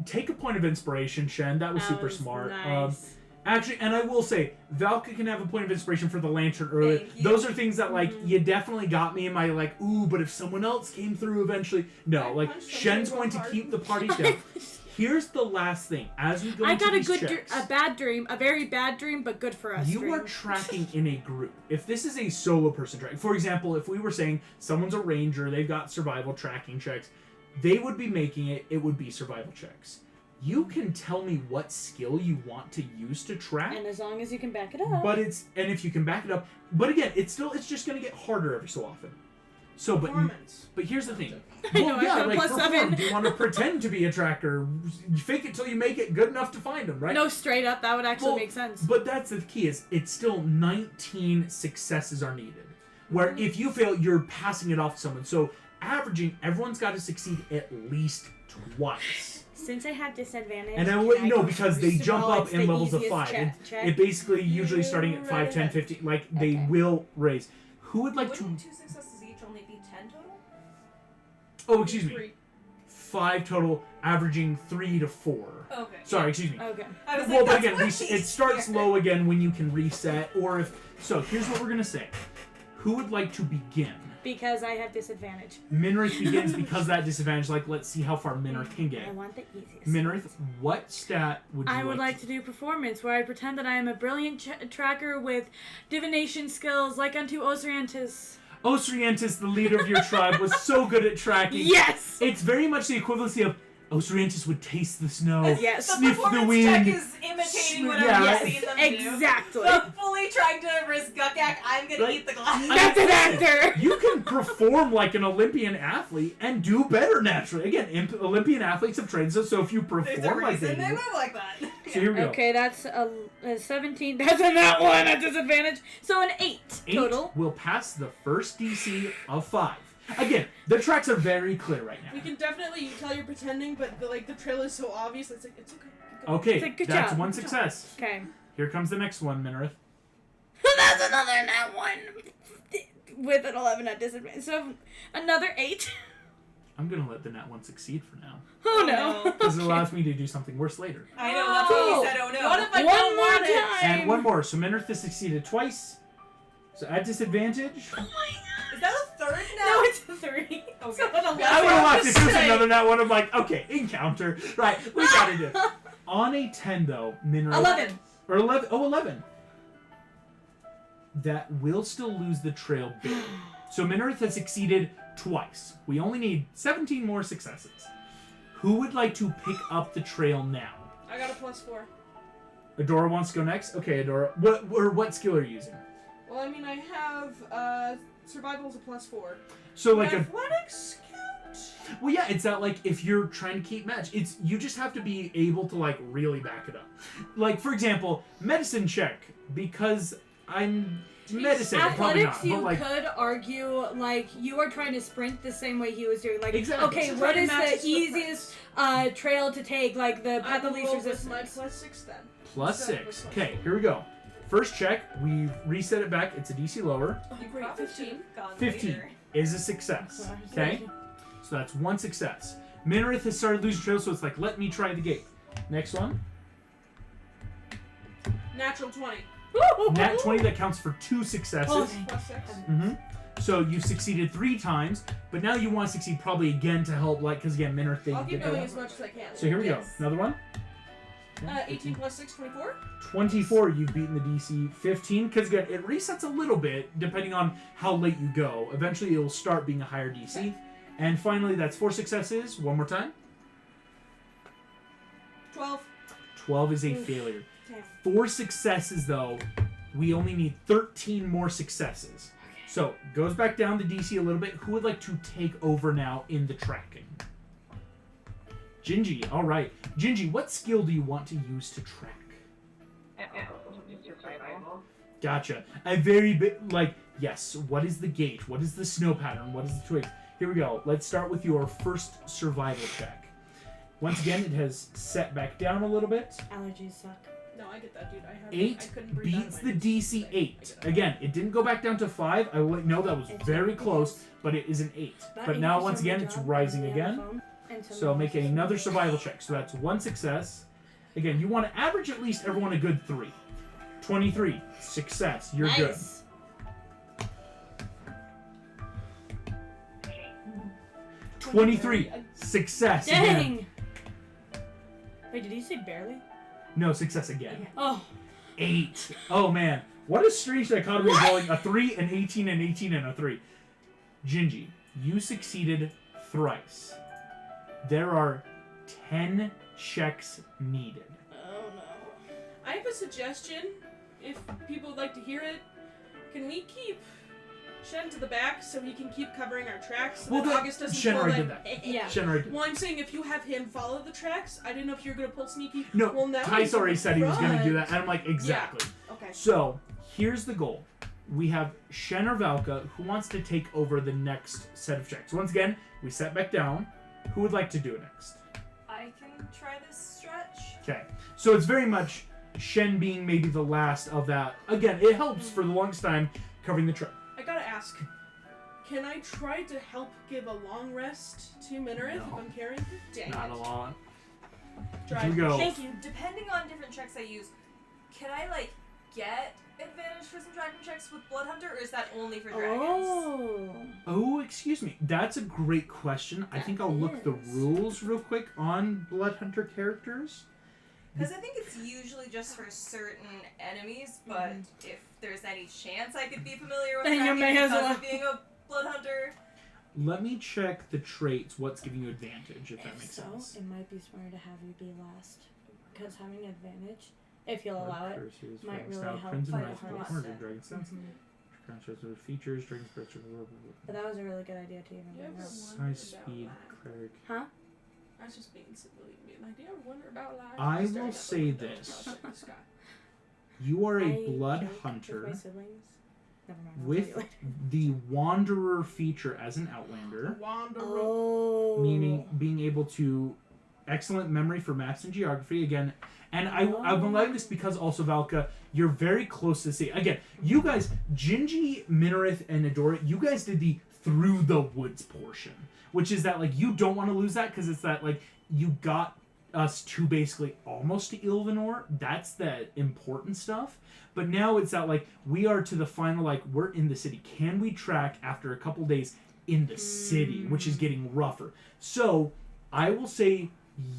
Take a point of inspiration, Shen. That was super smart. Nice. Actually, and I will say, Valka can have a point of inspiration for the lantern earlier. Thank you. Those are things that, like, you definitely got me in my, like, ooh, but if someone else came through eventually. No, I like, punched Shen's someone going to hard. keep the party down. Here's the last thing. As we go I into got a these good, checks, a bad dream, a very bad dream, but good for us. you dream. are tracking in a group. If this is a solo person track, for example, if we were saying someone's a ranger, they've got survival tracking checks, they would be making it, it would be survival checks. You can tell me what skill you want to use to track, And as long as you can back it up. and if you can back it up, but again, it's just going to get harder every so often. So, but here's the thing. I know, I got a plus perform. 7. Do you want to pretend to be a tracker? You fake it till you make it good enough to find them, right? No, straight up, that would actually Well, make sense. But that's the key, is it's still 19 successes are needed. Where if you fail, you're passing it off to someone. So averaging, everyone's got to succeed at least twice. Since I have disadvantage, And I can wouldn't know go because they first? jump Well, up it's in the levels of easiest 5. check. It basically usually starting at 5, 10, 15, like they Okay. will raise. Who would like Wouldn't to... 2 successes each only be 10 total? Oh, excuse me. 3. 5 total, averaging 3 to 4. Okay. Sorry, excuse me. Okay. I was Well, like, but that's again, way it starts easier. low again when you can reset, or if... So, here's what we're going to say. Who would like to begin? because I have disadvantage. Minrith begins because of that disadvantage. Like, let's see how far Minrith can I get. want the easiest. Minrith, what stat would you I would like to to do performance, where I pretend that I am a brilliant tracker with divination skills, like unto Osriantis. Osriantis, the leader of your tribe, was so good at tracking. Yes! It's very much the equivalency of Osriantis would taste the snow, Yes. The sniff the performance wind. check is imitating whatever Yeah. you've seen them do. Exactly. So fully trying to risk Gukak, I'm gonna Right. eat the glass. That's an actor! You can perform like an Olympian athlete and do better naturally. Again, Olympian athletes have trained us, so if you There's a perform like they reason they do. move like that. So here we go. Okay, that's a 17. That's a nat 1 at disadvantage. So an 8 8 total. will pass the first DC of 5. Again, the tracks are very clear right We now. can definitely, you tell you're pretending, but the trail is so obvious. It's like it's okay. Keep going. Okay, It's a good that's job. one success. Okay. Here comes the next one, Minrith. That's another nat 1 with an 11 at disadvantage. So another 8. I'm gonna let the nat 1 succeed for now, Oh no. because it allows me to do something worse later. I know, that's what you said, oh no. What if I One don't more want it? time. And one more. So Minrith has succeeded twice. So at disadvantage. Oh my god. Is that a third now? No, it's a 3. Okay. So an 11. I would have laughed if it was Say. another nat 1. I'm like, okay, encounter. Right, we gotta do it. On a 10 though, Minrith. 11. Or 11. Oh, 11. That will still lose the trail big. So Minrith has succeeded twice. We only need 17 more successes. Who would like to pick up the trail now? I got a +4. Adora wants to go next? Okay, Adora. What skill are you using? Well, I mean, I have survival's a +4. So like a athletics count? well, yeah, it's that like if you're trying to keep match, it's you just have to be able to like really back it up. Like for example, medicine check because I'm medicine, probably Athletics, not. you But like could argue, like, you are trying to sprint the same way he was doing. Like, Exactly. okay, So what try to is match the his easiest trail to take? Like, the path of least with my resistance. +6 then. plus Instead of 6. a Okay, here we go. First check, we reset it back. It's a DC lower. Oh, You great, probably 15. should've gone 15 later. is a success. Okay, so that's one success. Minrith has started losing trail, so it's like let me try the gate. Next one, Natural 20. nat 20 that counts for 2 successes. Okay. +6. Mm-hmm. So you've succeeded 3 times, but now you want to succeed probably again to help, like, because again, Minrith I'll didn't keep get going that. as much as I can. So here we go. Yes. Another one. 18 +6, 24. 24, you've beaten the DC. 15, because again, it resets a little bit depending on how late you go. Eventually, it will start being a higher DC. And finally, that's 4 successes. One more time. 12. 12 is a Oof. failure. Damn. 4 successes, though. We only need 13 more successes. So, goes back down to DC a little bit. Who would like to take over now in the tracking? Gingy, alright. Gingy, what skill do you want to use to track? Survival. Gotcha. A very bit, like, yes, what is the gate? What is the snow pattern? What is the twig? Here we go. Let's start with your first survival check. Once again, it has set back down a little bit. Allergies suck. No, I get that, dude. I have. 8 I couldn't breathe out beats of the my nose DC today. 8. Again, it didn't go back down to 5. I will let you know that was very close, but it is an 8. But now, once again, it's rising again. So make another survival check. So that's 1 success. Again, you want to average at least everyone a good 3. 23. Success. You're good. Nice. 23. Success. Again. Dang! Wait, did you say barely? No, success again. Oh. 8. Oh, man. What a strange dichotomy of rolling a 3, an 18, an 18, and a 3. Gingy, you succeeded thrice. There are 10 checks needed. Oh no. I have a suggestion. If people would like to hear it, can we keep Shen to the back so he can keep covering our tracks? So Well, that that- August doesn't Shen pull already that. did that. Yeah. Shen already did. Well, I'm saying if you have him follow the tracks, I didn't know if you were gonna pull sneaky. No, well, now Tice he's in already the said he was going to do front. that, and I'm like, exactly. Okay. So, here's the goal. We have Shen or Valka who wants to take over the next set of checks. Once again, we set back down. Who would like to do it next? I can try this stretch. Okay. So it's very much Shen being maybe the last of that. Again, it helps for the longest time covering the track. I gotta ask. Can I try to help give a long rest to Minarith if No. I'm carrying her? Dang Not it. a lot. Drive. Here we go. Thank you. Depending on different checks I use, can I like get advantage for some dragon checks with Blood Hunter, or is that only for dragons? Oh, excuse me. That's a great question. I think I'll look the rules real quick on Blood Hunter characters. Because I think it's usually just for certain enemies, but if there's any chance I could be familiar with Then you dragon may as because well. of being a Blood Hunter. Let me check the traits, what's giving you advantage, if that makes sense. It might be smarter to have you be last. Because having advantage, if you'll allow it, might really help fight a hard Dragon sense. Features, dragon spirits, But that was a really good idea to even bring up. size, speed, cleric. Huh? I was just being silly. Like, do you ever wonder about life? I Just will staring say out the window this. and watching the sky. You are a I blood joke hunter with my siblings. Never mind. I'll with tell you later. the wanderer feature as an outlander, Wanderer. Oh. meaning being able to excellent memory for maps and geography again. And I'm allowing this because also, Valka, you're very close to the sea. Again, you guys, Gingy, Minarith, and Adora, you guys did the through the woods portion, which is that, like, you don't want to lose that because it's that, like, you got us to basically almost to Ylvanor. That's the important stuff. But now it's that, like, we are to the final, like, we're in the city. Can we track after a couple days in the city, which is getting rougher? So, I will say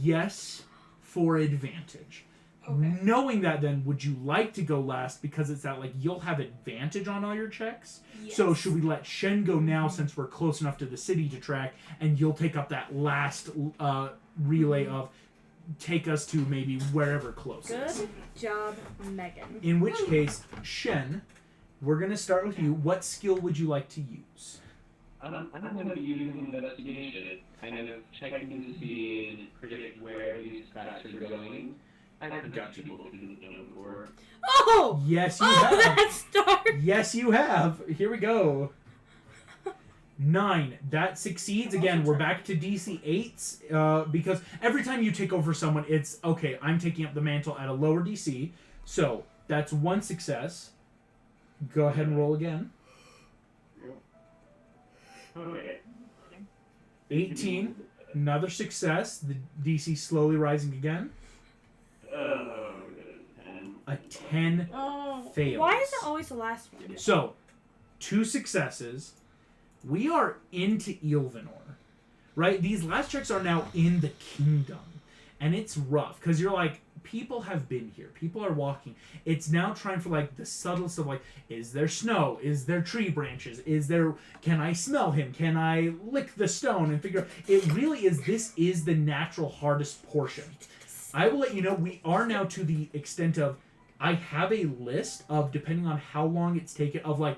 yes for advantage. Okay. Knowing that, then, would you like to go last because it's that, like, you'll have advantage on all your checks? Yes. So should we let Shen go now since we're close enough to the city to track, and you'll take up that last relay of take us to maybe wherever closest? Good job, Megan. In which case, Shen, we're going to start with you. What skill would you like to use? I'm going to be using investigation, kind of checking to see and predict where these tracks are going. I've got people to know before. Oh! Yes, you Oh, have. that star! Yes, you have. Here we go. 9. That succeeds. Again, we're back to DC 8s because every time you take over someone, it's, okay, I'm taking up the mantle at a lower DC. So, that's 1 success. Go ahead and roll again. Okay. 18. Another success. The DC slowly rising again. A 10 fails. Why is it always the last one? So, 2 successes. We are into Ylvanor, right? These last checks are now in the kingdom, and it's rough because you're like, people have been here, people are walking. It's now trying for like the subtle stuff, like, is there snow? Is there tree branches? Can I smell him? Can I lick the stone and figure? It really is. This is the natural hardest portion. I will let you know. We are now to the extent of, I have a list of, depending on how long it's taken, of like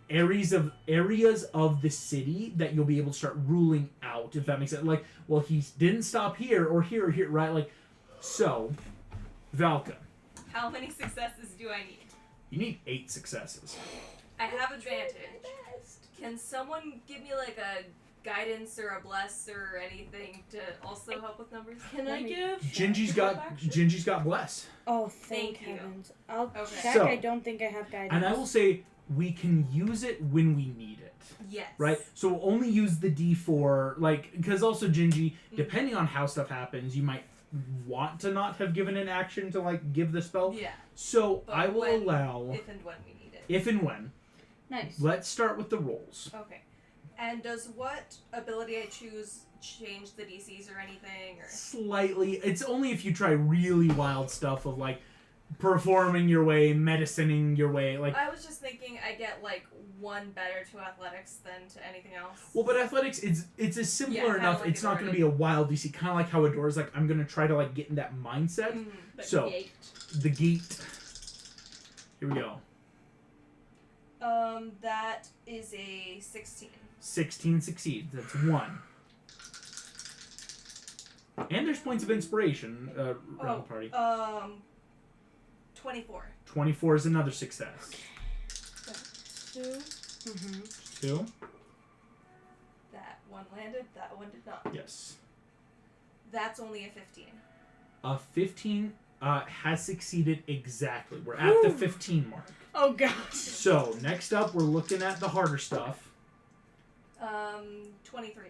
areas of the city that you'll be able to start ruling out, if that makes sense. Like, well, he didn't stop here or here or here, right? Like, so, Valka, How many successes do I need? you need 8 successes. I have advantage. Can someone give me like a guidance or a bless or anything to also help with numbers? Can I give? Gingy's got bless. Oh, thank Thank you. heavens. I'll Okay. check. So- I don't think I have guidance. And I will say, we can use it when we need it. Yes. Right? So we'll only use the D4, like, because also, Gingy, depending on how stuff happens, you might want to not have given an action to, like, give the spell. Yeah. So But I will when- allow, If and when we need it. if and when. Nice. Let's start with the rolls. Okay. And does what ability I choose change the DCs or anything? Or Slightly. It's only if you try really wild stuff of, like, performing your way, medicining your way, like. I was just thinking I get like 1 better to athletics than to anything else. Well, but athletics, it's a simpler Yeah, kinda enough. like It's not going to Adora be a wild DC, kind of like how Adora's like, I'm going to try to, like, get in that mindset. So, the gate. Here we go. That is a 16. 16 succeeds. That's 1. And there's points of inspiration around the party. 24. 24 is another success. 2. Mm-hmm. 2. That one landed, that one did not. Yes. That's only a 15. A 15 has succeeded exactly. We're at the 15 mark. Oh gosh. So, next up, we're looking at the harder stuff. 23.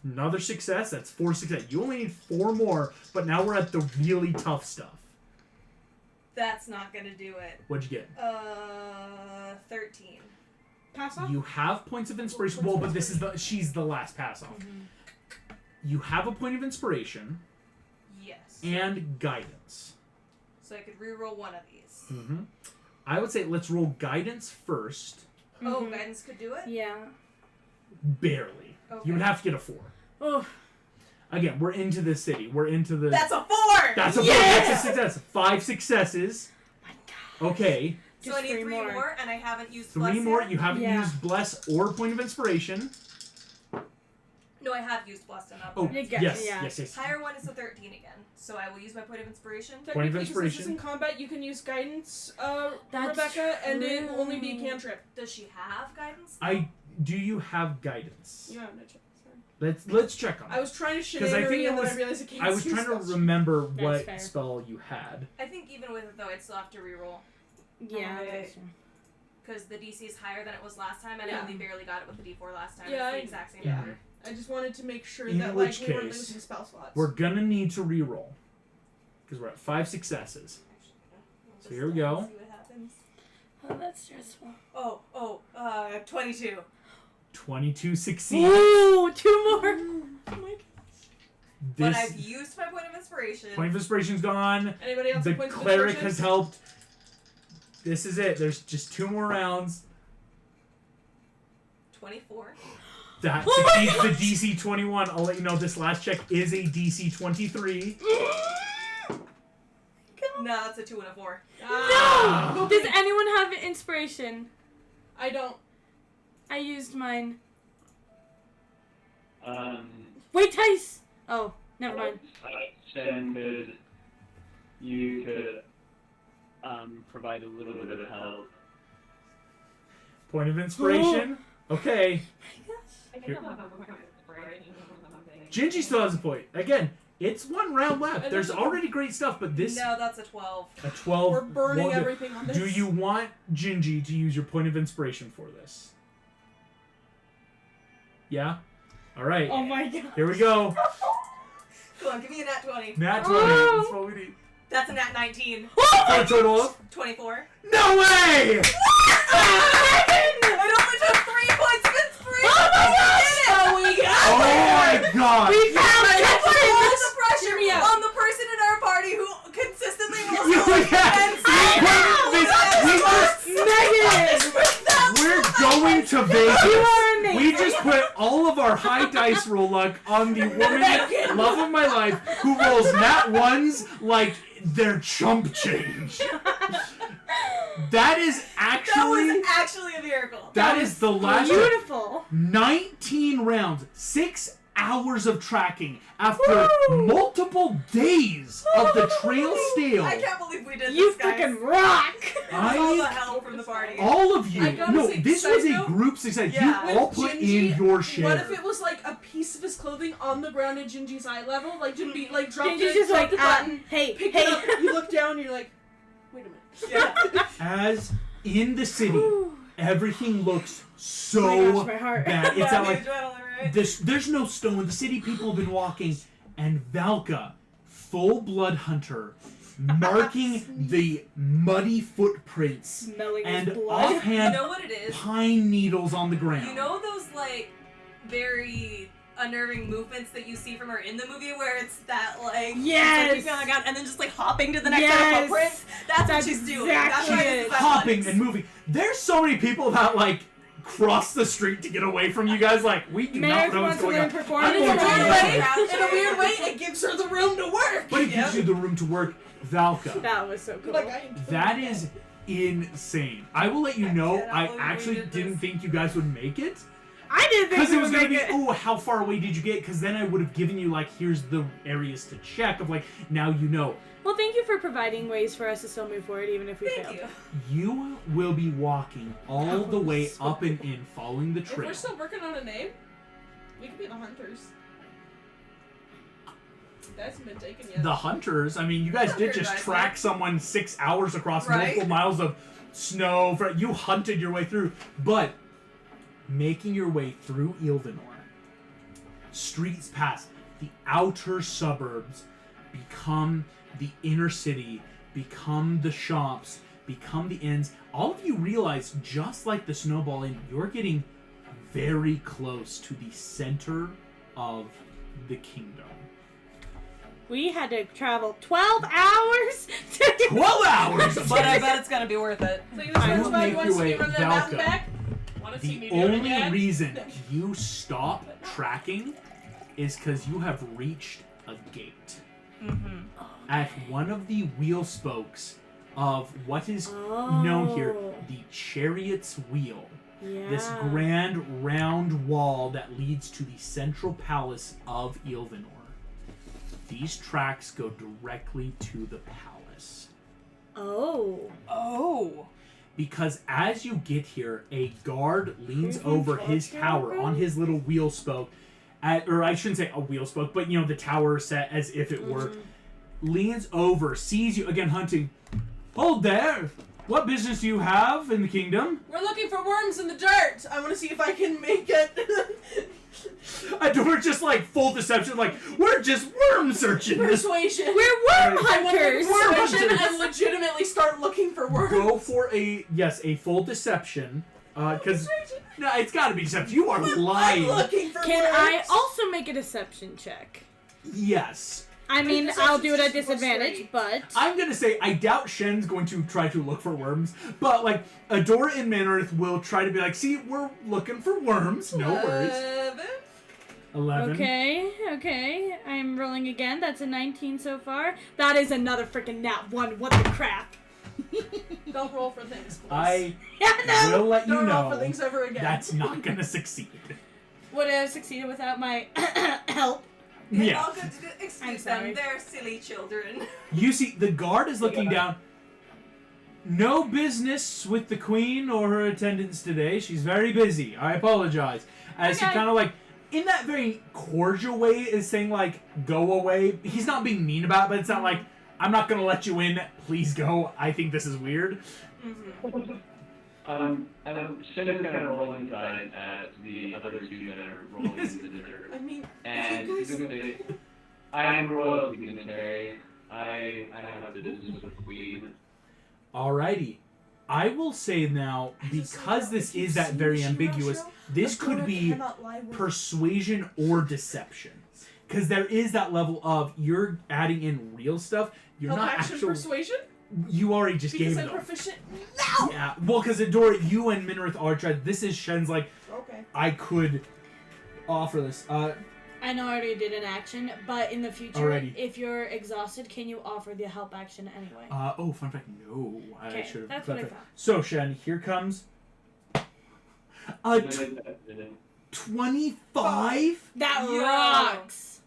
Another success. That's 4 success. You only need 4 more, but now we're at the really tough stuff. That's not gonna do it. What'd you get? 13. Pass off? You have points of inspiration. Well, but she's the last pass off. You have a point of inspiration Yes. and guidance. So I could reroll one of these. Mm-hmm. I would say let's roll guidance first. Oh, guidance could do it? Yeah. Barely. Okay. You would have to get a 4. Oh. Again, we're into the city. We're into the... That's a 4! That's a 4. Yes! That's a success. 5 successes. My God. Okay. So I need 3 more, and I haven't used 3 Bless more. yet? You haven't used Bless or Point of Inspiration. No, I have used Blessed and Oh, You get- yes, yeah. yes. Higher one is a 13 again. So I will use my Point of Inspiration. Point of Technically, inspiration. since it's in combat, you can use guidance, That's Rebecca, and it true. will only be a cantrip. Does she have guidance? Do you have guidance? You have no check. Sorry. Let's check on it. I was trying to shit 'Cause I in think it and then was- I realized I can't I was use trying to spells. remember That's what fair. spell you had. I think even with it, though, I'd still have to reroll. Yeah. Okay. That's true. Because the DC is higher than it was last time, and Yeah. I only barely got it with the D4 last time. Yeah, It's the I- exact same yeah. number. I just wanted to make sure In that which we weren't case, losing spell slots. We're gonna need to re-roll. Because we're at 5 successes. Actually, So here we go. See what happens. Oh, that's stressful. 22. 22 succeeds. Ooh, 2 more. Oh my God. But This I've used my Point of Inspiration. Point of Inspiration's gone. Anybody else The have points of cleric inspiration? has helped. This is it. There's just 2 more rounds. 24. That Oh my succeeds the gosh. DC 21. I'll let you know this last check is a DC 23. No, that's a 2 and a 4. No! Does anyone have inspiration? I don't. I used mine. Um, Wait, Tice! Oh, never mind. Then you could provide a little bit of help. Point of inspiration. Okay. I Here. can have a point of inspiration or something. Gingy still has a point. Again, it's 1 round left. And There's there's a- already great stuff, but this No, that's a 12. a 12. We're burning won't do. everything on this. Do you want Gingy to use your point of inspiration for this? Yeah? Alright. Oh my God. Here we go. Come on, give me a nat 20. Nat 20. Oh. That's what we need. That's a nat 19. For a total of? 24. No way! I only took 3 points of inspiration! Oh my gosh! We did it! Oh, we got Oh my god! We found I it! put all the pressure Hear me out. on the person in our party who consistently rolls You low have- and We're going to You Vegas. are amazing. We just put all of our high dice roll luck on the woman, love of my life, who rolls nat 1s like they're chump change. That is That actually... was actually a miracle. That is the last... Beautiful. 19 rounds, 6 hours of tracking after multiple days of the trail stale. I can't believe we did You this, guys. freaking rock. All the help from the party. All of you. I gotta No, say, this side was a note, group success. Yeah. You all With put Gingy, in your share. What if it was like a piece of his clothing on the ground at Gingy's eye level? Like, just be like dropped Gingy's it, just tap like, the button, hey, pick hey. it up, you look down, you're like, wait a minute. Yeah. As in the city, everything looks Oh so my gosh, my heart. bad. It's Yeah, not the like adrenaline, right? there's no stone. The city people have been walking, and Valka, full blood hunter, marking the muddy footprints Smelling and his blood. You offhand know what it is? pine needles on the ground. You know those, like, very unnerving movements that you see from her in the movie where it's that, like, Yes! she's like, and then just, like, hopping to the next set Yes! of footprints? That's what That's she's doing. exactly That's why it. it's Hopping athletics. and moving. There's so many people that like cross the street to get away from you guys. Like we do Meredith not know what's wants to going learn on. performance. I'm In a going to weird do way, that. in a weird way, it gives her the room to work. But it gives you the room to work, Valka. That was so cool. Like, I am That is insane. I will let you know. cannot I believe we actually did didn't this. think you guys would make it I didn't think because we it was would gonna make be it. oh how far away did you get? Because then I would have given you like here's the areas to check of like now you know. Well, thank you for providing ways for us to still move forward, even if we Thank fail. you. You will be walking all the way so up and in, following the If trail. we're still working on a name, we could be the Hunters. That hasn't been taken yet. The hunters. I mean, you guys did just Hunters, I track think. someone 6 hours across Right? multiple miles of snow. You hunted your way through, but making your way through Ylvanor, streets past the outer suburbs, become the inner city, become the shops, become the inns. All of you realize, just like the Snowball Inn, you're getting very close to the center of the kingdom. We had to travel 12 hours to 12 hours! But I bet it's gonna be worth it. So you I just will want make to your see me way, run that mountain Valka. back? Want to see The me do it only again? reason you stop tracking is because you have reached a gate. Mm-hmm. At one of the wheel spokes of what is known here, the Chariot's Wheel. Yeah. This grand round wall that leads to the central palace of Ylvanor. These tracks go directly to the palace. Oh. Because as you get here, a guard leans over his tower on his little wheel spoke, or I shouldn't say a wheel spoke, but the tower set as if it were, leans over, sees you, again hunting. Hold there! What business do you have in the kingdom? We're looking for worms in the dirt. I want to see if I can make it. We're just like full deception, like we're just worm searching. Persuasion. We're worm I want to hunters! make persuasion and legitimately start looking for worms. Go for a full deception, because no, it's got to be deception. You are lying. I'm looking for Can worms. I also make a deception check? Yes. I mean, Deception's I'll do it at just disadvantage, +3. but... I'm gonna say I doubt Shen's going to try to look for worms, but like Adora and Manarith will try to be like, see, we're looking for worms. No worries. 11. Okay. I'm rolling again. That's a 19 so far. That is another freaking nat 1. What the crap? Don't roll for things, please. I No! will let you Don't roll know for things ever again. that's not gonna succeed. Would I have succeeded without my help? Yeah. All good. I'm Excuse sorry. them. They're silly children. You see, the guard is looking down. No business with the queen or her attendants today. She's very busy. I apologize. As he Okay. kind of like, in that very cordial way, is saying like, go away. He's not being mean about it, but it's not like, I'm not going to let you in. Please go. I think this is weird. Mm-hmm. And Shen is kind of rolling inside at the other two that are rolling into the dirt. I mean, And you he's guys... going to say, I am royal dignitary. I have the business with the queen. Alrighty. I will say now, because this is that very ambiguous, this could be persuasion or deception. Because there is that level of, you're adding in real stuff. You're Help not action actually... persuasion? You already just Because gave I'm it up. proficient now! Yeah, well, because Adora, you and Minarith are trying. This is Shen's like, Okay. I could offer this. I know I already did an action, but in the future, Alrighty. if you're exhausted, can you offer the help action anyway? Fun fact, no. I Okay, should have. that's what I thought. So, Shen, here comes a 25? That Yo. rocks!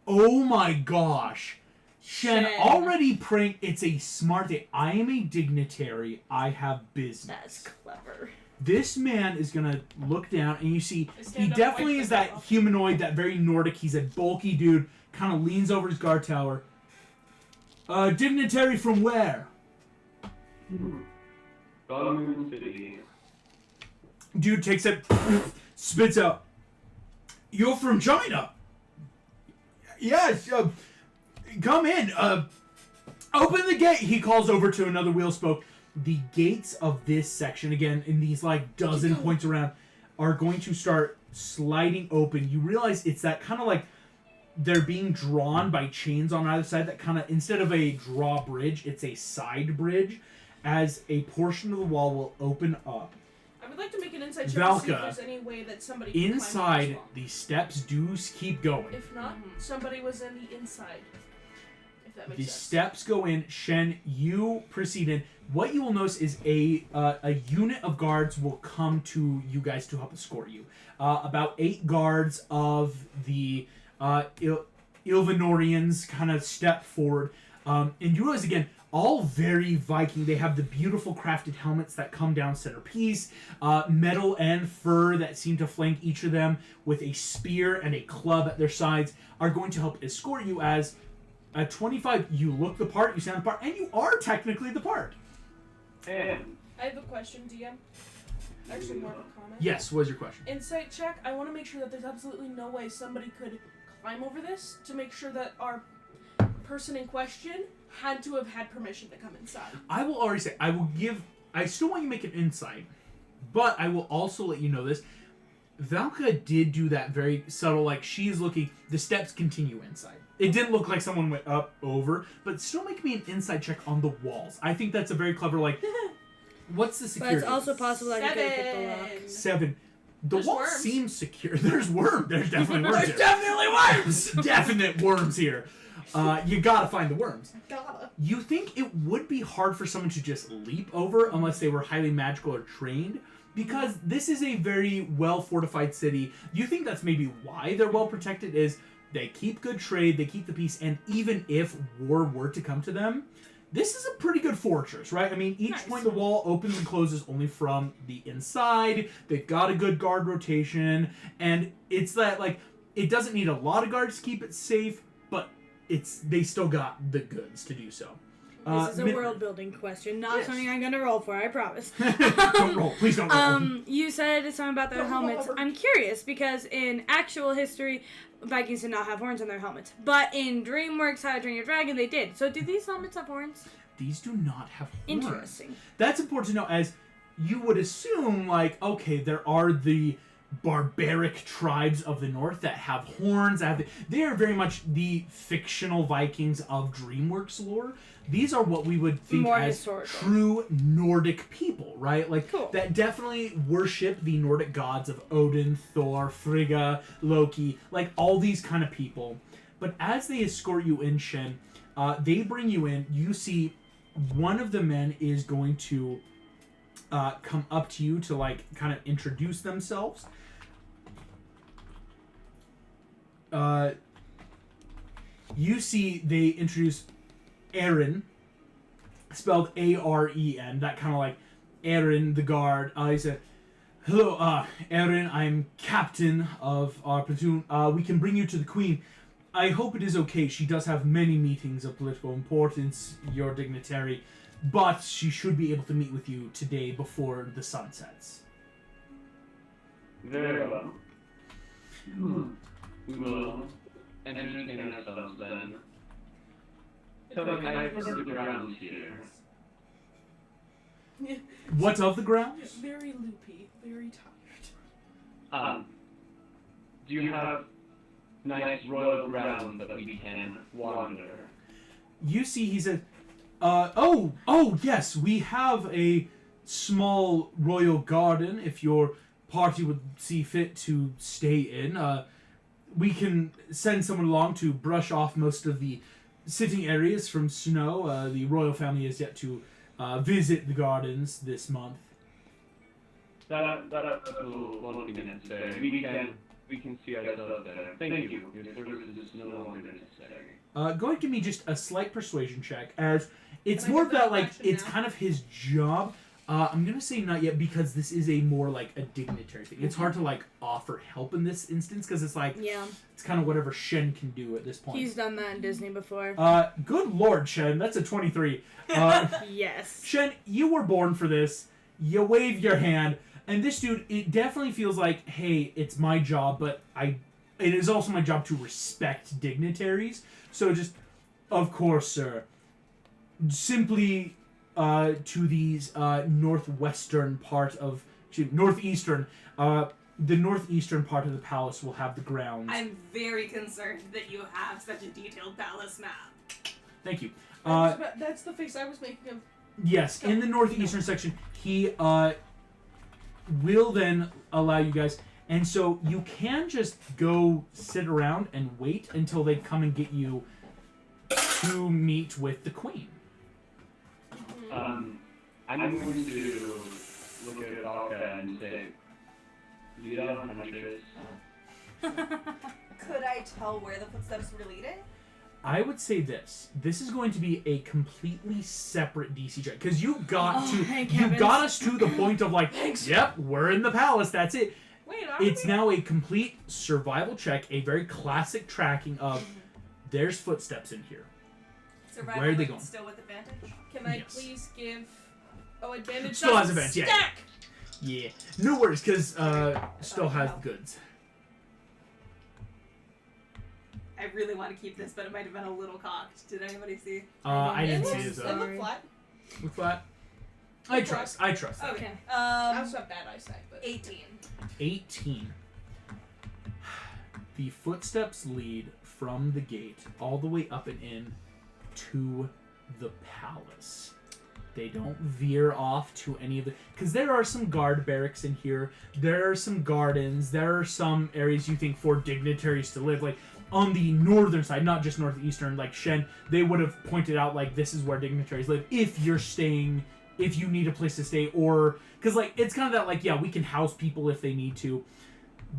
Oh my gosh. Shen, Shen. already praying. It's a smart thing. I am a dignitary. I have business. That's clever. This man is gonna look down, and you see I he stand up, definitely wipe is the that off. humanoid, that very Nordic. He's a bulky dude. Kind of leans over his guard tower. Dignitary from where? Golden City. Dude takes it, spits out. You're from China. Yes. Come in. Open the gate. He calls over to another wheel spoke. The gates of this section, again, in these like dozen points around, are going to start sliding open. You realize it's that kind of like they're being drawn by chains on either side. That kind of, instead of a drawbridge, it's a side bridge, as a portion of the wall will open up. I would like to make an insight check to see if Valka, there's any way that somebody can climb inside, this wall. the steps do keep going. If not, somebody was in the inside. If that makes The sense. steps go in. Shen, you proceed in. What you will notice is a unit of guards will come to you guys to help escort you. About 8 guards of the Ylvanorians kind of step forward. And you realize, again, all very Viking. They have the beautiful crafted helmets that come down centerpiece, metal and fur that seem to flank each of them, with a spear and a club at their sides, are going to help escort you. As at 25, you look the part, you sound the part, and you are technically the part. And I have a question, DM. Actually, more of a comment. Yes, what is your question? Insight check. I want to make sure that there's absolutely no way somebody could climb over this to make sure that our person in question had to have had permission to come inside. I will already say, I still want you to make an insight, but I will also let you know this. Valka did do that very subtle, like she's looking, the steps continue inside. It didn't look like someone went up, over, but still make me an insight check on the walls. I think that's a very clever, like, what's the But security? it's also possible that he could have picked the lock. 7. The There's wall worms. seems secure. There's worms. There's definitely worms There's here. definitely worms! Definite worms here. You gotta find the worms. Gotta. You think it would be hard for someone to just leap over unless they were highly magical or trained? Because this is a very well-fortified city. You think that's maybe why they're well-protected is they keep good trade, they keep the peace, and even if war were to come to them, this is a pretty good fortress, right? I mean, each Nice. point the wall opens and closes only from the inside. They've got a good guard rotation, and it's that, like, it doesn't need a lot of guards to keep it safe, but they still got the goods to do so. This is a world building question, not Yes. something I'm gonna roll for, I promise. Don't roll. Please don't roll. You said something about their Don't roll helmets. over. I'm curious because in actual history, Vikings did not have horns on their helmets. But in Dreamworks How to Train Your Dragon, they did. So do these helmets have horns? These do not have horns. Interesting. That's important to know, as you would assume, like, okay, there are the barbaric tribes of the north that have horns. They are very much the fictional Vikings of Dreamworks lore. These are what we would think More as historical. true Nordic people, right? Like, Cool. that definitely worship the Nordic gods of Odin, Thor, Frigga, Loki, like all these kind of people. But as they escort you in, Shen, they bring you in. You see one of the men is going to come up to you to, like, kind of introduce themselves. You see they introduce Aaron, spelled A-R-E-N, that kind of like Aaron, the guard. He said, hello, Aaron, I'm captain of our platoon. We can bring you to the queen. I hope it is okay. She does have many meetings of political importance, your dignitary, but she should be able to meet with you today before the sun sets. Very well. We will entertain ourselves then. So I've heard the grounds here. What of the grounds? Very loopy, very tired. Do you have nice royal grounds that we can wander? You see, he said, oh, yes, we have a small royal garden if your party would see fit to stay in. We can send someone along to brush off most of the sitting areas from snow. The royal family is yet to visit the gardens this month. That won't be necessary. We can see ourselves there. Thank you. Your services is no longer necessary. Go ahead and give me just a slight persuasion check, as it's Can I more get of that, that like, action it's now? kind of his job. I'm going to say not yet, because this is a more, like, a dignitary thing. It's hard to, like, offer help in this instance, because it's, like, Yeah. it's kind of whatever Shen can do at this point. He's done that in Disney before. Good lord, Shen, that's a 23. Yes. Shen, you were born for this. You wave your hand, and this dude, it definitely feels like, hey, it's my job, but it is also my job to respect dignitaries. So just, of course, sir, simply to these northeastern, the northeastern part of the palace will have the grounds. I'm very concerned that you have such a detailed palace map. Thank you. That's the face I was making of. Yes, in the northeastern section, he will then allow you guys, and so you can just go sit around and wait until they come and get you to meet with the queen. I'm going to look at Alka and say, lead on, Huntress. Could I tell where the footsteps were leading? I would say this. This is going to be a completely separate DC check, because you got thank you heavens. got us to the point of, like, yep, we're in the palace, that's it. Wait, are It's we? now a complete survival check, a very classic tracking of there's footsteps in here. Survival Where are they but going? Still with advantage? Can I Yes. please give? Oh, advantage. Still has doesn't advantage, yeah. stack! Yeah. No worries, because still has no. the goods. I really want to keep this, but it might have been a little cocked. Did anybody see? I didn't see it. It So. looked flat. Look flat. I trust. Okay. I also have bad eyesight, but 18. 18. The footsteps lead from the gate all the way up and in to the palace. They don't veer off to any of the... Because there are some guard barracks in here. There are some gardens. There are some areas you think for dignitaries to live. Like, on the northern side, not just northeastern, like Shen, they would have pointed out, like, this is where dignitaries live. If you're staying... If you need a place to stay, or... Because, like, it's kind of that, like, yeah, we can house people if they need to.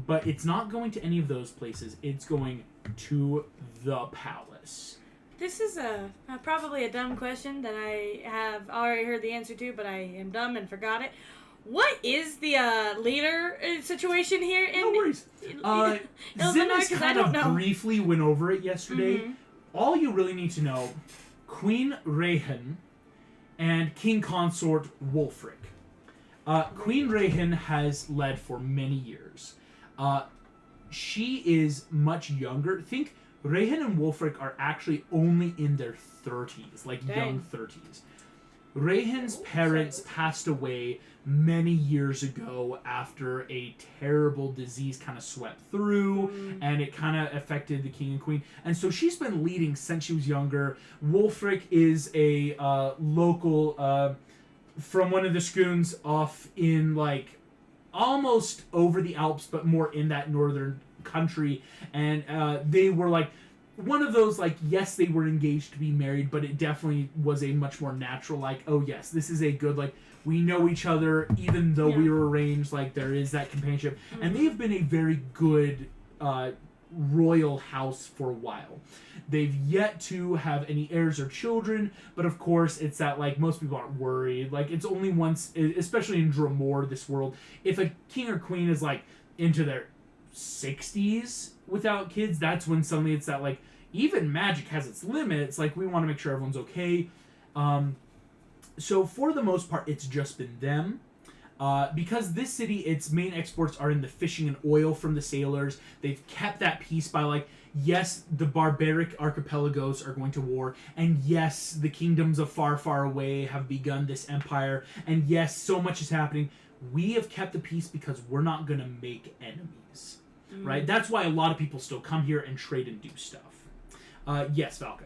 But it's not going to any of those places. It's going to the palace. This is probably a dumb question that I have already heard the answer to, but I am dumb and forgot it. What is the leader situation here in... No worries. Ylvanor, Zinnis 'cause I kind don't of know. briefly went over it yesterday. Mhm. All you really need to know, Queen Rayhan and King Consort Wulfric. Queen Rayhan has led for many years. She is much younger. Think Rayhan and Wulfric are actually only in their 30s, like Dang. young 30s. Rayhan's parents passed away many years ago after a terrible disease kind of swept through, and it kind of affected the king and queen. And so she's been leading since she was younger. Wulfric is a local from one of the schoons off in, like, almost over the Alps, but more in that northern country. And they were, like, one of those, like, yes, they were engaged to be married, but it definitely was a much more natural, like, oh, yes, this is a good, like, we know each other, even though we were arranged, like, there is that companionship. Mm-hmm. And they've been a very good royal house for a while. They've yet to have any heirs or children, but of course, it's that, like, most people aren't worried. Like, it's only once, especially in Dreamworks, this world, if a king or queen is, like, into their 60s without kids, that's when suddenly it's that, like, even magic has its limits. Like, we want to make sure everyone's okay. So for the most part, it's just been them. Because this city, its main exports are in the fishing and oil from the sailors. They've kept that peace by, like, yes, the barbaric archipelagos are going to war, and yes, the kingdoms of far, far away have begun this empire, and yes, so much is happening. We have kept the peace because we're not going to make enemies, right? That's why a lot of people still come here and trade and do stuff. Yes, Valka.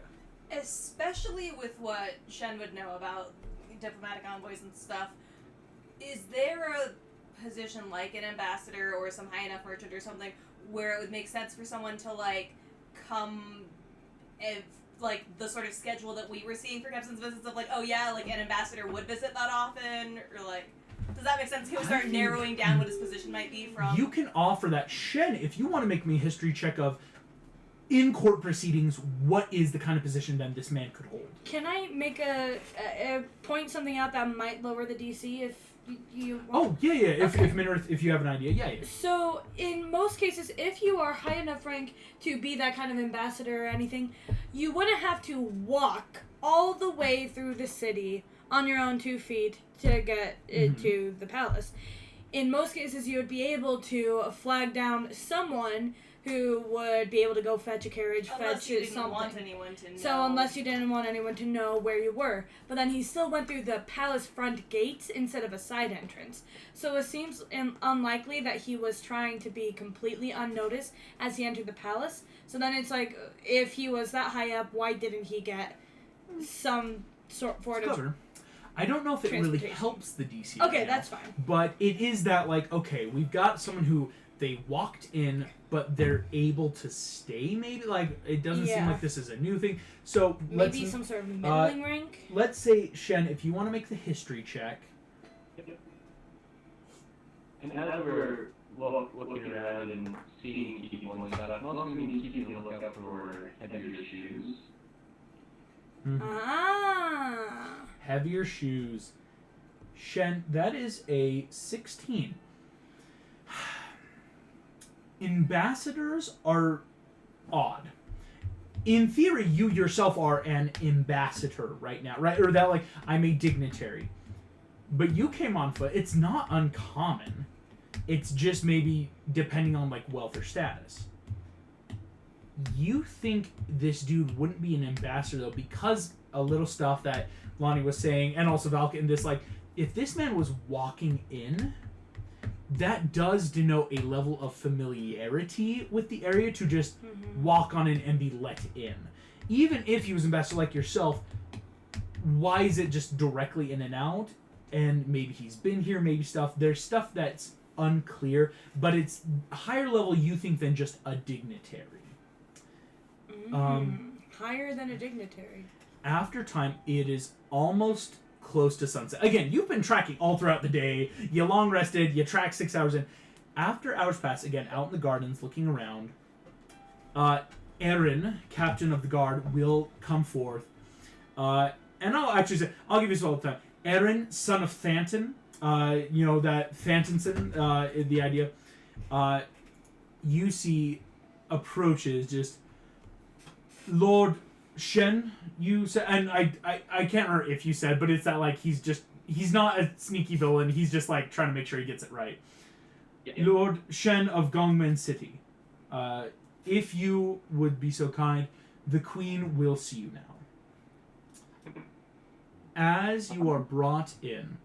Especially with what Shen would know about diplomatic envoys and stuff, is there a position like an ambassador or some high enough merchant or something where it would make sense for someone to, like, come if, like, the sort of schedule that we were seeing for Kepson's visits of, like, oh yeah, like, an ambassador would visit that often, or, like, does that make sense? He would start narrowing down what his position might be from... You can offer that. Shen, if you want to make me a history check of, in court proceedings, what is the kind of position then this man could hold? Can I make a point something out that might lower the DC if you want? Oh, yeah. Okay. If Minarth, if you have an idea, yeah. So, in most cases, if you are high enough rank to be that kind of ambassador or anything, you wouldn't have to walk all the way through the city on your own 2 feet to get to the palace. In most cases, you would be able to flag down someone who would be able to go fetch a carriage, unless you didn't something. want anyone to know. So unless you didn't want anyone to know where you were. But then he still went through the palace front gates instead of a side entrance. So it seems unlikely that he was trying to be completely unnoticed as he entered the palace. So then it's like, if he was that high up, why didn't he get some sort of... I don't know if it really helps the DC. Okay, right now, that's fine. But it is that, like, okay, we've got someone who they walked in, but they're able to stay, maybe? Like, it doesn't seem like this is a new thing. So, maybe some sort of middling rank? Let's say, Shen, if you want to make the history check. Yep. And as we're looking around and seeing people and stuff, I'm also going to be keeping a lookout for heavier shoes. Heavier shoes. Shen, that is a 16. Ambassadors are odd. In theory, you yourself are an ambassador right now, right? Or that, like, I'm a dignitary. But you came on foot. It's not uncommon. It's just maybe depending on, like, wealth or status. You think this dude wouldn't be an ambassador, though, because a little stuff that Lonnie was saying, and also Valka in this, like, if this man was walking in, that does denote a level of familiarity with the area to just walk on in and be let in. Even if he was ambassador like yourself, why is it just directly in and out? And maybe he's been here, maybe stuff. There's stuff that's unclear, but it's higher level, you think, than just a dignitary. Higher than a dignitary. After time, it is almost close to sunset. Again, you've been tracking all throughout the day. You long rested. You tracked 6 hours in. After hours pass, again, out in the gardens, looking around, Erin, captain of the guard, will come forth. And I'll actually say, I'll give you this all the time. Erin, son of Thanton, that Thantonson, the idea. You see approaches just, Lord Shen, you said, and I can't remember if you said, but it's that, like, he's not a sneaky villain, he's just, like, trying to make sure he gets it right. Yeah. Lord Shen of Gongmen City, if you would be so kind, the Queen will see you now. As you are brought in,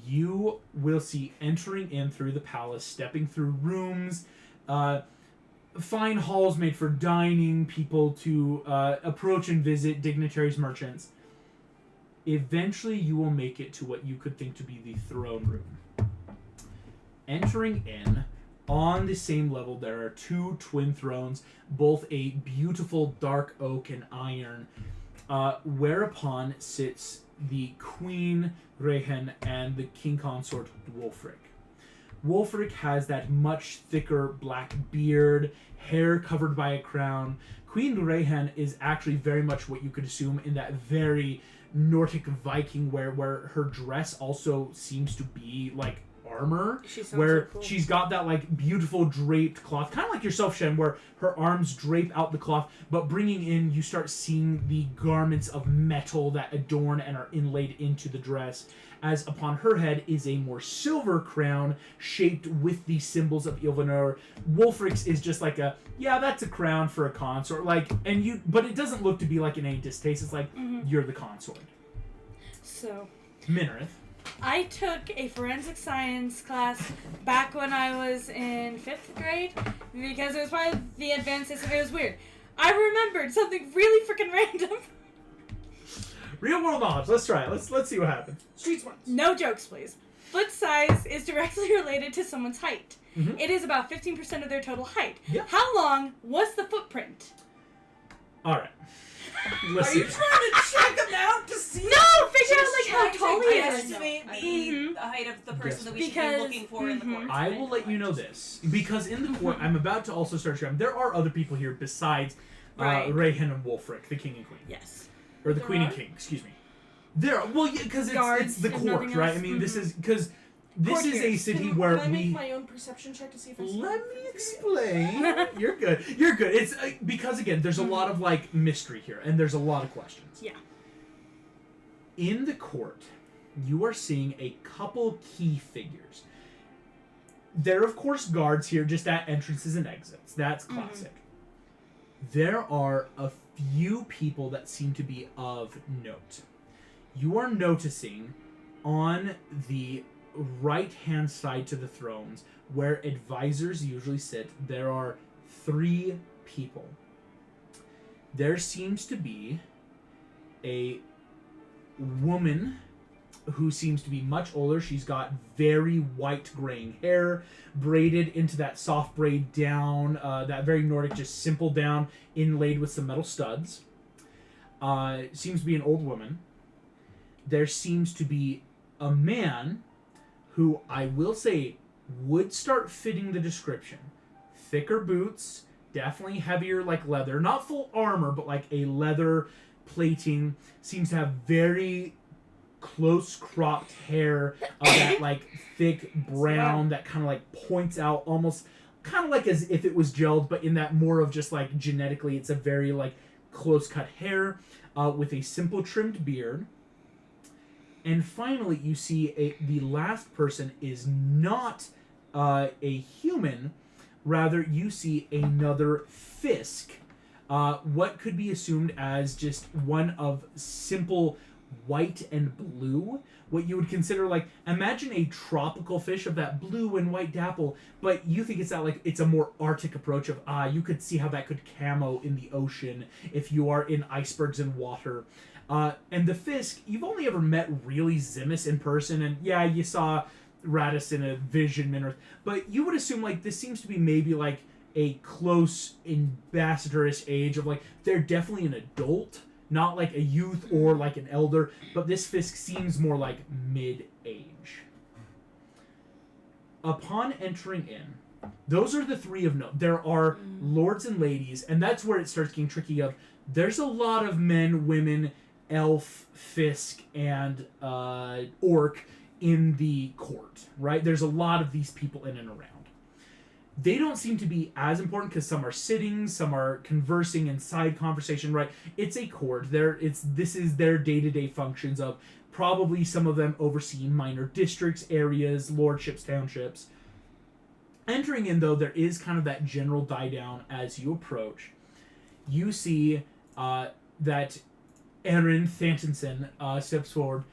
you will see entering in through the palace, stepping through rooms, fine halls made for dining, people to approach and visit, dignitaries, merchants. Eventually, you will make it to what you could think to be the throne room. Entering in, on the same level, there are 2 twin thrones, both a beautiful dark oak and iron, whereupon sits the Queen Rehen and the King Consort Wulfric. Wulfric has that much thicker black beard, hair covered by a crown. Queen Rehen is actually very much what you could assume in that very Nordic Viking wear, where her dress also seems to be like armor, where so cool. She's got that like beautiful draped cloth, kind of like yourself, Shen, where her arms drape out the cloth, but bringing in, you start seeing the garments of metal that adorn and are inlaid into the dress, as upon her head is a more silver crown shaped with the symbols of Ylvanor. Wulfric's is just like that's a crown for a consort, but it doesn't look to be like in any distaste. It's like, you're the consort. So, Minareth. I took a forensic science class back when I was in 5th grade because it was part of the advanced system. It was weird. I remembered something really freaking random. Real world knowledge. Let's try it. Let's see what happens. Street smarts. No jokes, please. Foot size is directly related to someone's height. Mm-hmm. It is about 15% of their total height. Yep. How long was the footprint? All right. Listen. Are you trying to check them out to see? No, figure out like how tall he is. Estimate the height of the person that we should be looking for in the court. I will let you know this because in the court, I'm about to also start sharing. There are other people here besides Rehen and Wulfric, the king and queen. Yes. Or the queen and king. Excuse me. Because it's the court, right? I mean, this is because. This is a city where Can I make my own perception check to see if I see Let me explain. You're good. You're good. It's because, again, there's a lot of, like, mystery here, and there's a lot of questions. Yeah. In the court, you are seeing a couple key figures. There are, of course, guards here just at entrances and exits. That's classic. There are a few people that seem to be of note. You are noticing on the right-hand side to the thrones, where advisors usually sit, there are 3 people. There seems to be a woman who seems to be much older. She's got very white graying hair, braided into that soft braid down, that very Nordic, just simple down, inlaid with some metal studs. Seems to be an old woman. There seems to be a man who I will say would start fitting the description. Thicker boots, definitely heavier like leather. Not full armor, but like a leather plating. Seems to have very close cropped hair of that like thick brown that kind of like points out almost kind of like as if it was gelled, but in that more of just like genetically it's a very like close cut hair with a simple trimmed beard. And finally, you see the last person is not a human, Rather, you see another Fisk. What could be assumed as just one of simple white and blue. What you would consider like, imagine a tropical fish of that blue and white dapple, but you think it's that like, it's a more arctic approach of, you could see how that could camo in the ocean if you are in icebergs and water. And the Fisk, you've only ever met really Zimus in person, and yeah, you saw Radis in a vision in Earth, but you would assume like this seems to be maybe like a close ambassadorish age of like, they're definitely an adult, not like a youth or like an elder, but this Fisk seems more like mid-age. Upon entering in, those are the three of note. There are lords and ladies, and that's where it starts getting tricky of, there's a lot of men, women, elf, Fisk, and orc in the court, right? There's a lot of these people in and around. They don't seem to be as important because some are sitting, some are conversing in side conversation, right? It's a court. This is their day-to-day functions of probably some of them overseeing minor districts, areas, lordships, townships. Entering in, though, there is kind of that general die-down as you approach. You see that Erin Thantinson steps forward.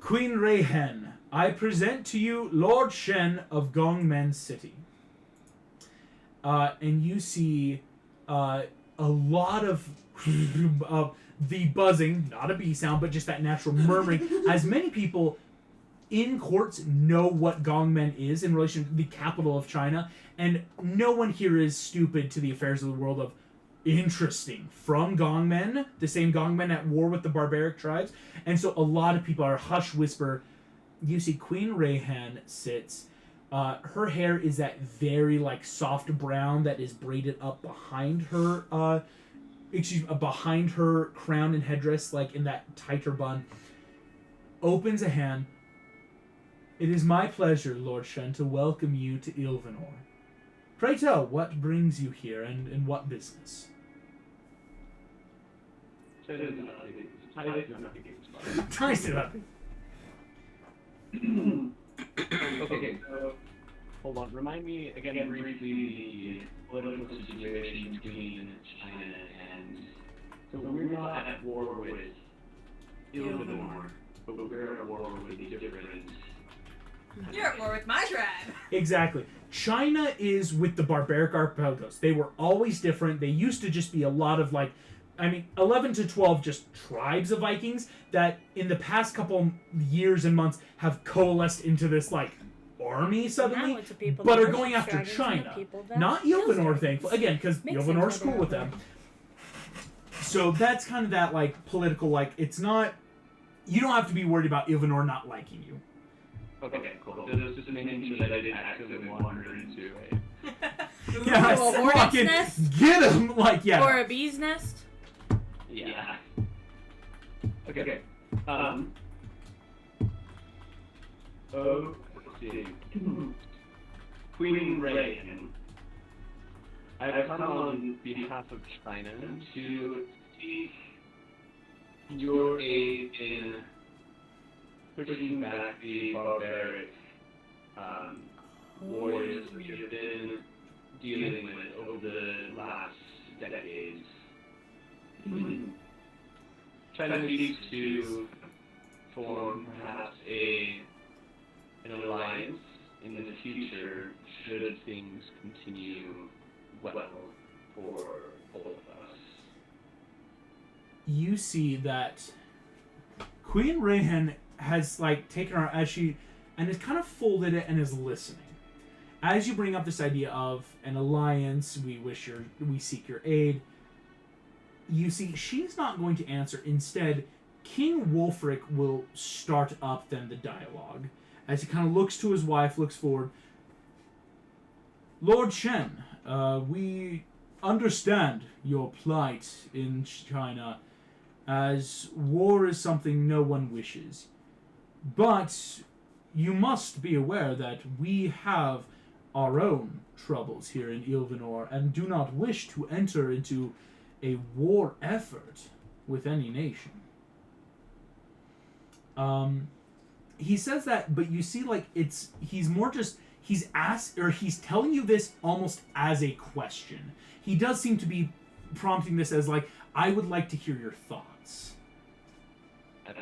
Queen Rayhen, I present to you Lord Shen of Gongmen City. And you see a lot of the buzzing, not a bee sound, but just that natural murmuring, as many people in courts know what Gongmen is in relation to the capital of China, and no one here is stupid to the affairs of the world of, interesting, from Gongmen, the same Gongmen at war with the barbaric tribes, and so a lot of people are hush whisper. You see Queen Rayhan sits. Her hair is that very like soft brown that is braided up behind her, behind her crown and headdress, like in that tighter bun. Opens a hand. It is my pleasure, Lord Shen, to welcome you to Ylvanor. Pray tell, what brings you here, and in what business? Nice enough. Okay, so hold on. Remind me again briefly the political situation between China and. So we're not at war with Ylvanor, but we're at war with the different. You're at war with my tribe. Exactly. China is with the barbaric archipelagos. They were always different. They used to just be a lot of 11 to 12 just tribes of Vikings that in the past couple years and months have coalesced into this army suddenly, but are going after China. Not Ylvanor, thankfully. Again, because Ylvanor's cool with them. So that's kind of that political, it's not, you don't have to be worried about Ylvanor not liking you. Okay, cool. This is just making sure that I didn't accidentally wander into a... Yeah, a hornet's nest? Get him! Or a bee's nest? Yeah. Okay. Let's see. Queen Rayhan. I've come on behalf of China to seek your aid in pushing back the barbaric wars we have been dealing with over the last decades. China seeks to form perhaps an alliance in the future should things continue well for both of us. You see that Queen Rayhan has taken her as she and has kind of folded it and is listening. As you bring up this idea of an alliance, we seek your aid. You see, she's not going to answer. Instead, King Wulfric will start up then the dialogue. As he kind of looks to his wife, looks forward. Lord Shen, we understand your plight in China, as war is something no one wishes. But you must be aware that we have our own troubles here in Ylvanor and do not wish to enter into a war effort with any nation. He says that, but you see, he's more just, he's telling you this almost as a question. He does seem to be prompting this as like, I would like to hear your thoughts. As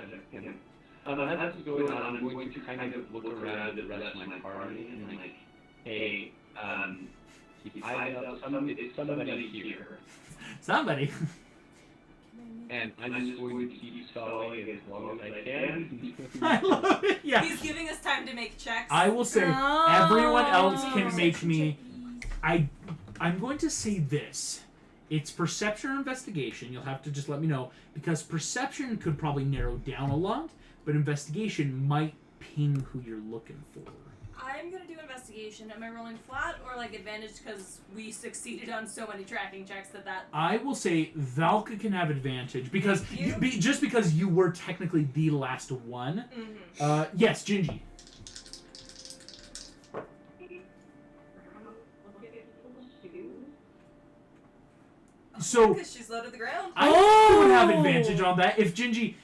going on, I'm going to kind of look around the rest of my party and like, hey, it's somebody here. Somebody. And I'm just going to keep stalling as long as I can. I love it. Yeah. He's giving us time to make checks. I will say everyone else can make me. I'm going to say this. It's perception or investigation. You'll have to just let me know because perception could probably narrow down a lot, but investigation might ping who you're looking for. I'm gonna do investigation. Am I rolling flat or like advantage because we succeeded on so many tracking checks that? I will say Valka can have advantage because just because you were technically the last one. Mm-hmm. Yes, Gingy. So Because she's low to the ground. I would have advantage on that if Gingy.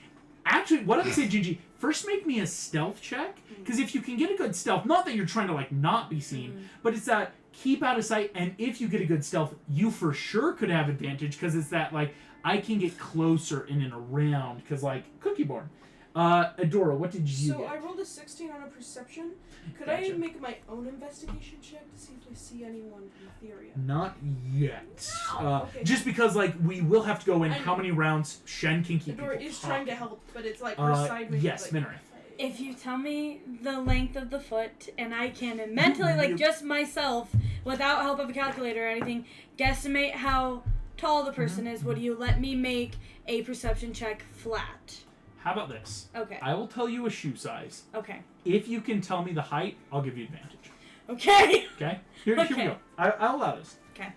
Actually, what I say, Gingy, first make me a stealth check, because if you can get a good stealth, not that you're trying to like not be seen, but it's that keep out of sight, and if you get a good stealth, you for sure could have advantage, because it's that like I can get closer in and around, because like Cookieborn. Adora, what did you So get? I rolled a 16 on a perception. Could Gotcha. I make my own investigation check to see if I see anyone in Etheria? Not yet. Okay. Just because like we will have to go in I- how many rounds Shen can keep Adora people is trying to talking. help, but it's like her sideways. Yes, like, Minareth. If you tell me the length of the foot, and I can mentally, like just myself, without help of a calculator or anything, guesstimate how tall the person is, would you let me make a perception check flat? How about this? Okay. I will tell you a shoe size. Okay. If you can tell me the height, I'll give you advantage. Okay. Okay? Here we Okay. go. I'll allow this. Okay.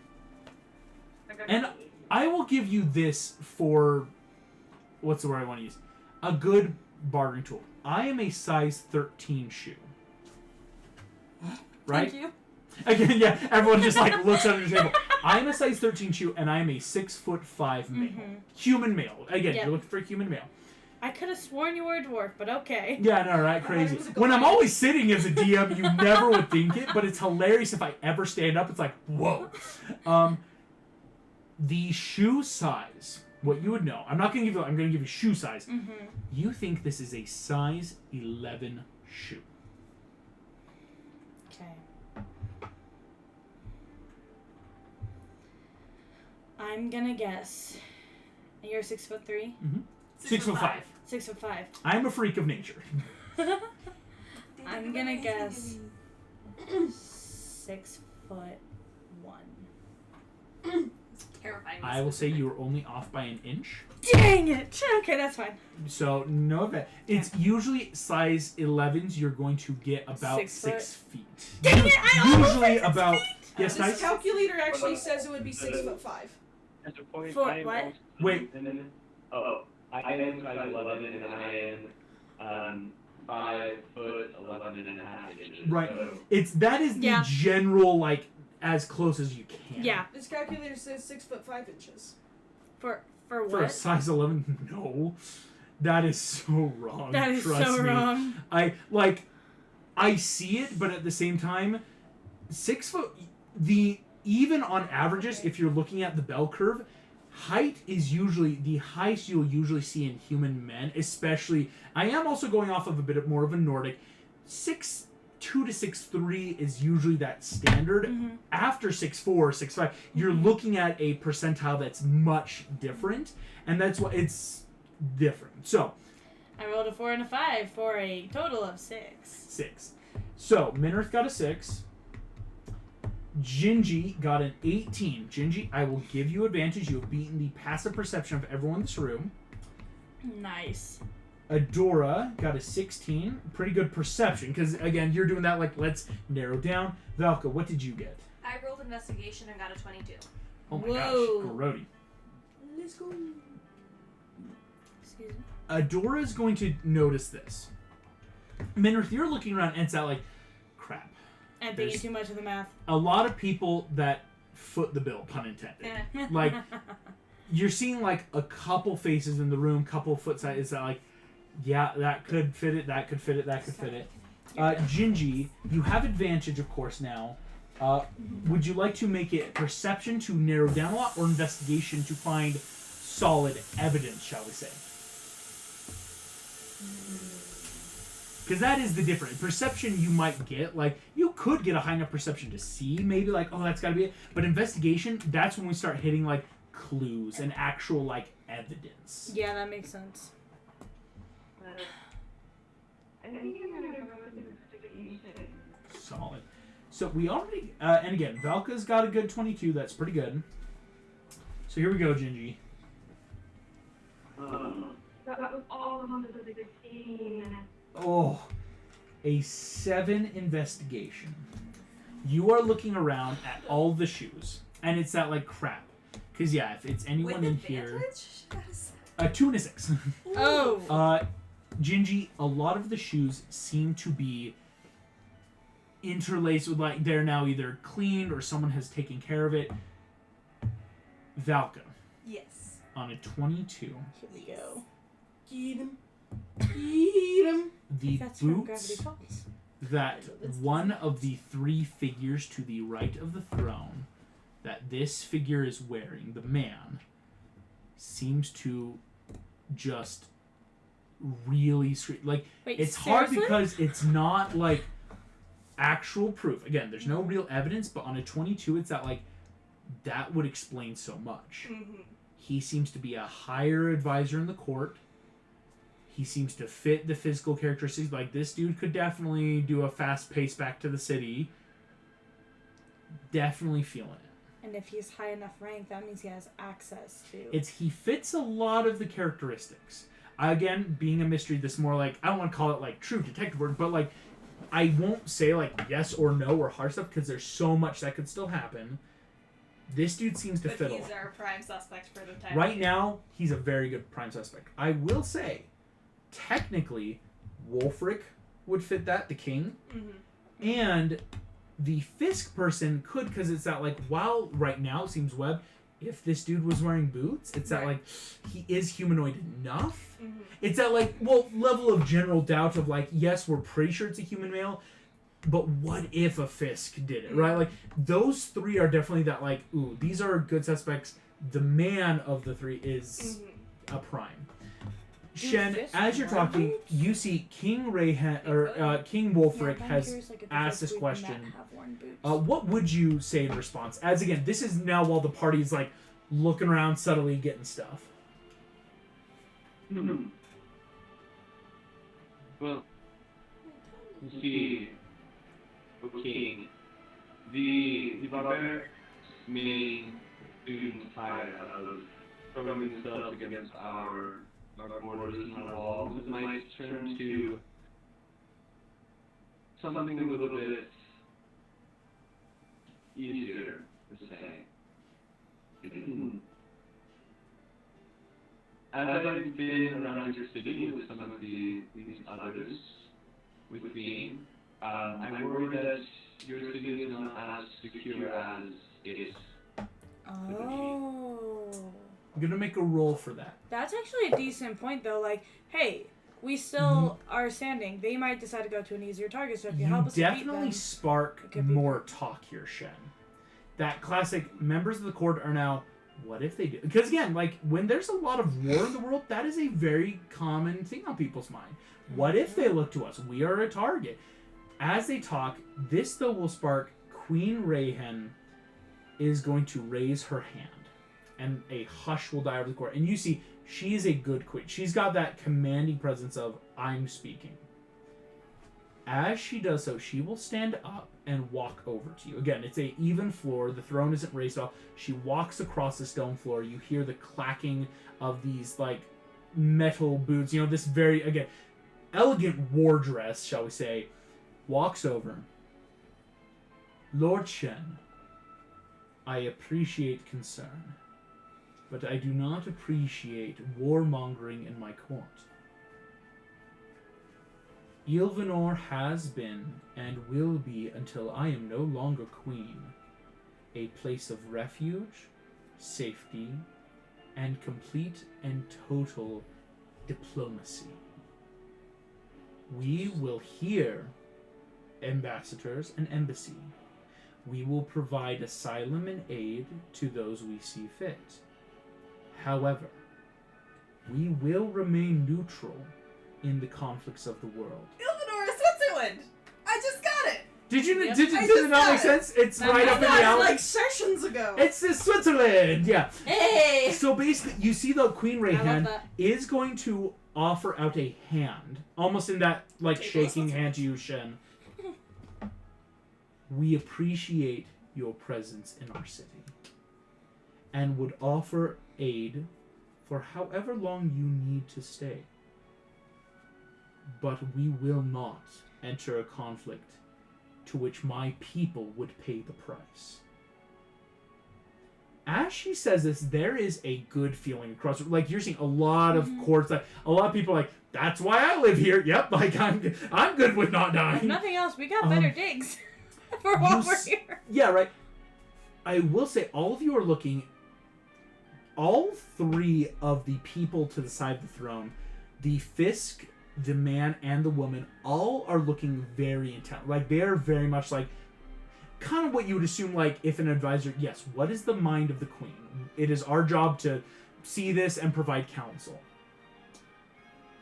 And I will give you this for... What's the word I want to use? A good bartering tool. I am a size 13 shoe. Right? Thank you. Again, yeah, everyone just like looks under the table. I'm a size 13 shoe, and I am a 6'5" male. Human male. Again, Yep. you're looking for a human male. I could have sworn you were a dwarf, but okay. Yeah, no, right? Crazy. it was a When I'm guy. always sitting as a DM, you never would think it, but it's hilarious if I ever stand up. It's like, whoa. The shoe size, what you would know. I'm not going to give you. I'm going to give you shoe size. You think this is a size 11 shoe? Okay. I'm gonna guess. You're 6'3"? 6'5". 6'5". I'm a freak of nature. I'm gonna guess 6'1". Terrifying. I will say you were only off by an inch. Dang it! Okay, that's fine. So no event. It's usually size 11s. You're going to get about 6 foot. 6 feet. Dang it! I almost Usually said 6 about. feet. Yes, This nice. calculator actually says it would be 6'5". At the point For I am what? also- Wait. I am size 11 and I am 5'11" and a half inches. Right. So That is the Yeah. general like as close as you can. Yeah. This calculator says 6'5". For For a what? size 11, no. That is so wrong. That is Trust so me. wrong. I see it, but at the same time, 6 foot. Even on averages, if you're looking at the bell curve, height is usually the highest you'll usually see in human men. Especially, I am also going off of a bit more of a Nordic. 6'2" to 6'3" is usually that standard. After 6'4", 6'5", you're looking at a percentile that's much different, and that's why it's different. So, I rolled a 4 and a 5 for a total of 6. 6. So, Minarth got a 6. Gingy got an 18. Gingy, I will give you advantage. You have beaten the passive perception of everyone in this room. Nice. Adora got a 16. Pretty good perception, because, again, you're doing that, like, let's narrow down. Valka, what did you get? I rolled investigation and got a 22. Oh my Whoa. gosh, grody. Let's go. Excuse me. Adora is going to notice this. Minarth, you're looking around and it's that, like, crap. I'm There's- thinking too much of the math. A lot of people that foot the bill, pun intended. Like, you're seeing, like, a couple faces in the room, couple foot sizes that, like, yeah, that could fit it, that could fit it, that could fit it. Gingy, you have advantage, of course, now. Would you like to make it perception to narrow down a lot, or investigation to find solid evidence, shall we say? Because that is the difference. Perception you might get, like, you could get a high enough perception to see, maybe, like, oh, that's gotta be it. But investigation, that's when we start hitting, like, clues and actual, like, evidence. Yeah, that makes sense. I think I'm gonna go with investigation. Solid. So we already, and again, Valka's got a good 22. That's pretty good. So here we go, Gingy. That was all on the 16. Oh, a 7 investigation. You are looking around at all the shoes, and it's that like crap. Cause yeah, if it's anyone With in advantage? here, 2 and a 6. Oh. Gingy, a lot of the shoes seem to be interlaced with like they're now either cleaned or someone has taken care of it. Valka, Yes. on a 22. Here we go. Get him. Get him. The That's from Gravity boots Falls. that one of the 3 figures to the right of the throne that this figure is wearing, the man, seems to just really like Wait, it's hard seriously? because it's not like actual proof. Again, there's no real evidence, but on a 22 it's that like that would explain so much. Mm-hmm. He seems to be a higher advisor in the court. He seems to fit the physical characteristics. Like, this dude could definitely do a fast pace back to the city. Definitely feeling it. And if he's high enough rank, that means he has access to. He fits a lot of the characteristics. Again, being a mystery, this more like, I don't want to call it like true detective work, but like, I won't say like yes or no or hard stuff because there's so much that could still happen. This dude seems to But fit a he's lot. our prime suspect for the time. Right now, he's a very good prime suspect. I will say, technically, Wolfric would fit that, the king. Mm-hmm. And the Fisk person could, because it's that, like, while right now it seems Webb, if this dude was wearing boots, it's that, like, he is humanoid enough. Mm-hmm. It's that, like, well, level of general doubt of, like, yes, we're pretty sure it's a human male, but what if a Fisk did it, right? Like, those 3 are definitely that, like, ooh, these are good suspects. The man of the 3 is a prime. Shen, Fisk as you're wear talking, boots? you see King Rayhan, or King Wolfric Yeah, I'm has curious, like, if the asked Fisk this we've met question. have worn boots. What would you say in response? As again, this is now while the party's like looking around subtly getting stuff. Well, you see, King, the barbaric may soon tire of throwing themselves against our borders and our walls. It might turn to something a little bit easier to say. As I've been around your city with some of these others, with me, I worry that your city is not as secure as it is. Oh. I'm gonna make a roll for that. That's actually a decent point, though. Like, hey, we still are standing. They might decide to go to an easier target, so if you help us defeat definitely them, spark it could be- more talk here, Shen. That classic members of the court are now, what if they do? Because again, like, when there's a lot of war in the world, that is a very common thing on people's mind. What if they look to us? We are a target. As they talk, this, though, will spark Queen Rayhan is going to raise her hand. And a hush will die over the court. And you see, she is a good queen. She's got that commanding presence of, I'm speaking. As she does so, she will stand up and walk over to you. Again, it's a even floor. The throne isn't raised off. She walks across the stone floor. You hear the clacking of these, like, metal boots. You know, this very, again, elegant war dress, shall we say, walks over. Lord Shen, I appreciate concern, but I do not appreciate warmongering in my court. Ylvanor has been, and will be until I am no longer queen, a place of refuge, safety, and complete and total diplomacy. We will here ambassadors and embassy. We will provide asylum and aid to those we see fit. However, we will remain neutral in the conflicts of the world. Ylvanor is Switzerland! I just got it! Did you? Yep. Did I it just not got make it. sense? It's That right makes up in That's the alley. like sessions ago. It's Switzerland. Yeah. Hey! So basically, you see the Queen I love Rayhan that. is going to offer out a hand, almost in that like Okay, shaking well, hand to you, Shen. We appreciate your presence in our city, and would offer aid for however long you need to stay. But we will not enter a conflict to which my people would pay the price. As she says this, there is a good feeling across. Like, you're seeing a lot of courts, like a lot of people are like, that's why I live here. Yep, like I'm good with not If dying. nothing else, we got better digs for you while we're s- here. Yeah, right. I will say, all of you are looking. All three of the people to the side of the throne, the Fisk, the man, and the woman, all are looking very intent. Like, they are very much like, kind of what you would assume, like, if an advisor, yes, what is the mind of the queen? It is our job to see this and provide counsel.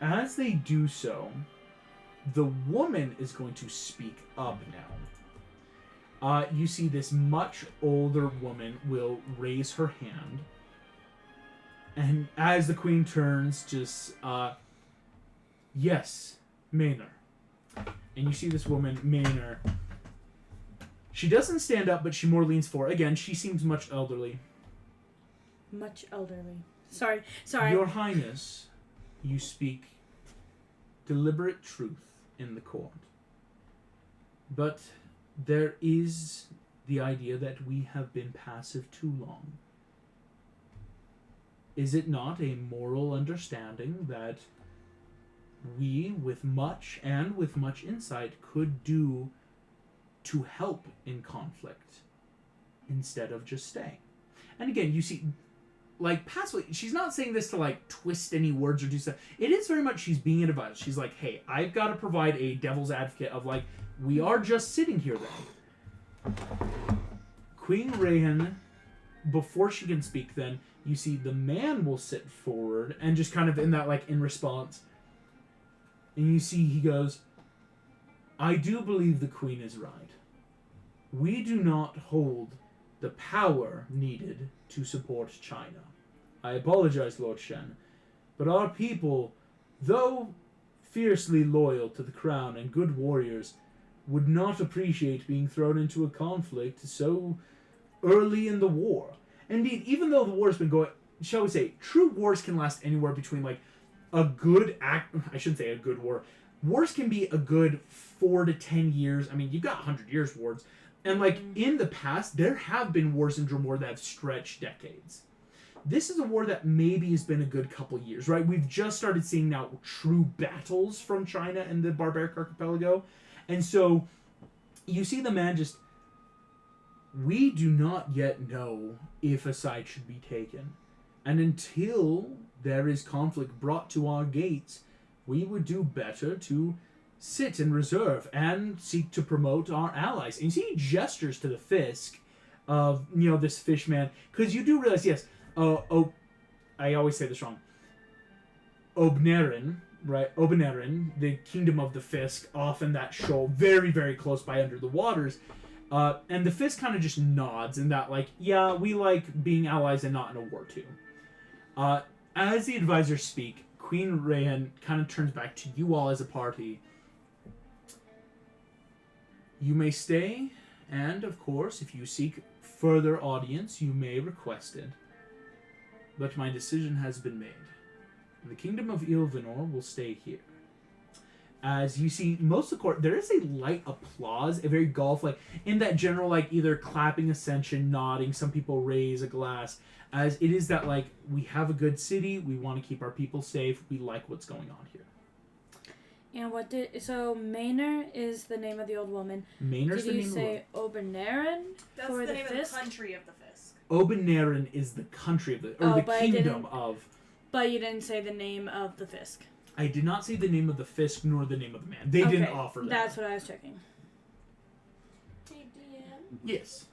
As they do so, the woman is going to speak up now. You see this much older woman will raise her hand. And as the queen turns, just, yes, Maynor. And you see this woman, Maynor. She doesn't stand up, but she more leans forward. Again, she seems much elderly. Much elderly. Sorry. Your Highness, you speak deliberate truth in the court. But there is the idea that we have been passive too long. Is it not a moral understanding that we, with much insight, could do to help in conflict instead of just staying? And again, you see, like, passively, she's not saying this to, like, twist any words or do stuff. It is very much she's being an advisor. She's like, hey, I've got to provide a devil's advocate of, like, we are just sitting here then. Queen Rayhan, before she can speak then, you see the man will sit forward and just kind of in that, like, in response. And you see he goes, I do believe the queen is right. We do not hold the power needed to support China. I apologize, Lord Shen, but our people, though fiercely loyal to the crown and good warriors, would not appreciate being thrown into a conflict so early in the war. Indeed, even though the war has been going, shall we say, true wars can last anywhere between, like, I shouldn't say a good war. Wars can be a good 4 to 10 years. I mean, you've got 100 years wars. And, like, in the past, there have been wars in Dreamworks that have stretched decades. This is a war that maybe has been a good couple years, right? We've just started seeing now true battles from China and the Barbaric Archipelago. And so, you see the man just, we do not yet know if a side should be taken. And until there is conflict brought to our gates, we would do better to sit in reserve and seek to promote our allies. And you see gestures to the Fisk of, you know, this fish man. Because you do realize, yes, I always say this wrong. Obnerin, right? Obenerin, the kingdom of the Fisk, off in that shoal, very, very close by under the waters. And the Fisk kind of just nods in that, like, yeah, we like being allies and not in a war too. As the advisors speak, Queen Rayhan kind of turns back to you all as a party. You may stay, and of course, if you seek further audience, you may request it. But my decision has been made. The kingdom of Ylvanor will stay here. As you see, most of the court, there is a light applause, a very golf-like, in that general, like, either clapping ascension, nodding, some people raise a glass, as it is that, like, we have a good city, we want to keep our people safe, we like what's going on here. And so Maynor is the name of the old woman. Maynor's the name of the Did you say Obenerin That's for the name Fisk? of the country of the Fisk. Obenerin is the country of the, or the kingdom of. But you didn't say the name of the Fisk. I did not say the name of the Fisk nor the name of the man. They didn't offer that. That's what I was checking. Yes.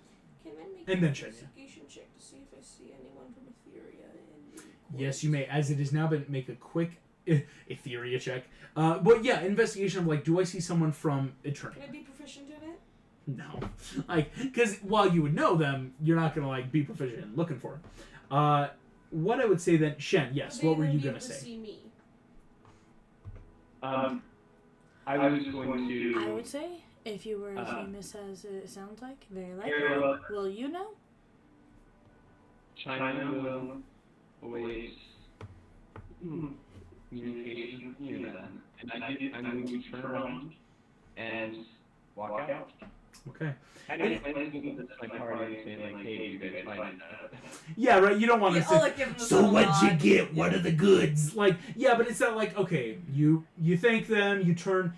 Can I make And an then Shania. investigation check to see if I see anyone from Etheria in the Yes, you courts? may. As it has now been, make a quick Etheria check. But yeah, investigation of like, do I see someone from Eternia? Can I be proficient in it? No, like, because while you would know them, you're not gonna like be proficient in looking for them. What I would say then, Shen. Yes. Are they What were you be gonna able to say? see me? I was just going to. I would say, if you were as famous as it sounds like, very likely. Ariel, Will you know? China will always communication with you then. And I'm going to turn around and walk out. Okay. I didn't think that's my party and say like, hey, you guys find that. Yeah, right. You don't want to Yeah, say. I'll, like, give him a So little what'd you nod." get? What are the goods? Like, yeah, but it's not like, okay, you thank them, you turn.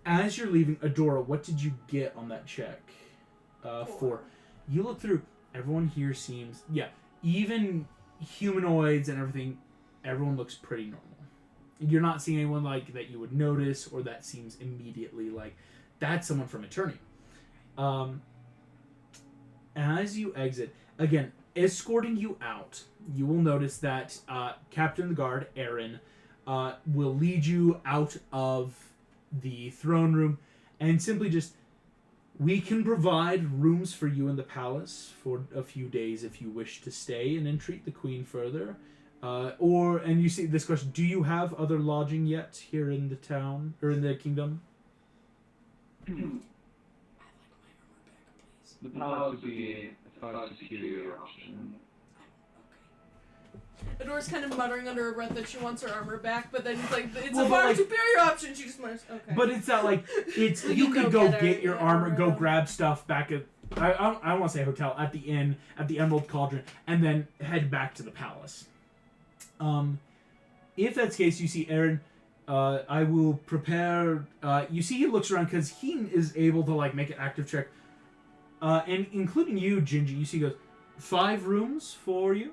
As you're leaving, Adora, what did you get on that check? For you look through. Everyone here seems, yeah, even humanoids and everything. Everyone looks pretty normal. You're not seeing anyone like that you would notice or that seems immediately like that's someone from Eternia. As you exit, again, escorting you out, you will notice that Captain of the Guard, Aaron, will lead you out of the throne room and simply just, we can provide rooms for you in the palace for a few days if you wish to stay and entreat the queen further. And you see this question, do you have other lodging yet here in the town, or in the kingdom? The palace would be a far superior option. Adora's kind of muttering under her breath that she wants her armor back, but then it's like, it's Well, a but, far like- superior option. She just mutters, okay. But it's not like, it's, We you can could go go get get our- your yeah, armor, go armor. grab stuff back at, I don't want to say hotel, at the inn, at the Emerald Cauldron, and then head back to the palace. If that's the case, you see Aaron, I will prepare, you see he looks around because he is able to like make an active check. And including you, Gingy, you see he goes, 5 rooms for you?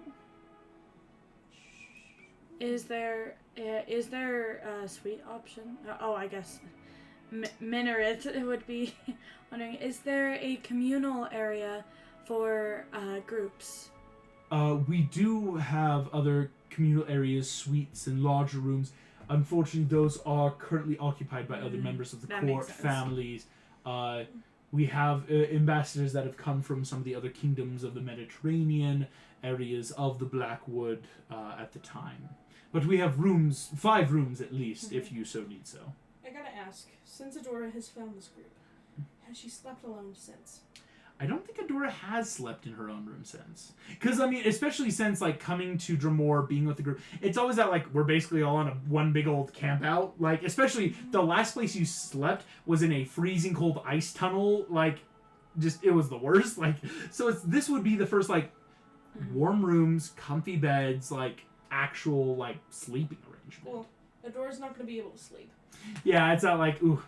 Is there a suite option? I guess Minaret would be wondering. Is there a communal area for groups? We do have other communal areas, suites, and larger rooms. Unfortunately, those are currently occupied by other members of the that court, makes sense. families. We have ambassadors that have come from some of the other kingdoms of the Mediterranean, areas of the Blackwood at the time. But we have rooms, 5 rooms at least, if you so need so. I gotta ask, since Adora has found this group, has she slept alone since? I don't think Adora has slept in her own room since. Because, I mean, especially since, like, coming to Dremore, being with the group, it's always that, like, we're basically all on one big old camp out. Like, especially the last place you slept was in a freezing cold ice tunnel. Like, just, it was the worst. Like, so this would be the first, like, warm rooms, comfy beds, like, actual, like, sleeping arrangement. Well, Adora's not gonna be able to sleep. Yeah, it's not like, ooh,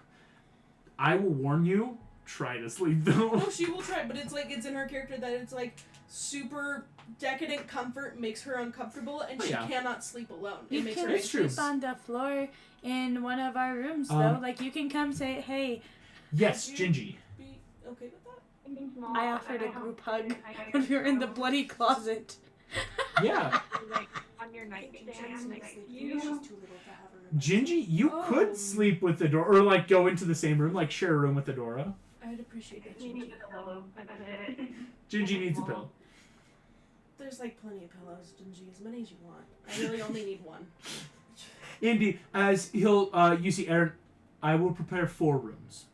I will warn you, try to sleep, though. No, she will try, but it's like, it's in her character that it's like, super decadent comfort makes her uncomfortable, and she yeah. cannot sleep alone. You It makes can her It's true. anxious. sleep on the floor in one of our rooms, though. Like, you can come say, hey, Yes, Would you Gingy. Be okay with that? I offered a group hug when we were in the bloody closet. Yeah. Like on your nightstand next to you. Gingy, you Oh. could sleep with Adora, or like go into the same room, like share a room with Adora. I'd appreciate that. You need a pillow. That's it. Gingy needs a pillow. There's like plenty of pillows, Dingy, as many as you want. I really only need one. Indeed, as he'll, you see Aaron, I will prepare 4 rooms.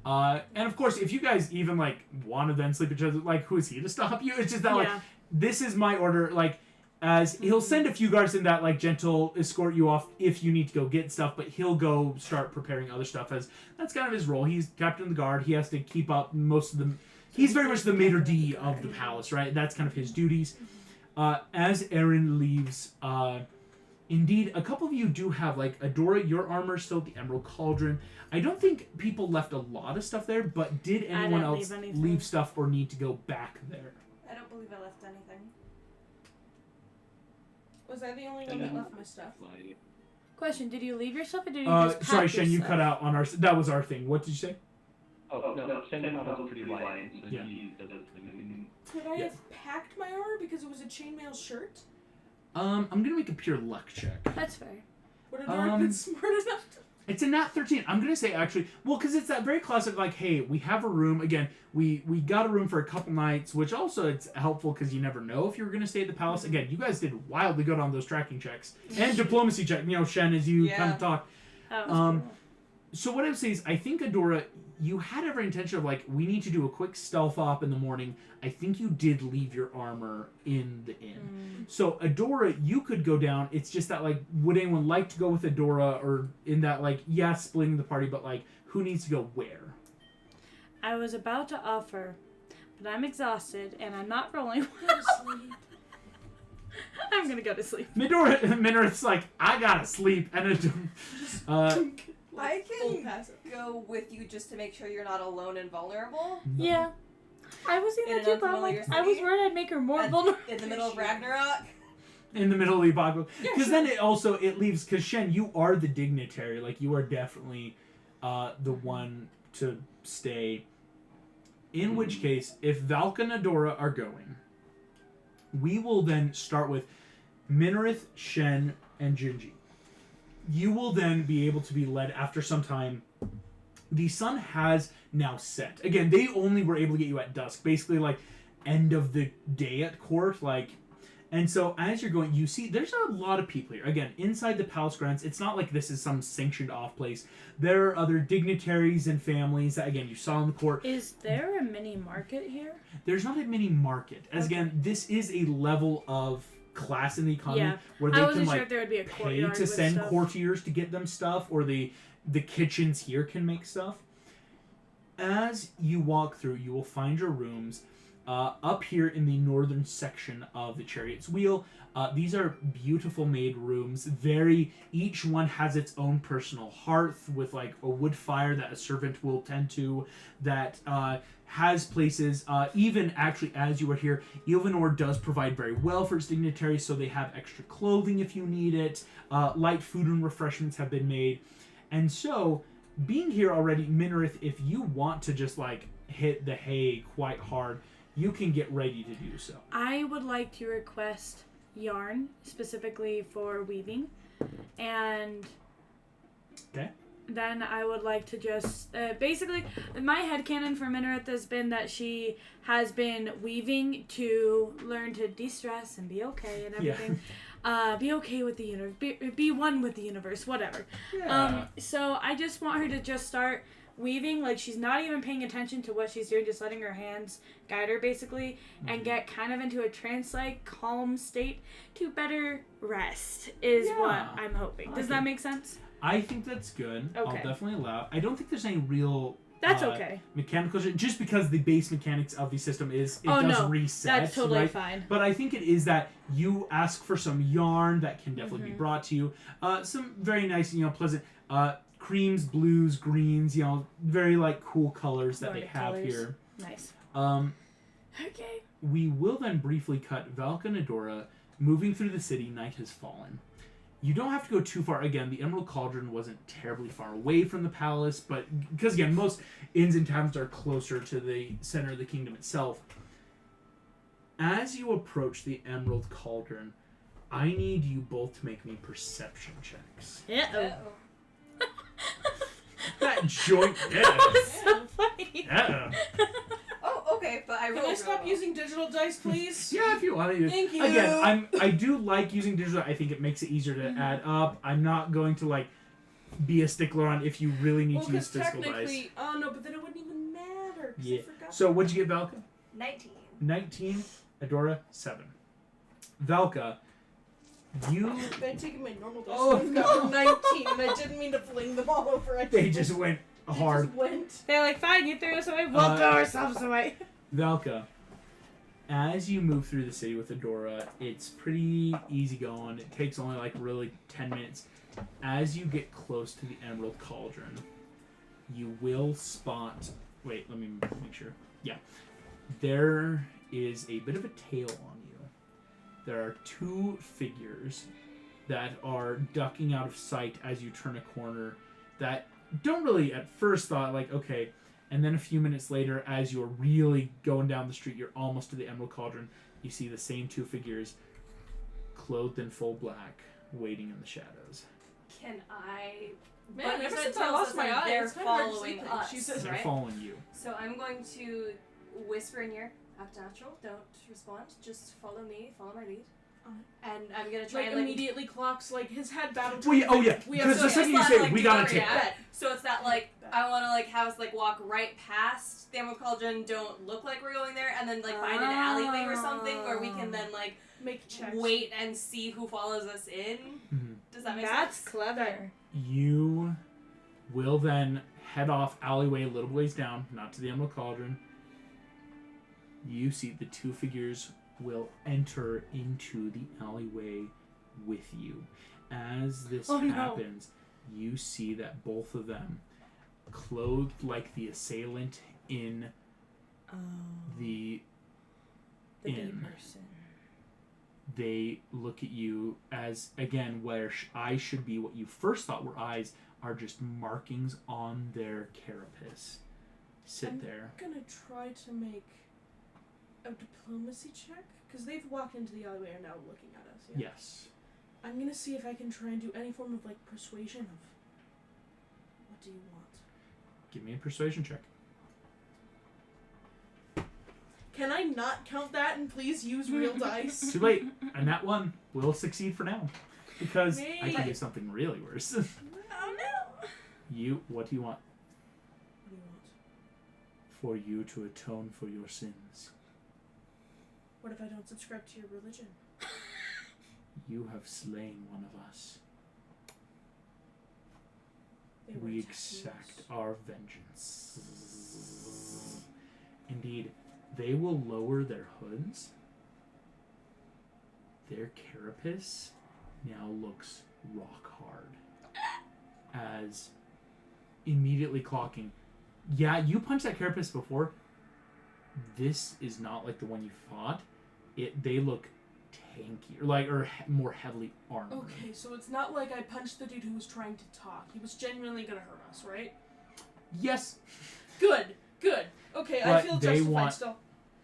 And of course, if you guys even like want to then sleep each other, like who is he to stop you? It's just that like, Yeah. this is my order, like, as he'll send a few guards in that like gentle escort you off if you need to go get stuff, but he'll go start preparing other stuff as that's kind of his role. He's captain of the guard. He has to keep up most of the. He's very much the maitre d' of the palace, right? That's kind of his duties. As Aaron leaves, indeed, a couple of you do have like Adora. Your armor still at the Emerald Cauldron. I don't think people left a lot of stuff there, but did anyone didn't else leave anything. leave stuff or need to go back there? I don't believe I left anything. Was I the only one that left my stuff? Question, did you leave your stuff or did you just pack Sorry, your Shen, you stuff? cut out on our. That was our thing. What did you say? Oh, no, Shen was pretty light, so Yeah. he doesn't think Could I Yeah. have packed my armor because it was a chainmail shirt? I'm gonna make a pure luck check. That's fair. Would have not been smart enough to. It's a nat 13. I'm gonna say actually, well, because it's that very classic, like, hey, we have a room. Again, we got a room for a couple nights, which also it's helpful because you never know if you're gonna stay at the palace. Again, you guys did wildly good on those tracking checks and diplomacy check. You know, Shen, as you kind of talked. That was cool. So what I would say is, I think Adora, you had every intention of like, we need to do a quick stealth op in the morning. I think you did leave your armor in the inn. So Adora, you could go down. It's just that like, would anyone like to go with Adora, or in that like, yeah, splitting the party, but like, who needs to go where? I was about to offer, but I'm exhausted and I'm not rolling. I'm gonna go to sleep. Minorith's like, I gotta sleep, and I Full can passive. go with you just to make sure you're not alone and vulnerable. Yeah. I was In thinking an that too, but I'm unfamiliar like, I was city? worried I'd make her more And vulnerable. In the middle of Ragnarok. in the middle of the apocalypse. Yeah, Because sure. then it leaves, because Shen, you are the dignitary. Like, you are definitely the one to stay. In which case, if Valka and Adora are going, we will then start with Minorith, Shen, and Jinji. You will then be able to be led after some time. The sun has now set. Again, they only were able to get you at dusk. Basically, like, end of the day at court. Like, and so as you're going, you see there's a lot of people here. Again, inside the palace grounds, it's not like this is some sanctioned off place. There are other dignitaries and families that, again, you saw in the court. Is there a mini market here? There's not a mini market. As again, this is a level of class in the economy Yeah. where I they wasn't can sure like if there would be a pay courtyard to with send stuff. courtiers to get them stuff, or the kitchens here can make stuff. As you walk through, you will find your rooms up here in the northern section of the Chariot's Wheel. These are beautiful made rooms. Each one has its own personal hearth with like a wood fire that a servant will tend to, that has places, even actually as you are here, Ylvanor does provide very well for its dignitaries, so they have extra clothing if you need it. Light food and refreshments have been made. And so, being here already, Minorith, if you want to just like hit the hay quite hard, you can get ready to do so. I would like to request yarn specifically for weaving, and Okay. then I would like to just basically my headcanon for Minorith has been that she has been weaving to learn to de-stress and be okay and everything. Be okay with the universe, be one with the universe, whatever. So I just want her to just start weaving, like she's not even paying attention to what she's doing, just letting her hands guide her basically, and get kind of into a trance-like calm state to better rest is what I'm hoping. Does that make sense? I think that's good. Okay. I'll definitely allow. I don't think there's any real That's okay. mechanical shit, just because the base mechanics of the system is it Oh, does no. reset. That's totally right? fine. But I think it is that you ask for some yarn that can definitely be brought to you. Some very nice, pleasant creams, blues, greens, very like cool colors that Nordic they have colors. here. Nice. Okay. We will then briefly cut Valka and Adora moving through the city. Night has fallen. You don't have to go too far. Again, the Emerald Cauldron wasn't terribly far away from the palace, but because again, most inns and towns are closer to the center of the kingdom itself. As you approach the Emerald Cauldron, I need you both to make me perception checks. Uh-oh. That joint. That was so funny. Yeah. Oh, okay, but I Can rolled I stop well. using digital dice, please? Yeah, if you want to. Thank you. Again, I do like using digital. I think it makes it easier to add up. I'm not going to like be a stickler on if you really need Well, to use because physical dice. technically, oh no, but then it wouldn't even matter. 'Cause Yeah. I forgot. So what'd you get, Valka? 19. 19. Adora 7. Valka, you. I taken my normal dice. Oh, I've got 19, and I didn't mean to fling them all over. They just went hard. Just went. They're like, fine, you threw us away, we'll throw ourselves away. Valka, as you move through the city with Adora, it's pretty easy going. It takes only like really 10 minutes. As you get close to the Emerald Cauldron, you will spot. Wait, let me make sure. Yeah. There is a bit of a tail on you. There are two figures that are ducking out of sight as you turn a corner that don't really at first thought like, okay, And then a few minutes later, as you're really going down the street, you're almost to the Emerald Cauldron, you see the same two figures, clothed in full black, waiting in the shadows. Can I? Man, but ever you said since I tells lost us my that eye, they're it's kind of hard to see following things. us, She says, They're right? following you. So I'm going to whisper in your act natural. Don't respond. Just follow me. Follow my lead. And I'm gonna try Like and immediately clocks like his head battle. Well, yeah, oh yeah, We have because to- the it's second you not, say, like, we do gotta not take react. that. So it's that like I want to like have us like walk right past the Emerald Cauldron. Don't look like we're going there, and then like find an alleyway or something where we can then like make checks. wait and see who follows us in. Mhm. Does that make That's sense? clever. You will then head off alleyway a little ways down, not to the Emerald Cauldron. You see the two figures will enter into the alleyway with you. As this Oh, no. happens, you see that both of them, clothed like the assailant in Oh. the The bee in. person. they look at you as, again, where eyes should be, what you first thought were eyes are just markings on their carapace. Sit I'm there. gonna try to make a diplomacy check because they've walked into the alleyway and are now looking at us. Yeah? Yes. I'm gonna see if I can try and do any form of like persuasion of. What do you want? Give me a persuasion check. Can I not count that and please use real dice? Too late. And that one will succeed for now. Because I can Yay. do something really worse. Oh no! What do you want? What do you want? For you to atone for your sins. What if I don't subscribe to your religion? You have slain one of us. They were We attacking exact us. our vengeance. Indeed, they will lower their hoods. Their carapace now looks rock hard. As immediately clocking, yeah, you punched that carapace before. This is not like the one you fought. They look tanky, or more heavily armored. Okay, so it's not like I punched the dude who was trying to talk. He was genuinely gonna hurt us, right? Yes, Good, good. Okay, I But feel they justified want- still.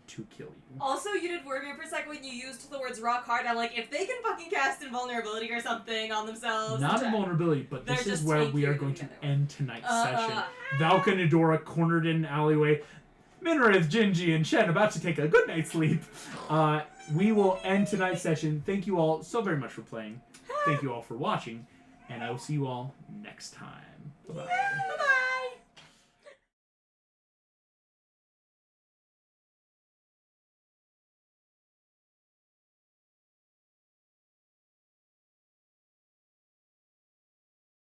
to kill you. Also, you did worry me for a second when you used the words rock hard. I'm like, if they can fucking cast invulnerability or something on themselves. Not a vulnerability, but this They're is just where we tankier are than going the to other one. end tonight's session. Uh, Valka and Adora cornered in an alleyway. Minarith, Gingy, and Shen about to take a good night's sleep. We will end tonight's session. Thank you all so very much for playing. Thank you all for watching. And I will see you all next time. Bye-bye. Bye-bye!